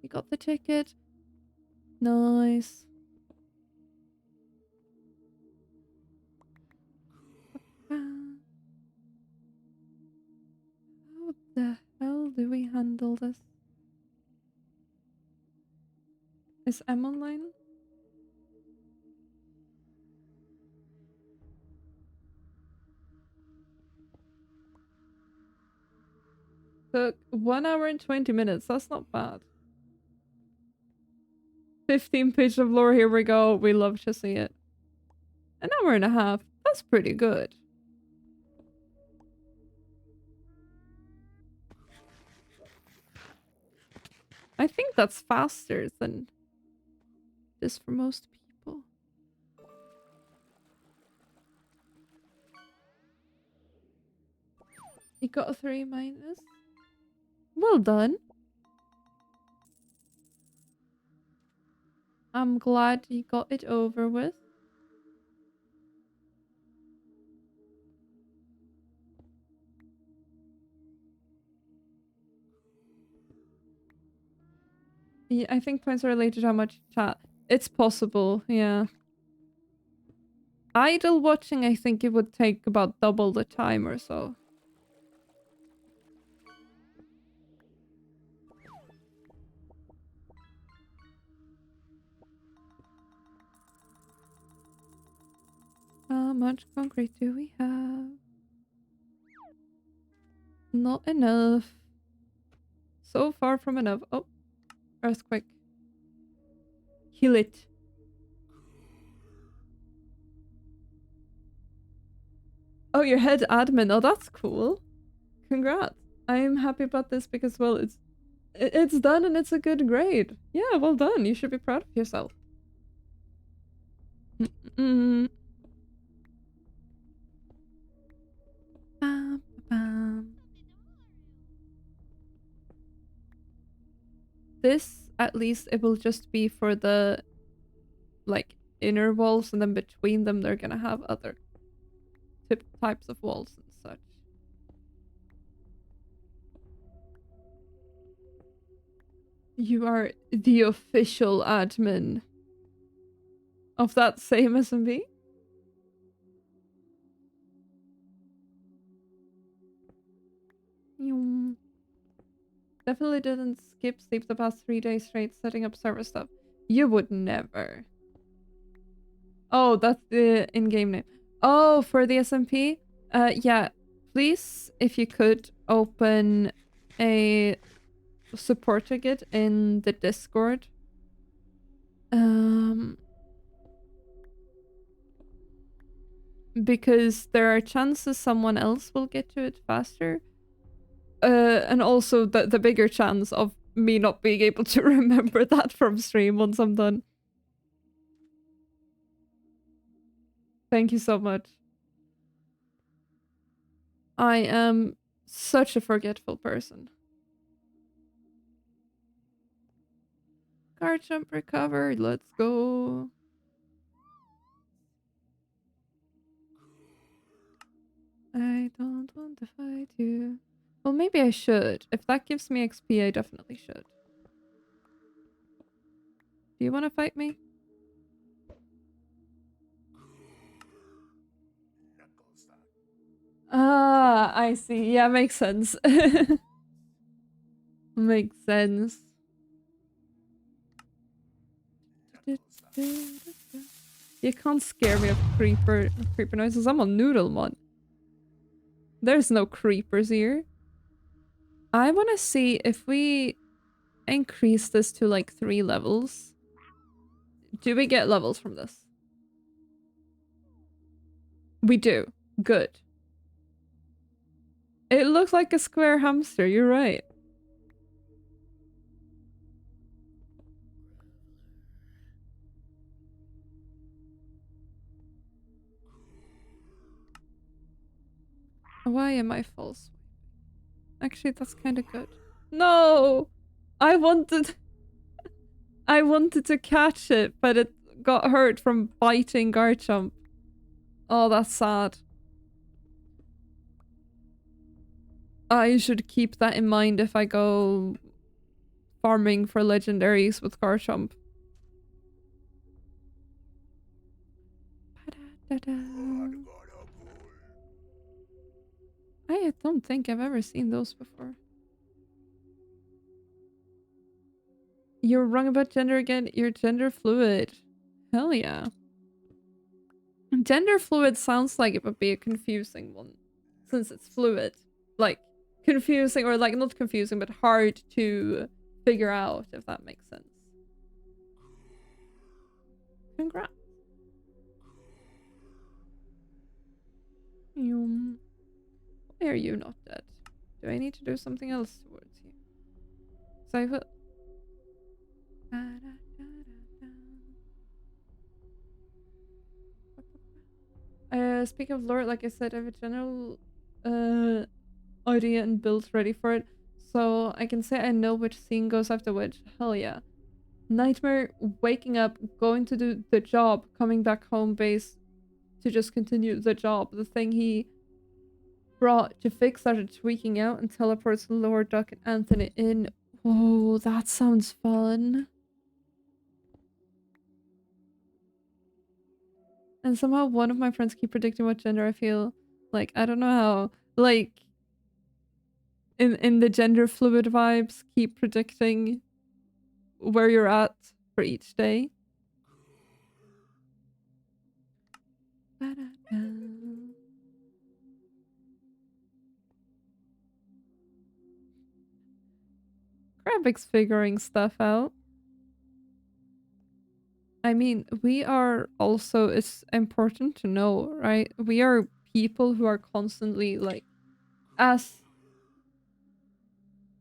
[SPEAKER 1] You got the ticket. Nice. How the hell do we handle this? Is M online? Took 1 hour and 20 minutes. That's not bad. 15 pages of lore. Here we go. We love to see it. An hour and a half. That's pretty good. I think that's faster than this for most people. You got a 3 minus. Well done. I'm glad you got it over with. Yeah, I think points are related to how much chat. It's possible, yeah. Idle watching, I think it would take about double the time or so. How much concrete do we have? Not enough. So far from enough. Oh, earthquake. Heal it. Oh, your head admin. Oh, that's cool. Congrats. I am happy about this because, well, It's done and it's a good grade. Yeah, well done. You should be proud of yourself. Mm. Bam, bam. This, at least, it will just be for the, like, inner walls, and then between them they're gonna have other types of walls and such. You are the official admin of that same SMB? Definitely didn't skip sleep the past 3 days straight setting up server stuff. You would never. Oh, that's the in-game name. Oh, for the SMP? Yeah. Please, if you could, open a support ticket in the Discord. Because there are chances someone else will get to it faster. And also the bigger chance of me not being able to remember that from stream once I'm done. Thank you so much. I am such a forgetful person. Guard jump recovered. Let's go. I don't want to fight you. Well, maybe I should. If that gives me XP, I definitely should. Do you want to fight me? Ah, I see. Yeah, makes sense. Makes sense. You can't scare me of creeper noises. I'm on Noodlemon. There's no creepers here. I want to see if we increase this to like 3 levels. Do we get levels from this? We do. Good. It looks like a square hamster, you're right. Why am I false? Actually, that's kind of good. No! I wanted... I wanted to catch it, but it got hurt from biting Garchomp. Oh, that's sad. I should keep that in mind if I go farming for legendaries with Garchomp. I don't think I've ever seen those before. You're wrong about gender again. You're gender fluid. Hell yeah. Gender fluid sounds like it would be a confusing one. Since it's fluid. Like, confusing, or like, not confusing, but hard to figure out, if that makes sense. Congrats. Why are you not dead? Do I need to do something else towards you? So I will... Speaking of lore, like I said, I have a general idea and build ready for it. So I can say I know which scene goes after which. Hell yeah. Nightmare, waking up, going to do the job, coming back home base to just continue the job. The thing he brought to fix started tweaking out and teleports Lord Duck and Anthony in. Oh, that sounds fun. And somehow one of my friends keep predicting what gender I feel. Like, I don't know how. Like, in the gender fluid vibes, keep predicting where you're at for each day. Krabik's figuring stuff out. I mean, we are also, it's important to know, right? We are people who are constantly like, as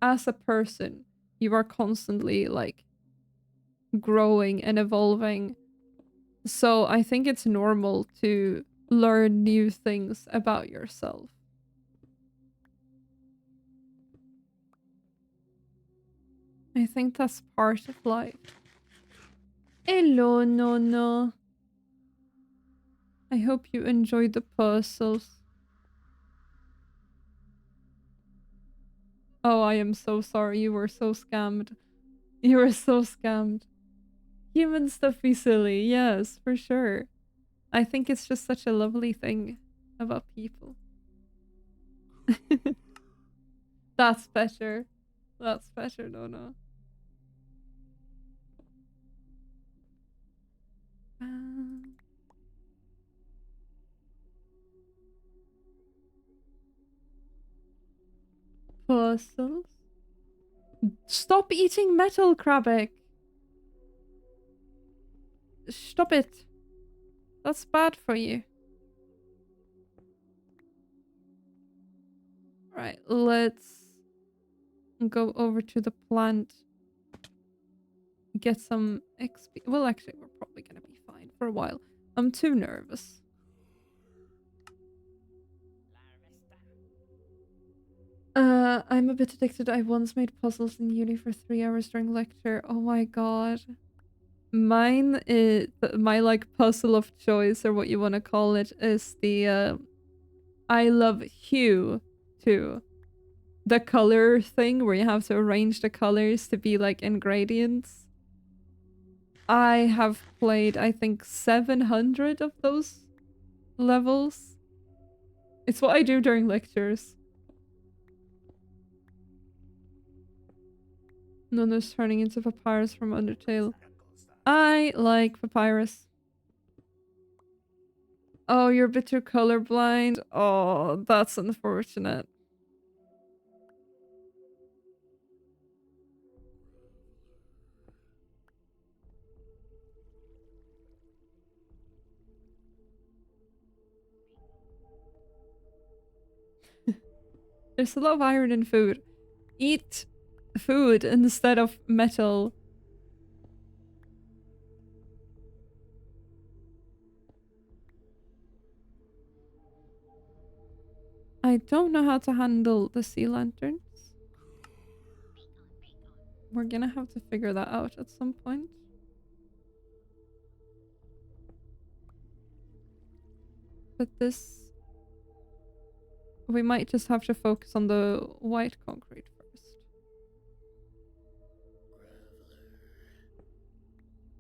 [SPEAKER 1] a person, You are constantly like growing and evolving. So I think it's normal to learn new things about yourself. I think that's part of life. Hello, Nono. I hope you enjoyed the puzzles. Oh, I am so sorry. You were so scammed. You were so scammed. Human stuff be silly. Yes, for sure. I think it's just such a lovely thing about people. That's better. That's better, Nono. Um, puzzles. Stop eating metal, Krabik. Stop it. That's bad for you. Right, let's go over to the plant. Get some XP. Well, actually, we're probably gonna be fine for a while. I'm too nervous. I'm a bit addicted. I once made puzzles in uni for 3 hours during lecture. Oh my god. Mine is my like puzzle of choice, or what you want to call it, is the I love hue too. The color thing where you have to arrange the colors to be like ingredients. I have played, I think, 700 of those levels. It's what I do during lectures. Nono's turning into Papyrus from Undertale. I like Papyrus. Oh, you're a bit too colorblind. Oh, that's unfortunate. There's a lot of iron in food. Eat food instead of metal. I don't know how to handle the sea lanterns. We're gonna have to figure that out at some point. But this... we might just have to focus on the white concrete first.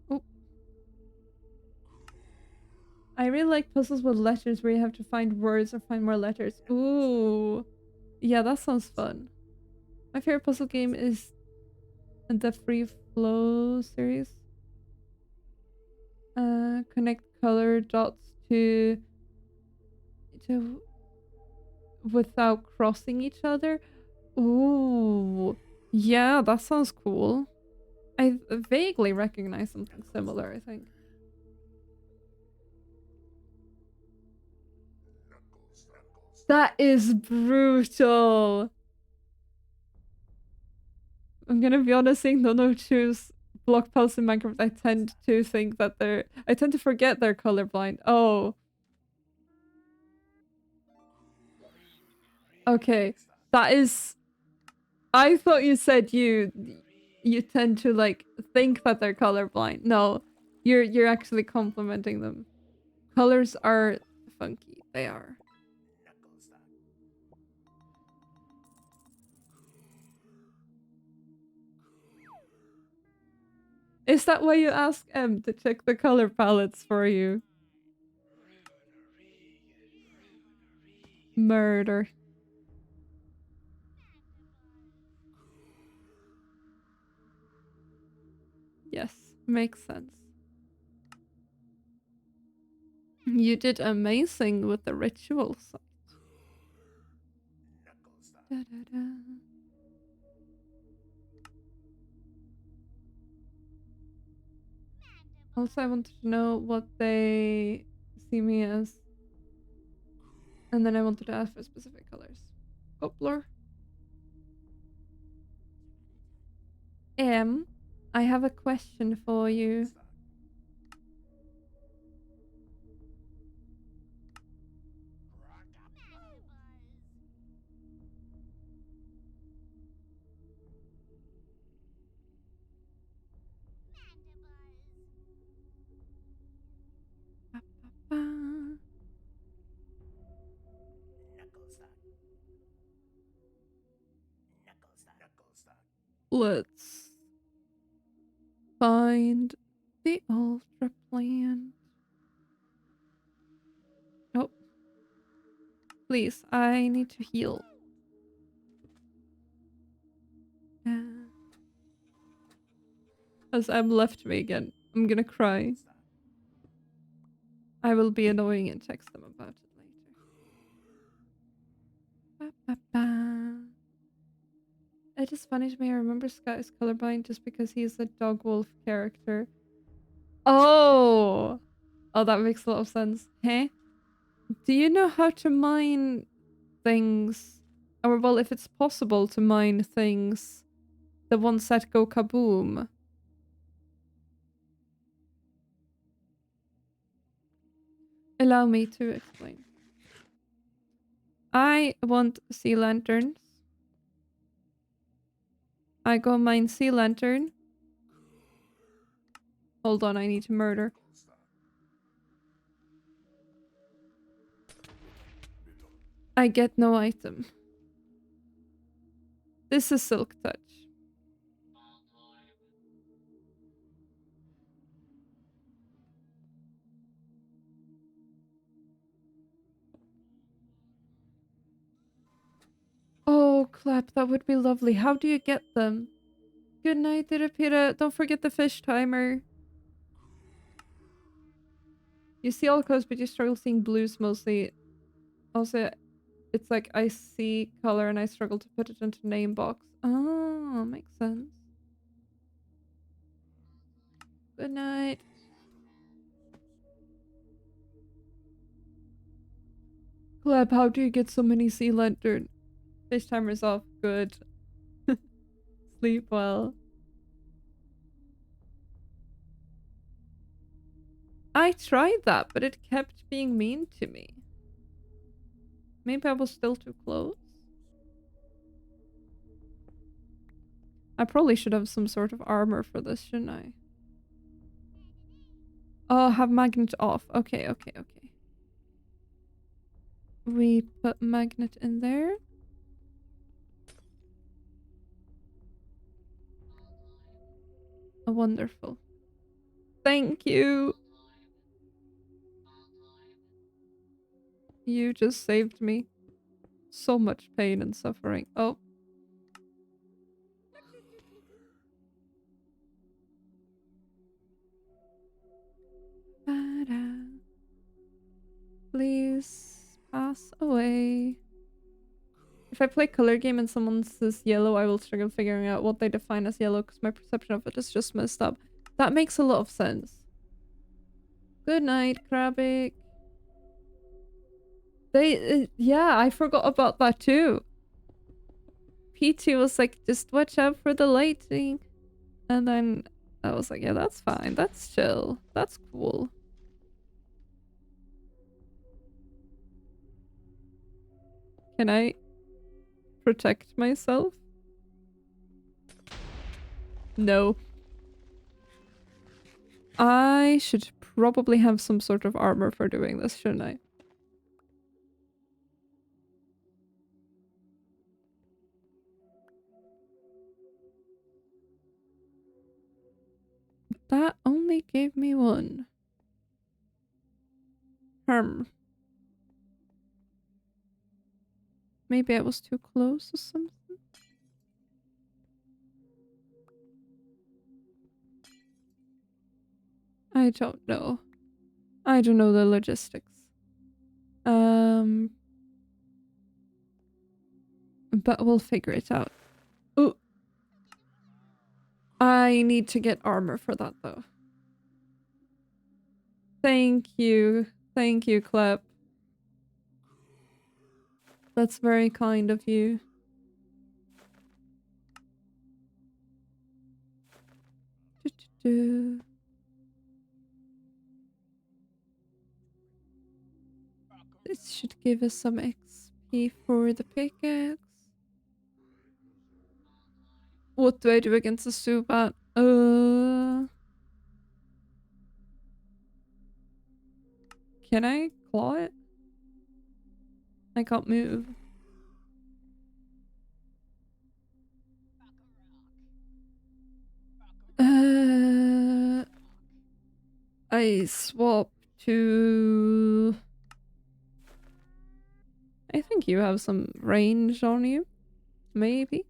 [SPEAKER 1] Oh. I really like puzzles with letters where you have to find words or find more letters. Ooh. Yeah, that sounds fun. My favorite puzzle game is the Free Flow series. Connect color dots to without crossing each other. Ooh. Yeah, that sounds cool. I vaguely recognize something similar, I think. That is brutal. I'm gonna be honest, saying no choose block pals in Minecraft. I tend to think that I tend to forget they're colorblind. Oh. Okay. That is... I thought you said you tend to like think that they're colorblind. No. You're actually complimenting them. Colors are funky. They are. Is that why you ask M to check the color palettes for you? Murder. Yes, makes sense. You did amazing with the rituals. Da, da, da. Also, I wanted to know what they see me as. And then I wanted to ask for specific colors. Oh, blur. I have a question for you. Let's find the ultra plant. Oh, please, I need to heal. As Em left me again, I'm gonna cry. I will be annoying and text them about it later. Ba, ba, ba. It is funny to me. I remember Scott is colorblind just because he's a dog wolf character. Oh, oh, that makes a lot of sense. Hey, do you know how to mine things? Or well, if it's possible to mine things, the ones that go kaboom. Allow me to explain. I want sea lanterns. I go mine sea lantern. Hold on, I need to murder. I get no item. This is Silk Touch. Oh, Clap, that would be lovely. How do you get them? Good night, Dirapira. Don't forget the fish timer. You see all colors, but you struggle seeing blues mostly. Also, it's like I see color and I struggle to put it into name box. Oh, makes sense. Good night. Clap, how do you get so many sea lantern? Fish timer's off. Good. Sleep well. I tried that, but it kept being mean to me. Maybe I was still too close. I probably should have some sort of armor for this, shouldn't I? Oh, have magnet off. Okay, okay, okay. We put magnet in there. Oh, wonderful. Thank you. You just saved me so much pain and suffering. Oh. Please pass away. If I play color game and someone says yellow, I will struggle figuring out what they define as yellow because my perception of it is just messed up. That makes a lot of sense. Good night, Krabic. Yeah, I forgot about that too. PT was like, just watch out for the lighting. And then I was like, yeah, that's fine. That's chill. That's cool. Can I protect myself? No. I should probably have some sort of armor for doing this, shouldn't I? That only gave me one. Maybe I was too close or something? I don't know. I don't know the logistics. But we'll figure it out. Ooh. I need to get armor for that though. Thank you. Thank you, Clep. That's very kind of you. do. This should give us some XP for the pickaxe. What do I do against the Subat? Can I claw it? I can't move. I swap to... I think you have some range on you. Maybe.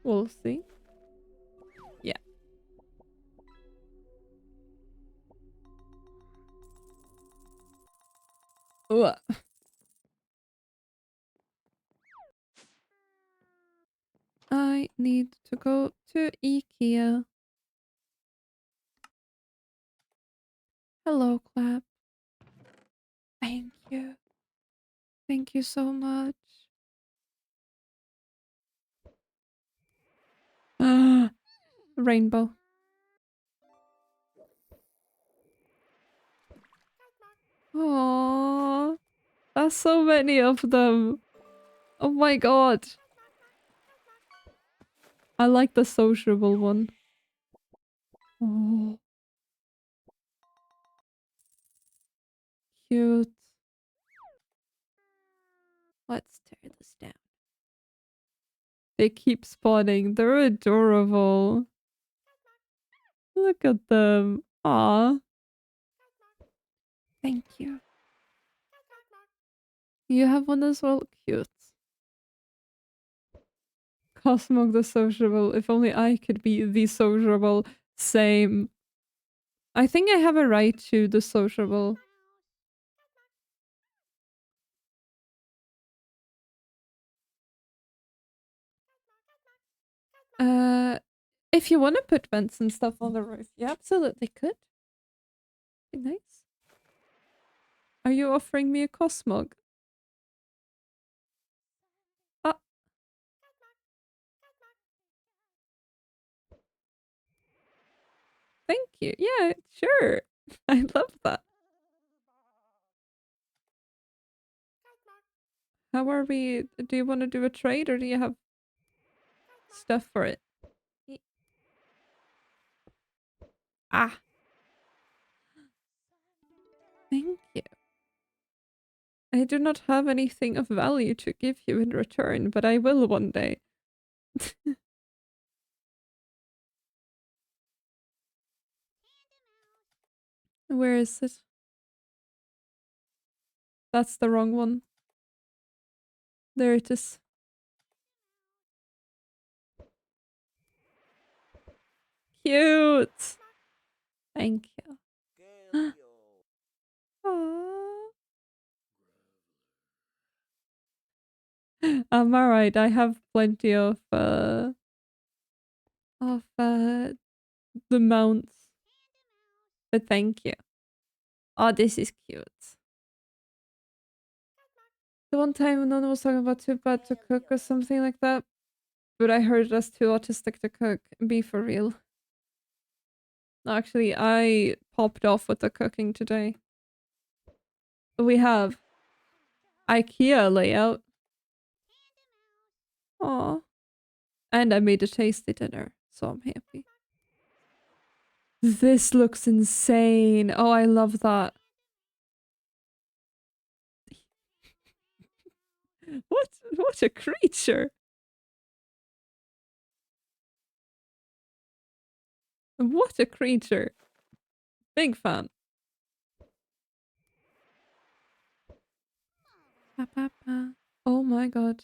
[SPEAKER 1] We'll see. Yeah. Ugh. I need to go to IKEA. Hello, Clap. Thank you. Thank you so much. Rainbow. Aww. That's so many of them. Oh my god. I like the sociable one. Oh. Cute. Let's tear this down. They keep spawning. They're adorable. Look at them. Aw. Thank you. You have one as well? Cute. Cosmog the sociable. If only I could be the sociable. Same. I think I have a right to the sociable. If you want to put vents and stuff on the roof, you absolutely could. Be nice. Are you offering me a Cosmog? Ah. Thank you. Yeah, sure. I love that. How are we? Do you want to do a trade or do you have stuff for it? Ah. Thank you. I do not have anything of value to give you in return, but I will one day. Where is it? That's the wrong one. There it is. Cute! Thank you. Aww. I'm alright. I have plenty of the mounts. But thank you. Oh, this is cute. The one time no one was talking about too bad to cook or something like that. But I heard us too autistic to cook. Be for real. Actually, I popped off with the cooking today. We have IKEA layout. Aw. And I made a tasty dinner, so I'm happy. This looks insane. Oh, I love that. What a creature. What a creature. Big fan. Pa, pa, pa. Oh my god.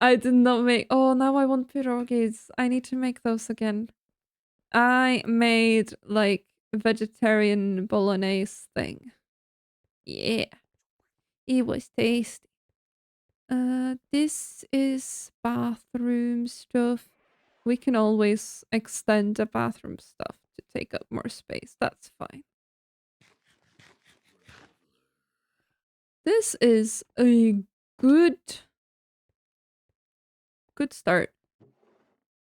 [SPEAKER 1] I did not make... Oh, now I want pierogies. I need to make those again. I made, like, vegetarian bolognese thing. Yeah. It was tasty. This is bathroom stuff. We can always extend the bathroom stuff to take up more space. That's fine. This is a good good start.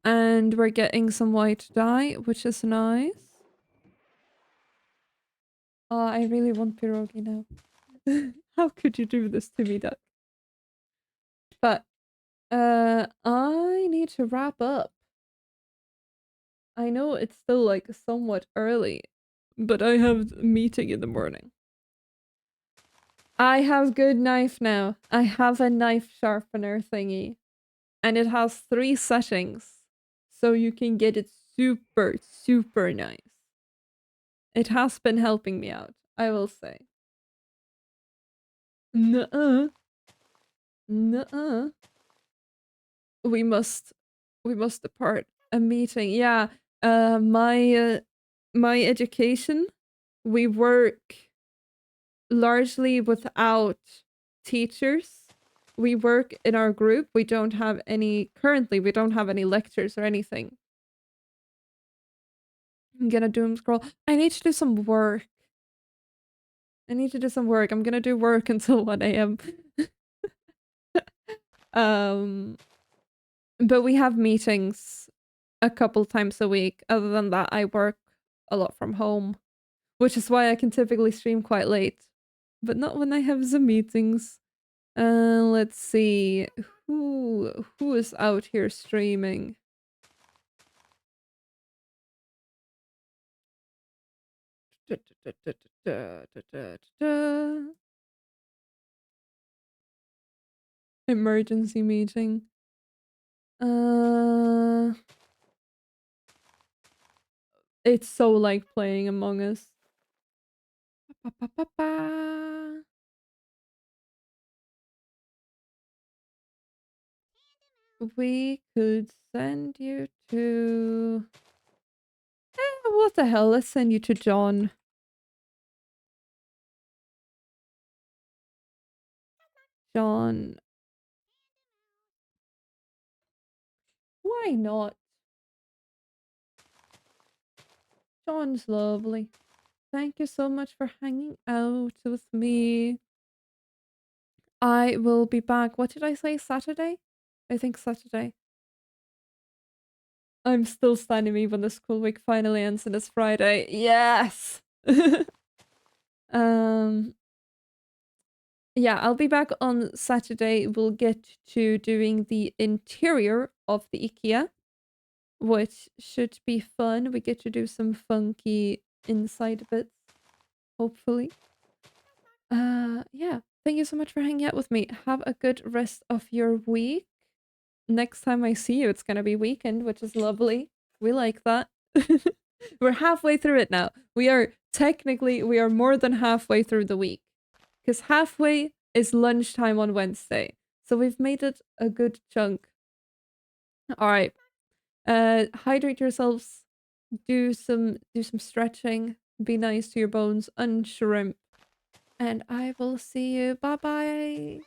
[SPEAKER 1] And we're getting some white dye, which is nice. I really want pierogi now. How could you do this to me, Duck? But I need to wrap up. I know it's still like somewhat early, but I have a meeting in the morning. I have good knife now. I have a knife sharpener thingy. And it has 3 settings. So you can get it super, super nice. It has been helping me out, I will say. Nuh-uh. Nuh-uh. We must depart. A meeting. Yeah. My education, we work largely without teachers. We work in our group. We don't have any currently, we don't have any lectures or anything. I'm gonna doom scroll. I need to do some work. I'm gonna do work until 1 a.m. um but we have meetings a couple times a week. Other than that, I work a lot from home, which is why I can typically stream quite late. But not when I have the meetings. Let's see. Who is out here streaming? Emergency meeting. It's so like playing Among Us. We could send you to... what the hell? Let's send you to John. John. Why not? John's lovely. Thank you so much for hanging out with me. I will be back. What did I say? Saturday? I think Saturday. I'm still standing me when the school week finally ends and it's Friday. Yes! um... Yeah, I'll be back on Saturday. We'll get to doing the interior of the IKEA, which should be fun. We get to do some funky inside bits, hopefully. Yeah. Thank you so much for hanging out with me. Have a good rest of your week. Next time I see you, it's gonna be weekend, which is lovely. We like that. We're halfway through it now. We are more than halfway through the week. Because halfway is lunchtime on Wednesday. So we've made it a good chunk. Alright. Hydrate yourselves. Do some stretching. Be nice to your bones. Unshrimp. And I will see you. Bye bye.